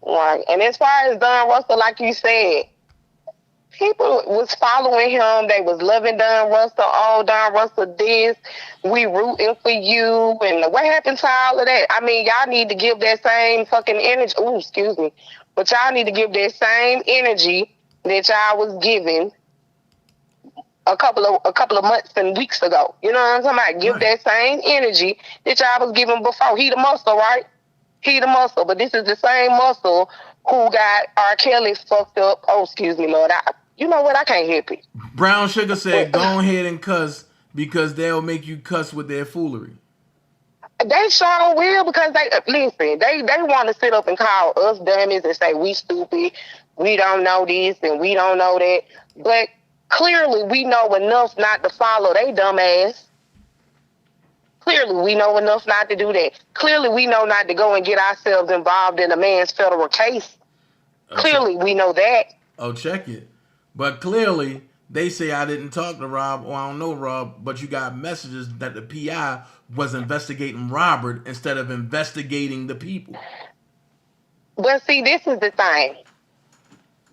Right. And as far as Don Russell, like you said, people was following him. They was loving Don Russell. Oh, Don Russell this. We rooting for you. And what happened to all of that? I mean, y'all need to give that same fucking energy. Ooh, excuse me. But y'all need to give that same energy that y'all was giving a couple of months and weeks ago. You know what I'm talking about? Give that same energy that y'all was giving before. He the muscle, right? He the muscle. But this is the same muscle who got R. Kelly fucked up. Oh, excuse me, Lord. You know what? I can't help it. Brown Sugar said, go ahead and cuss because they'll make you cuss with their foolery. They sure will, because they want to sit up and call us dummies and say we stupid, we don't know this and we don't know that. But clearly we know enough not to follow they dumb ass. Clearly we know enough not to do that. Clearly we know not to go and get ourselves involved in a man's federal case. Okay. Clearly we know that. Oh, check it. But clearly They say I didn't talk to Rob, or I don't know Rob, but you got messages that the PI was investigating Robert instead of investigating the people. But see, this is the thing.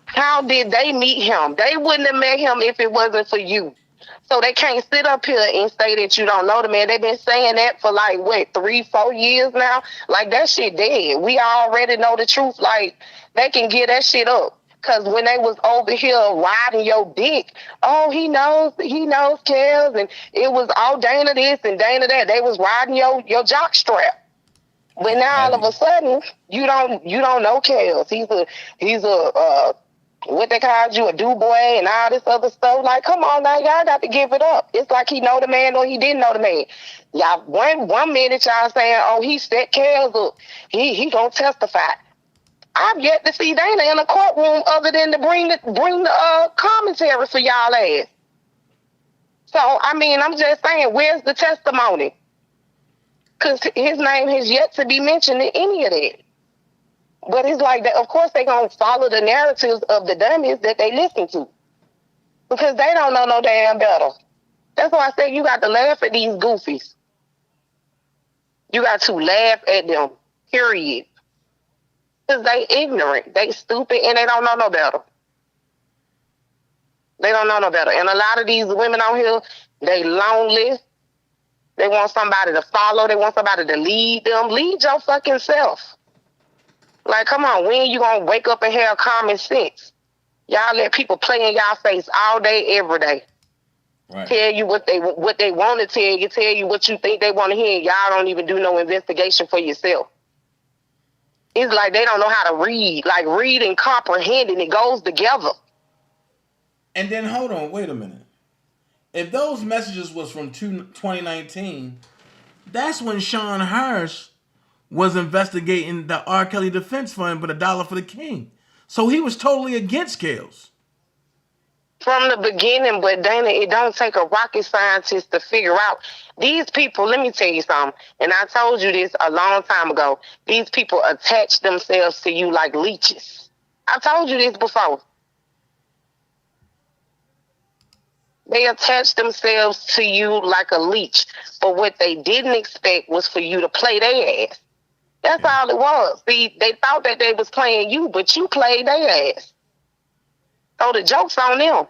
How did they meet him? They wouldn't have met him if it wasn't for you. So they can't sit up here and say that you don't know the man. They've been saying that for like, what, 3-4 years now? Like, that shit dead. We already know the truth. Like, they can get that shit up. Because when they was over here riding your dick, oh, he knows Kels, and it was all Dana this and Dana that. They was riding your jock strap. But now all of a sudden, you don't know Kels. He's a what they called you, a do-boy and all this other stuff. Like, come on now, y'all got to give it up. It's like he know the man or he didn't know the man. Y'all, one minute y'all saying, oh, he set Kels up. He gonna testify. I've yet to see Dana in a courtroom other than to bring the commentary for y'all ass. So, I mean, I'm just saying, where's the testimony? Because his name has yet to be mentioned in any of that. But it's like that. Of course, they're going to follow the narratives of the dummies that they listen to. Because they don't know no damn better. That's why I say you got to laugh at these goofies. You got to laugh at them, period. Because they ignorant, they stupid, and they don't know no better. They don't know no better. And a lot of these women out here, they lonely. They want somebody to follow. They want somebody to lead them. Lead your fucking self. Like, come on, when you gonna wake up and have common sense? Y'all let people play in y'all face all day, every day. Right. Tell you what they want to tell you what you think they want to hear. Y'all don't even do no investigation for yourself. It's like they don't know how to read. Like, read and comprehend, and it goes together. And then, hold on, wait a minute. If those messages was from 2019, that's when Sean Hirsch was investigating the R. Kelly Defense Fund for $1 for the King. So he was totally against Kels. From the beginning, but Dana, it don't take a rocket scientist to figure out. These people, let me tell you something, and I told you this a long time ago, these people attach themselves to you like leeches. I told you this before. They attach themselves to you like a leech. But what they didn't expect was for you to play their ass. That's all it was. See, they thought that they was playing you, but you played their ass. So the joke's on them.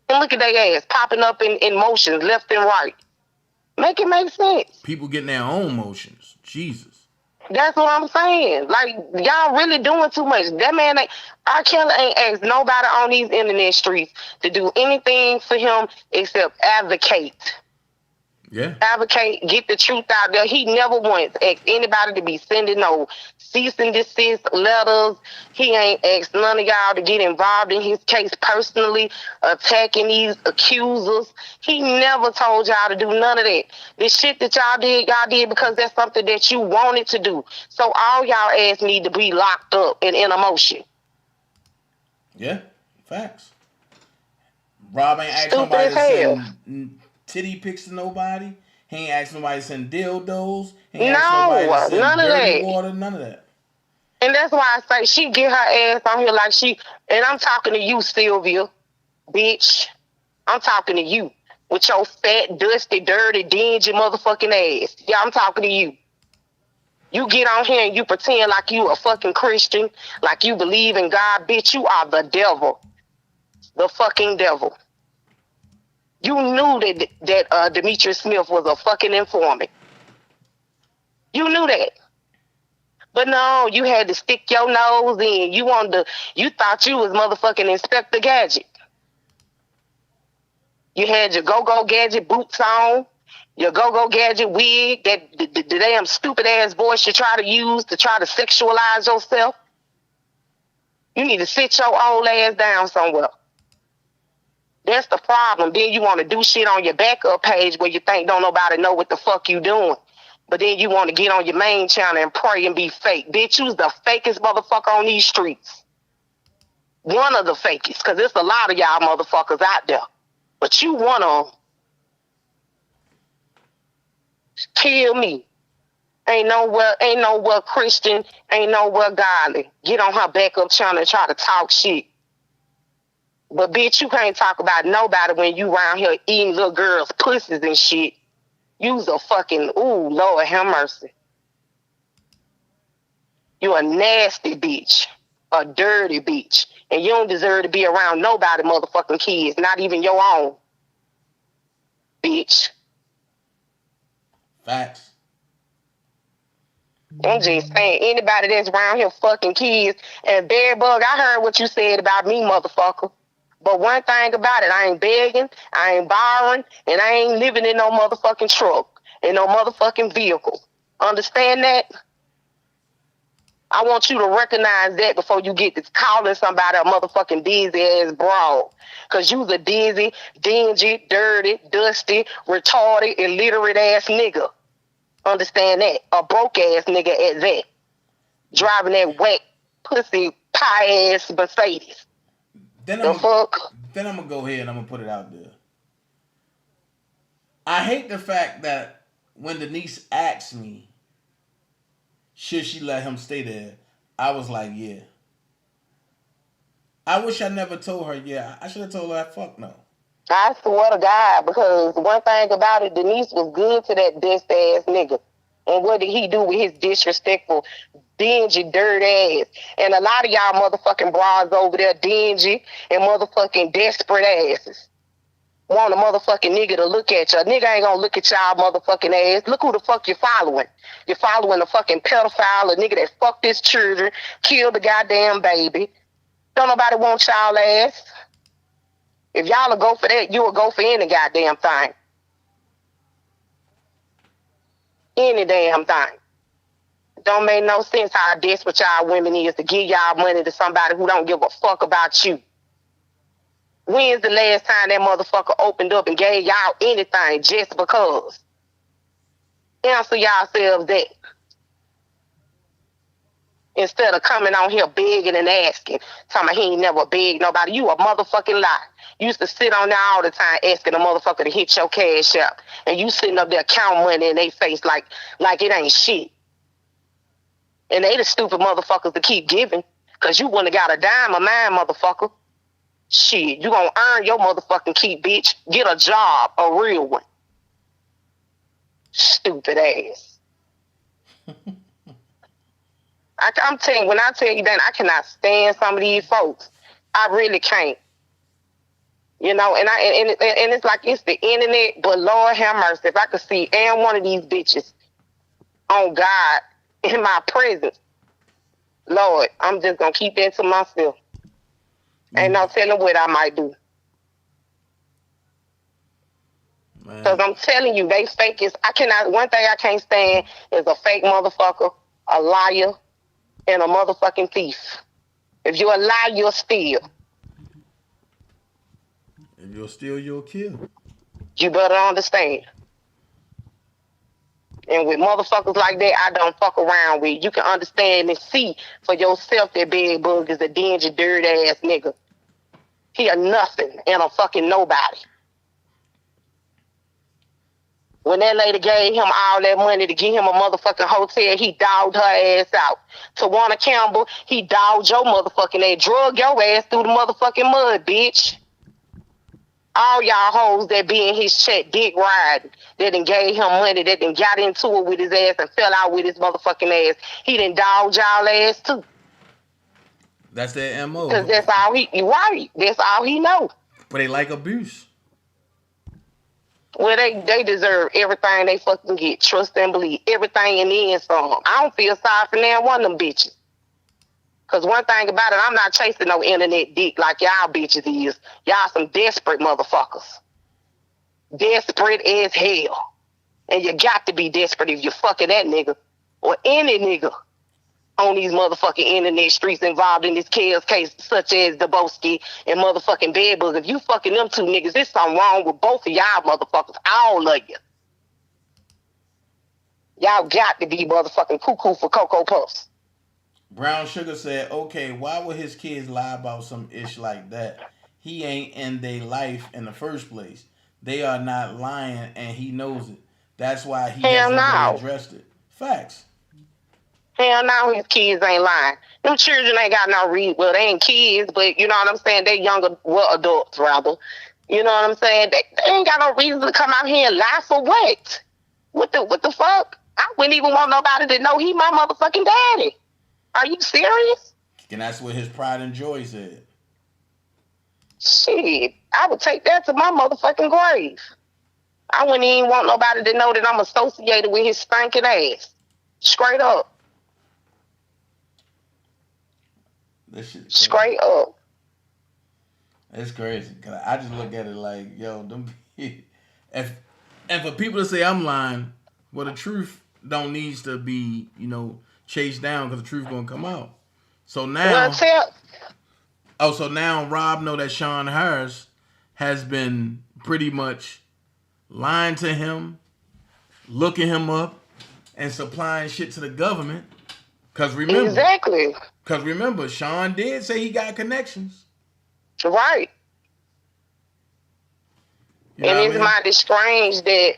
And look at their ass popping up in motions left and right. Make it make sense. People getting their own motions. Jesus. That's what I'm saying. Like, y'all really doing too much. That man R. Kelly ain't asked nobody on these internet streets to do anything for him except advocate. Yeah. Advocate, get the truth out there. He never once asked anybody to be sending no cease and desist letters. He ain't asked none of y'all to get involved in his case personally, attacking these accusers. He never told y'all to do none of that. The shit that y'all did because that's something that you wanted to do. So all y'all ass need to be locked up and in emotion. Yeah, facts. Rob ain't asked nobody to send titty pics to nobody. He ain't asked nobody to send dildos. He ain't asked nobody to send none of dirty that. Water, none of that. And that's why I say she get her ass on here like and I'm talking to you, Sylvia, bitch. I'm talking to you with your fat, dusty, dirty, dingy motherfucking ass. Yeah, I'm talking to you. You get on here and you pretend like you a fucking Christian, like you believe in God. Bitch, you are the devil. The fucking devil. You knew that Demetrius Smith was a fucking informant. You knew that. But no, you had to stick your nose in. You thought you was motherfucking Inspector Gadget. You had your go-go gadget boots on, your go-go gadget wig, the damn stupid ass voice you try to use to try to sexualize yourself. You need to sit your old ass down somewhere. That's the problem. Then you want to do shit on your backup page where you think don't nobody know what the fuck you doing. But then you want to get on your main channel and pray and be fake. Bitch, you's the fakest motherfucker on these streets. One of the fakest, because there's a lot of y'all motherfuckers out there. But you one of them. Kill me. Ain't nowhere Christian, ain't nowhere godly. Get on her backup channel and try to talk shit. But bitch, you can't talk about nobody when you around here eating little girls' pussies and shit. You's a fucking, ooh, Lord have mercy. You a nasty bitch. A dirty bitch. And you don't deserve to be around nobody motherfucking kids, not even your own. Bitch. Facts. I'm just saying, anybody that's around here fucking kids, and Bedbug, I heard what you said about me, motherfucker. But one thing about it, I ain't begging, I ain't borrowing, and I ain't living in no motherfucking truck, in no motherfucking vehicle. Understand that? I want you to recognize that before you get to calling somebody a motherfucking dizzy ass broad. Cause you's a dizzy, dingy, dirty, dusty, retarded, illiterate ass nigga. Understand that? A broke ass nigga at that. Driving that wet pussy pie ass Mercedes. Then I'm gonna go ahead and I'm gonna put it out there. I hate the fact that when Denise asked me, should she let him stay there, I was like, yeah. I wish I never told her, yeah. I should have told her, fuck no. I swear to God, because one thing about it, Denise was good to that dust ass nigga. And what did he do with his disrespectful, dingy, dirt ass? And a lot of y'all motherfucking bras over there dingy and motherfucking desperate asses. Want a motherfucking nigga to look at you. A nigga ain't gonna look at y'all motherfucking ass. Look who the fuck you're following. You're following a fucking pedophile, a nigga that fucked his children, killed the goddamn baby. Don't nobody want y'all ass. If y'all will go for that, you will go for any goddamn thing. Any damn thing. Don't make no sense how desperate y'all women is to give y'all money to somebody who don't give a fuck about you. When's the last time that motherfucker opened up and gave y'all anything just because? Answer yourselves that. Instead of coming on here begging and asking, talking about he ain't never begged nobody. You a motherfucking lie. You used to sit on there all the time asking a motherfucker to hit your cash out. And you sitting up there counting money in their face like it ain't shit. And they the stupid motherfuckers to keep giving. Because you wouldn't have got a dime of mine, motherfucker. Shit, you gonna earn your motherfucking keep, bitch. Get a job, a real one. Stupid ass. I'm telling you, when I tell you that, I cannot stand some of these folks. I really can't. You know, and it's like it's the internet, but Lord have mercy, if I could see any one of these bitches on God in my presence, Lord, I'm just gonna keep that to myself. Ain't no telling what I might do. Because I'm telling you, they fake is, one thing I can't stand is a fake motherfucker, a liar, and a motherfucking thief. If you're a liar, you'll steal. If you'll steal, you'll kill. You better understand. And with motherfuckers like that, I don't fuck around with. You can understand and see for yourself that Bedbug is a dingy, dirty ass nigga. He a nothing and a fucking nobody. When that lady gave him all that money to get him a motherfucking hotel, he dogged her ass out. Tawana Campbell, he dogged your motherfucking ass, drug your ass through the motherfucking mud, bitch. All y'all hoes that be in his check, dick riding, that done gave him money, that done got into it with his ass and fell out with his motherfucking ass. He done dogged y'all ass too. That's their MO. Because that's all right. That's all he know. But they like abuse. Well, they deserve everything they fucking get. Trust and believe. Everything and then some. I don't feel sorry for now one of them bitches. Because one thing about it, I'm not chasing no internet dick like y'all bitches is. Y'all some desperate motherfuckers. Desperate as hell. And you got to be desperate if you're fucking that nigga. Or any nigga on these motherfucking internet streets involved in this chaos case, such as Brosko and motherfucking Bedbug. If you fucking them two niggas, there's something wrong with both of y'all motherfuckers. All of you. Y'all got to be motherfucking cuckoo for Cocoa Puffs. Brown Sugar said, okay, why would his kids lie about some ish like that? He ain't in their life in the first place. They are not lying and he knows it. That's why he hasn't really addressed it. Facts. Hell no, his kids ain't lying. Them children ain't got no reason. Well, they ain't kids, but you know what I'm saying? They younger, well, adults rather. You know what I'm saying? They ain't got no reason to come out here and lie for what? What the fuck? I wouldn't even want nobody to know he my motherfucking daddy. Are you serious? And that's what his pride and joy said. Shit, I would take that to my motherfucking grave. I wouldn't even want nobody to know that I'm associated with his stinking ass. Straight up. This shit straight up. It's crazy. Cause I just look at it like, yo, them. And for people to say I'm lying, well, the truth don't needs to be, chased down because the truth gonna come out. So now, so now Rob know that Sean Harris has been pretty much lying to him, looking him up, and supplying shit to the government. Cause remember, Sean did say he got connections. Right. And it's mighty strange that,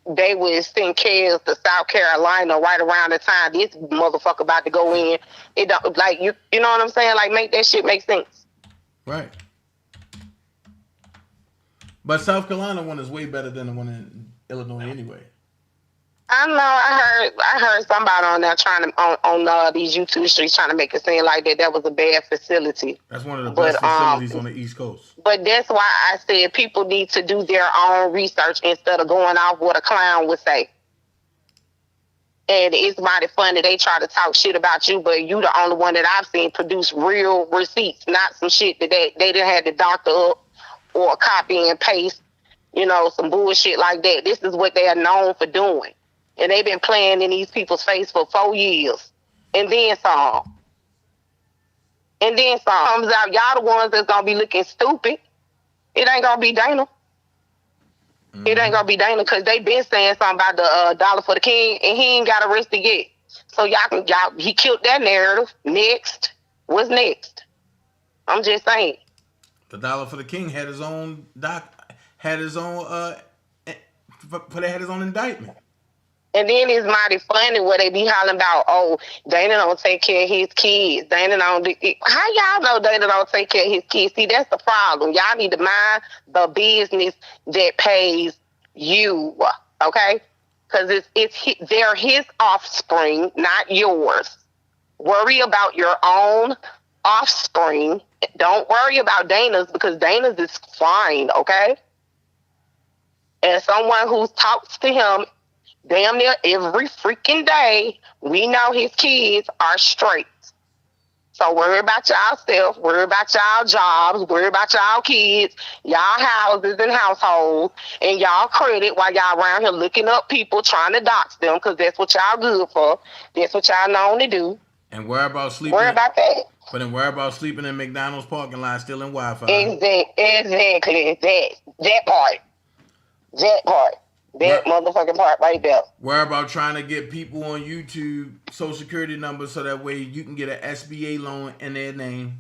they would send kids to South Carolina right around the time this motherfucker about to go in. It don't, like, you know what I'm saying? Like, make that shit make sense. Right. But South Carolina one is way better than the one in Illinois anyway. I know. I heard somebody on there trying to on these YouTube streets trying to make it seem like that was a bad facility. That's one of the best facilities on the East Coast. But that's why I said people need to do their own research instead of going off what a clown would say. And it's mighty funny they try to talk shit about you, but you the only one that I've seen produce real receipts, not some shit that they didn't have to doctor up or copy and paste, some bullshit like that. This is what they are known for doing. And they've been playing in these people's face for 4 years. And then some. And then some. Comes out, y'all the ones that's going to be looking stupid. It ain't going to be Dana. Mm-hmm. It ain't going to be Dana because they been saying something about the dollar for the king and he ain't got arrested yet. So he killed that narrative. Next. What's next? I'm just saying. The dollar for the king had his own had his own indictment. And then it's mighty funny where they be hollering about, oh, Dana don't take care of his kids. Dana don't. How y'all know Dana don't take care of his kids? See, that's the problem. Y'all need to mind the business that pays you, okay? Because they're his offspring, not yours. Worry about your own offspring. Don't worry about Dana's because Dana's is fine, okay? And someone who talks to him damn near every freaking day, we know his kids are straight. So worry about yourself, worry about y'all jobs, worry about y'all kids, y'all houses and households, and y'all credit while y'all around here looking up people trying to dox them because that's what y'all good for. That's what y'all known to do. And worry about sleeping. Worry about that. But then worry about sleeping in McDonald's parking lot stealing Wi-Fi. Exactly. That part. That motherfucking part right there. Worry about trying to get people on YouTube social security numbers so that way you can get an SBA loan in their name.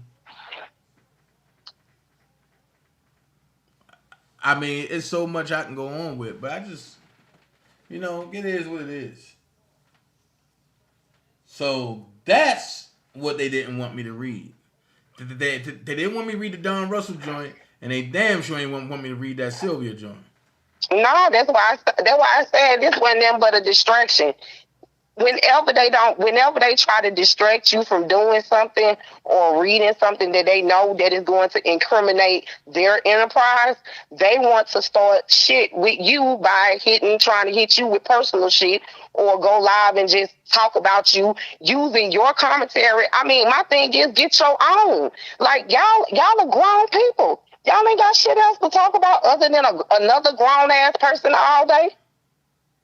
I mean, it's so much I can go on with, but I just, it is what it is. So that's what they didn't want me to read. They didn't want me to read the Don Russell joint, and they damn sure ain't want me to read that Sylvia joint. No, that's why I said this wasn't them but a distraction. Whenever they try to distract you from doing something or reading something that they know that is going to incriminate their enterprise, they want to start shit with you by trying to hit you with personal shit or go live and just talk about you using your commentary. I mean, my thing is get your own. Like y'all are grown people. Y'all ain't got shit else to talk about other than another grown-ass person all day?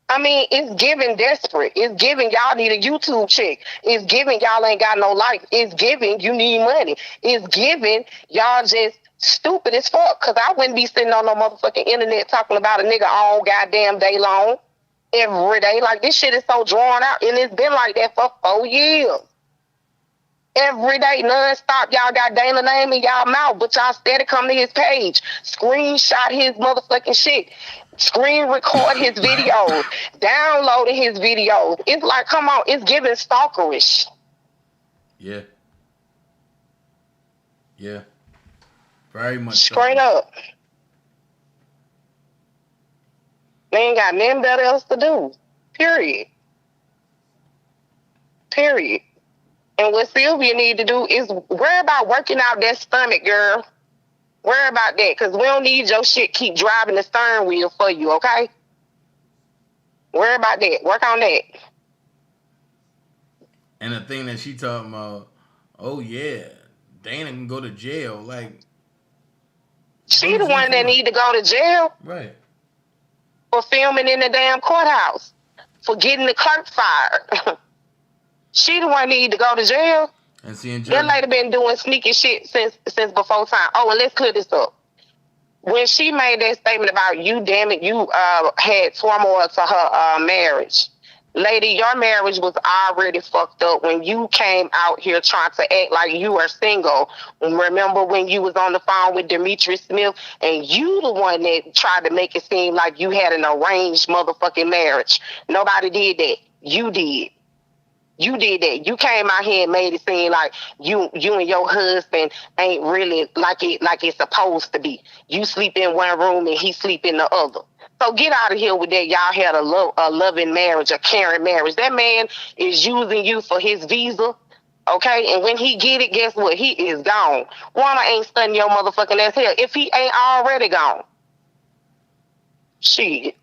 I mean, it's giving desperate. It's giving y'all need a YouTube check. It's giving y'all ain't got no life. It's giving you need money. It's giving y'all just stupid as fuck because I wouldn't be sitting on no motherfucking internet talking about a nigga all goddamn day long, every day. Like, this shit is so drawn out, and it's been like that for 4 years. Every day, non-stop, y'all got Dana name in y'all mouth, but y'all steady come to his page, screenshot his motherfucking shit. screen record his videos, downloading his videos. It's like, come on, it's giving stalkerish. Yeah. Yeah. Very much straight up. They ain't got nothing better else to do. Period. Period. And what Sylvia need to do is worry about working out that stomach, girl. Worry about that, because we don't need your shit keep driving the steering wheel for you, okay? Worry about that. Work on that. And the thing that she talking about, oh yeah, Dana can go to jail. Like, she the one that need to go to jail. Right. For filming in the damn courthouse. For getting the clerk fired. She the one need to go to jail. And seeing that lady been doing sneaky shit since before time. Oh, and let's clear this up. When she made that statement about you, damn it, you had turmoil to her marriage. Lady, your marriage was already fucked up when you came out here trying to act like you were single. Remember when you was on the phone with Demetrius Smith and you the one that tried to make it seem like you had an arranged motherfucking marriage. Nobody did that. You did. You did that. You came out here and made it seem like you and your husband ain't really like it's supposed to be. You sleep in one room and he sleep in the other. So get out of here with that. Y'all had a loving marriage, a caring marriage. That man is using you for his visa, okay? And when he get it, guess what? He is gone. Wanna ain't stunning your motherfucking ass here if he ain't already gone. Shit.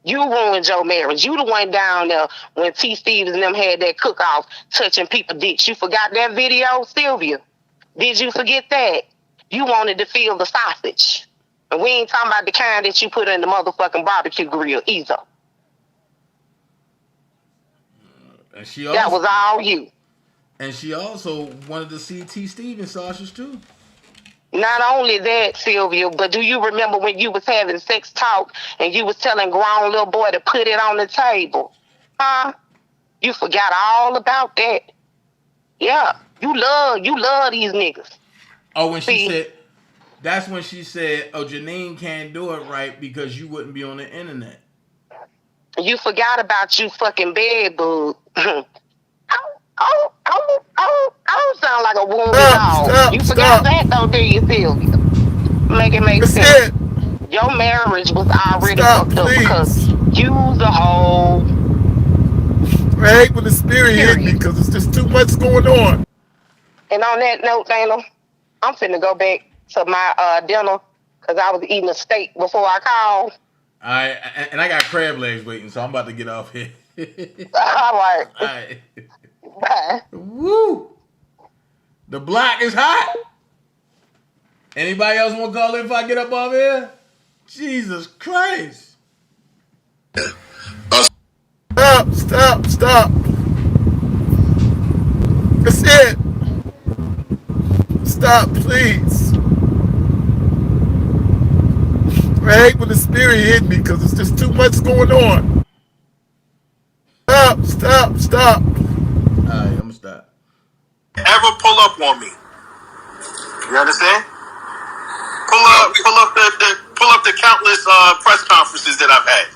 You ruined your marriage. You the one down there when T. Stevens and them had that cook-off touching people's dicks. You forgot that video, Sylvia? Did you forget that? You wanted to feel the sausage. And we ain't talking about the kind that you put in the motherfucking barbecue grill either. And she also, that was all you. And she also wanted to see T. Stevens sausage too. Not only that, Sylvia, but do you remember when you was having sex talk and you was telling grown little boy to put it on the table? Huh? You forgot all about that. Yeah. You love these niggas. Oh, when she said, that's when she said, oh, Janine can't do it right because you wouldn't be on the internet. You forgot about you fucking bed bug. I don't sound like a wounded dog. You forgot that though, did you, Sylvia? Make it make sense. Your marriage was already fucked up because you the whole. Right, when the spirit hit me because it's just too much going on. And on that note, Dana, I'm finna go back to my dinner because I was eating a steak before I called. All right, and I got crab legs waiting, so I'm about to get off here. All right. All right. Bye. Woo! The block is hot. Anybody else want to call in if I get up off here? Jesus Christ. Stop. That's it. Stop, please. Right when the spirit hit me because it's just too much going on. Stop. Alright, I'm gonna stop. Ever pull up on me? You understand? Pull up the countless press conferences that I've had,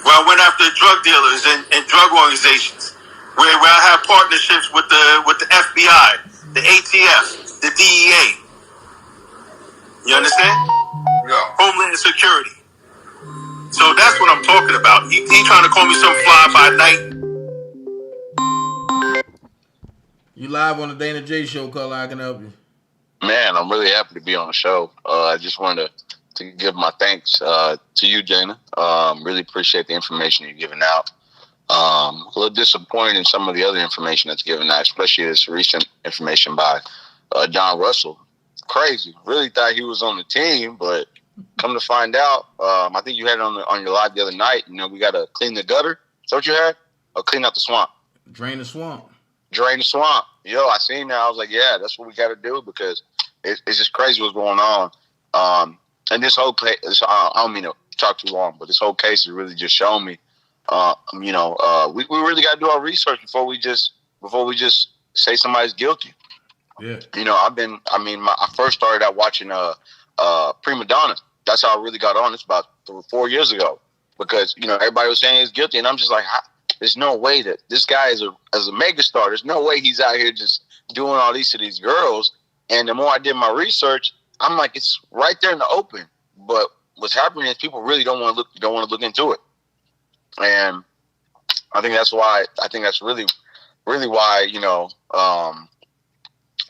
where I went after drug dealers and drug organizations, where I have partnerships with the FBI, the ATF, the DEA. You understand? Yeah. Homeland Security. So that's what I'm talking about. He trying to call me some fly by night. You live on the Dana J Show, caller. I can help you. Man, I'm really happy to be on the show. I just wanted to give my thanks to you, Dana. Really appreciate the information you're giving out. A little disappointed in some of the other information that's given out, especially this recent information by Don Russell. Crazy. Really thought he was on the team, but come to find out, I think you had it on your live the other night. You know, we got to clean the gutter. Is that what you had? Or clean out the swamp? Drain the swamp. Drain the swamp. Yo, I seen that. I was like, yeah, that's what we got to do because it's just crazy what's going on. And this whole case, I don't mean to talk too long, but this whole case is really just showing me, we really got to do our research before we just say somebody's guilty. Yeah. You know, I first started out watching Prima Donna. That's how I really got on. It's about 4 years ago, because everybody was saying he's guilty, and I'm just like, there's no way that this guy is a megastar. There's no way he's out here just doing all these to these girls. And the more I did my research, I'm like, it's right there in the open. But what's happening is people really don't want to look into it, and I think that's really, really why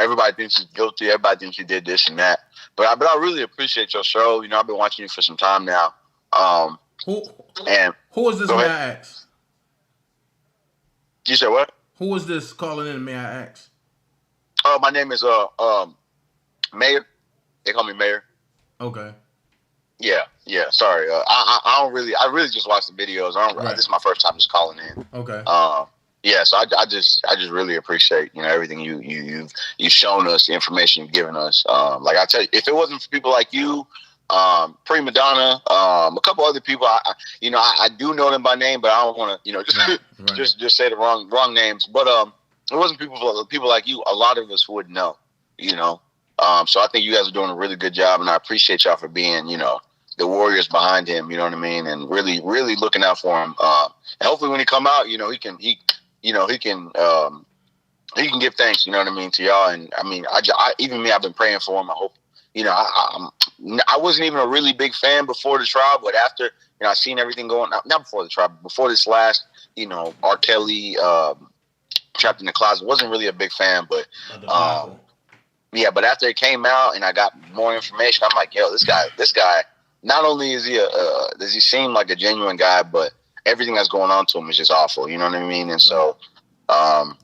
everybody thinks he's guilty. Everybody thinks he did this and that. But I really appreciate your show. I've been watching you for some time now. Who is this? May I ask? You said what? Who is this calling in? May I ask? My name is Mayor. They call me Mayor. Okay. Yeah. Sorry, I really just watch the videos. This is my first time just calling in. Okay. Yeah. So I just really appreciate everything you've shown us, the information you've given us. Like I tell you, if it wasn't for people like you, Prima Donna, a couple other people, I do know them by name, but I don't want to just say the wrong names. But it wasn't people like you, a lot of us would know. So I think you guys are doing a really good job, and I appreciate y'all for being, the warriors behind him. You know what I mean, and really, really looking out for him. And hopefully, when he come out, he can give thanks. You know what I mean, to y'all. And I mean, even me, I've been praying for him. I hope. I wasn't even a really big fan before the trial, but after I seen everything going. Not before the trial, but before this last, R. Kelly Trapped in the Closet. Wasn't really a big fan, but. Yeah, but after it came out and I got more information, I'm like, yo, this guy. Not only is he does he seem like a genuine guy, but everything that's going on to him is just awful. You know what I mean? And so,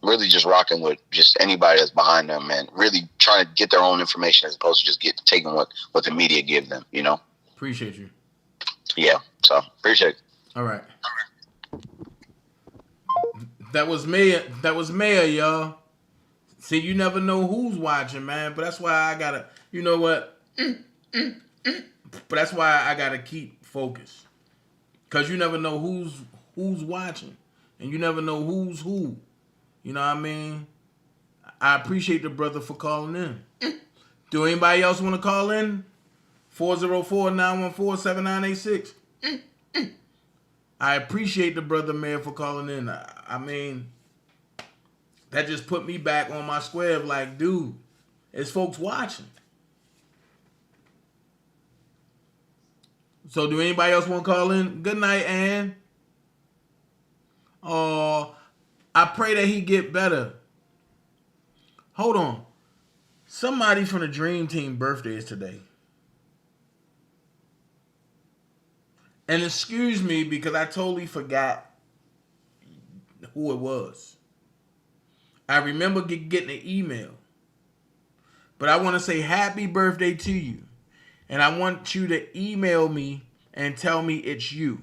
really just rocking with just anybody that's behind them, and really trying to get their own information as opposed to just taking what the media give them. Appreciate you. Yeah. So appreciate it. All right. That was Mayor, y'all. See, you never know who's watching, man. But that's why I gotta, you know what? But that's why I gotta keep focused, cause you never know who's watching, and you never know who's who. You know what I mean? I appreciate the brother for calling in. Do anybody else want to call in? 404-914-7986. I appreciate the brother Mayor for calling in. I mean. That just put me back on my square of like, dude, it's folks watching. So do anybody else want to call in? Good night, Ann. Oh, I pray that he get better. Hold on. Somebody from the Dream Team birthday is today. And excuse me because I totally forgot who it was. I remember getting an email. But I want to say happy birthday to you. And I want you to email me and tell me it's you.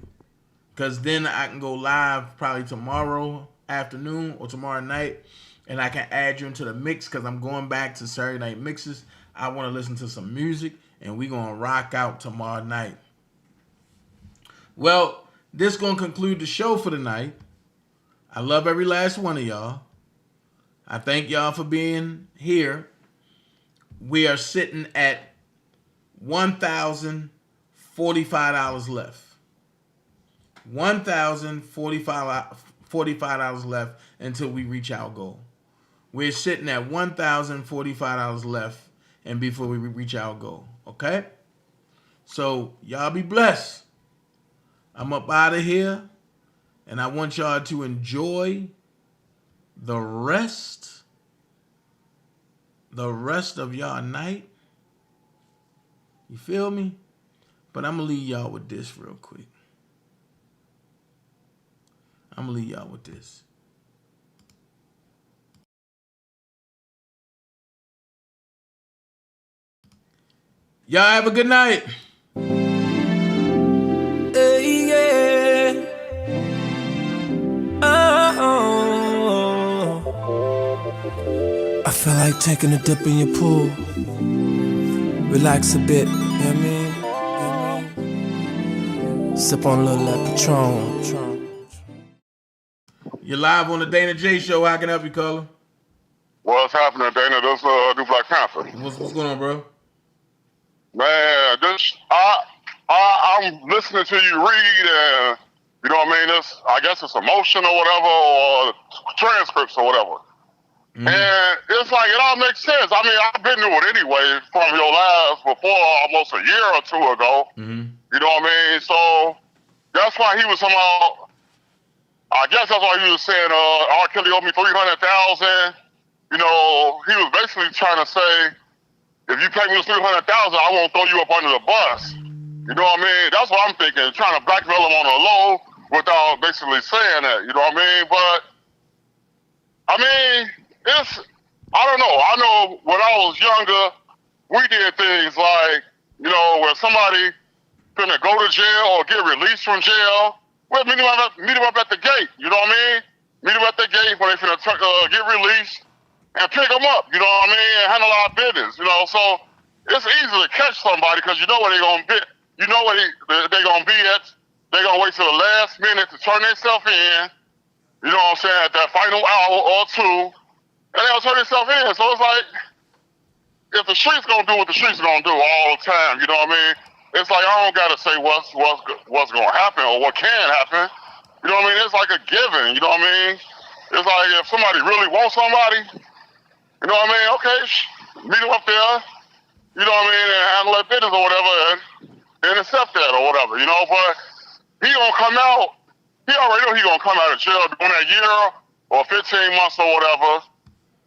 Because then I can go live probably tomorrow afternoon or tomorrow night. And I can add you into the mix because I'm going back to Saturday night mixes. I want to listen to some music. And we're going to rock out tomorrow night. Well, this is going to conclude the show for the night. I love every last one of y'all. I thank y'all for being here. We are sitting at $1,045 left. $1,045 left until we reach our goal. We're sitting at $1,045 left and before we reach our goal. Okay? So y'all be blessed. I'm up out of here, and I want y'all to enjoy the rest of y'all night. You feel me? But I'm going to leave y'all with this real quick. Y'all have a good night. I feel like taking a dip in your pool. Relax a bit, you know what I mean? Sip on a little of that Patron. You're live on the Dana J Show. How can I help you, caller? What's happening, Dana? This do Black Panther. What's going on, bro? Man, I'm I'm listening to you read, and you know what I mean. I guess it's emotion or whatever, or transcripts or whatever. And it's like it all makes sense. I mean, I've been through it anyway from your lives before, almost a year or two ago. You know what I mean? So that's why he was somehow. I guess that's why he was saying, R. Kelly owed me $300,000. You know, he was basically trying to say, if you pay me $300,000, I won't throw you up under the bus. You know what I mean? That's what I'm thinking, trying to blackmail him on the low without basically saying that. You know what I mean? But I mean, I don't know. I know when I was younger, we did things like, you know, where somebody finna go to jail or get released from jail, we'll meet him up at the gate, you know what I mean? Meet him at the gate when they finna get released and pick them up, you know what I mean? And handle our business, you know? So it's easy to catch somebody because you know where they're gonna be. You know where they're gonna be at. They're gonna wait till the last minute to turn themselves in, you know what I'm saying, at that final hour or two, and they'll turn themselves in. So it's like, if the streets gonna do what the streets gonna do all the time, you know what I mean? It's like I don't gotta say what's gonna happen or what can happen. You know what I mean? It's like a given. You know what I mean? It's like if somebody really wants somebody, you know what I mean? Okay, meet them up there. You know what I mean? And handle that business or whatever, and accept that or whatever. You know, but he gonna come out. He already know he gonna come out of jail during that year or 15 months or whatever,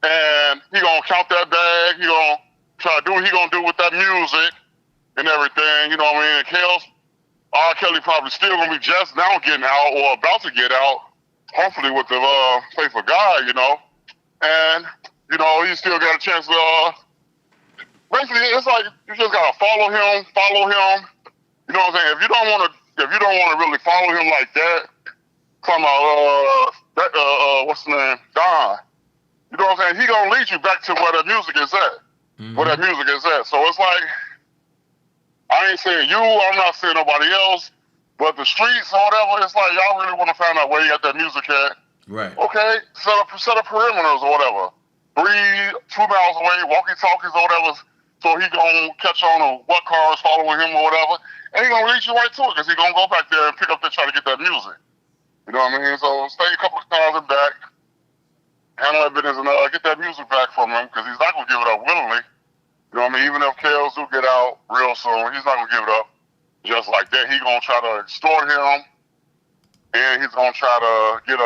and he gonna count that bag. He gonna try to do what he gonna do with that music and everything, you know what I mean? R. Kelly probably still gonna be just now getting out or about to get out, hopefully with the faithful God, you know. And, you know, he still got a chance to, basically it's like you just gotta follow him. You know what I'm saying? If you don't wanna really follow him like that, talking about what's the name? Don. You know what I'm saying? He gonna lead you back to where the music is at. Where that music is at. So it's like, I ain't saying you, I'm not saying nobody else, but the streets or whatever, it's like y'all really want to find out where you got that music at. Right. Okay, set up perimeters or whatever. 2 miles away, walkie-talkies or whatever, so he gonna catch on to what car is following him or whatever, and he gonna lead you right to it, because he gonna go back there and pick up and try to get that music. You know what I mean? So stay a couple of cars and back, handle that business, and get that music back from him, because he's not gonna give it up willingly. You know what I mean? Even if Kels do get out real soon, he's not going to give it up just like that. He's going to try to extort him, and he's going to try to get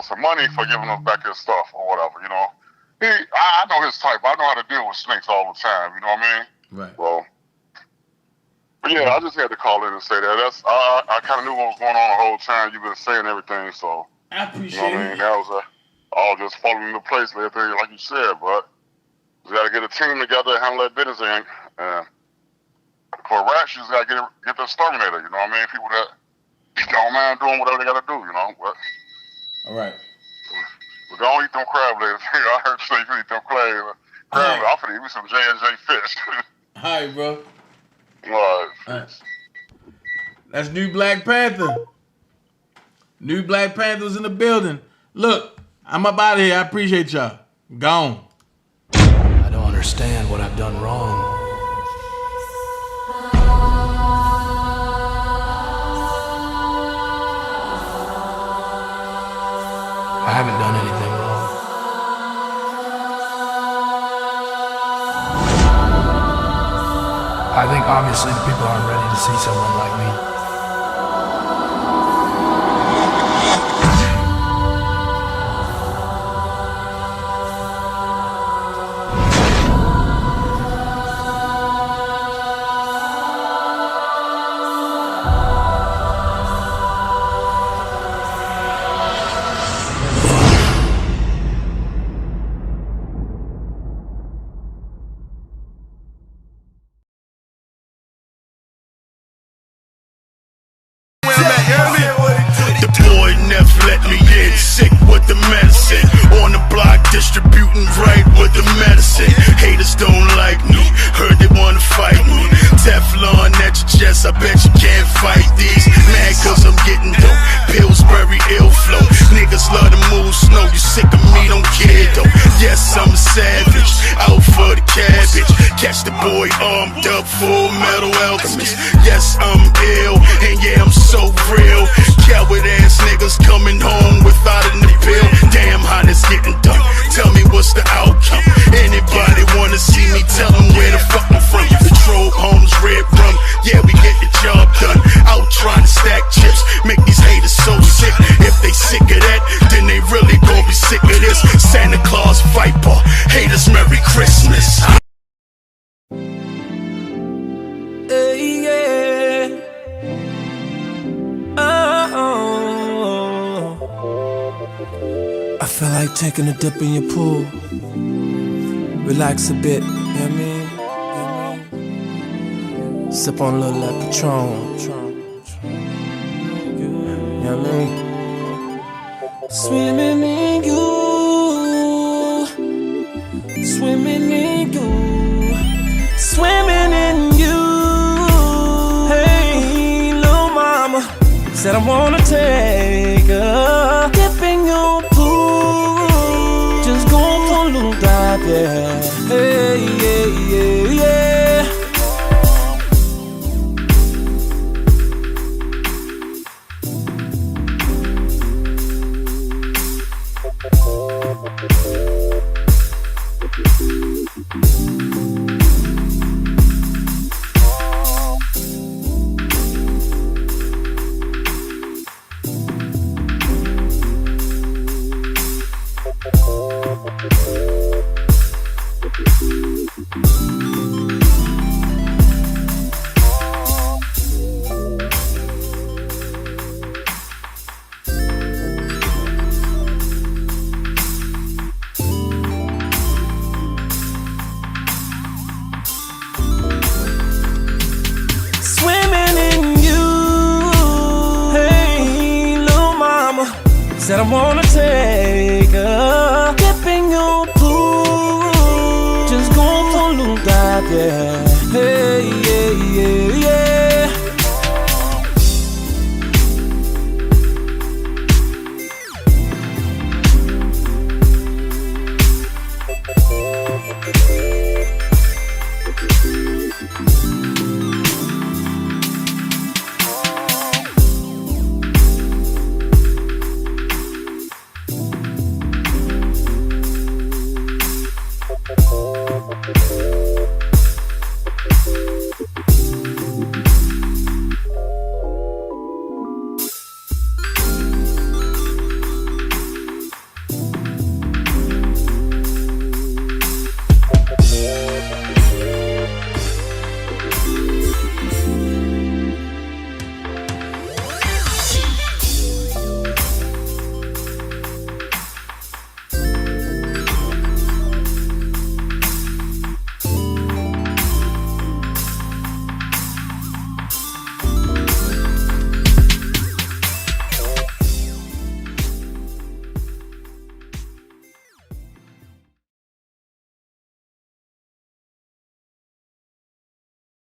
some money for giving us back his stuff or whatever, you know. I know his type. I know how to deal with snakes all the time, you know what I mean? Right. Well, but yeah, I just had to call in and say that. I kind of knew what was going on the whole time. You've been saying everything, so. I appreciate it. You know what I mean? That was all just falling into place, like you said, but. You got to get a team together and handle that business. And for rats, you just got to get the exterminator. You know what I mean? People that don't mind doing whatever they got to do. You know. But, all right. But don't eat them crab legs. I heard you say you eat them crab legs. I'm finna eat me some J&J fish. All right, bro. All right. That's New Black Panther. New Black Panther's in the building. Look, I'm up out of here. I appreciate y'all. Gone. I don't understand what I've done wrong. I haven't done anything wrong. I think obviously the people aren't ready to see someone like me. Sick with the medicine, on the block distributing right with the medicine. Haters don't like me, heard they wanna fight me. Teflon at your chest, I bet you can't fight these. Mad cause I'm getting dope, Pillsbury ill flow. Niggas love to move snow, you sick of me, don't care though. Yes, I'm a savage, out for the cabbage. Catch the boy armed up, full metal alchemist. Yes, I'm ill, and yeah, I'm so real. Coward ass niggas coming home without an appeal. Damn, how this getting done? Tell me what's the outcome? Anybody wanna see me? Tell them where the fuck I'm from. Patrol homes, red rum. Yeah, we get the job done. Out trying to stack chips, make these haters so sick. If they sick of that, then they really gon' be sick of this. Santa Claus Viper, haters Merry Christmas. Hey, yeah. I feel like taking a dip in your pool. Relax a bit, you know what I mean? Sip on a little of that Patron. You know what I mean? Swimming in you. Swimming in you. Swimming in you. Hey, little mama. Said I wanna take a dip in your pool. Just go for a little dive, yeah. Hey, yeah, yeah, yeah. Said I wanna take a dip in your pool. Just go for a little dive, yeah. Hey, yeah, yeah.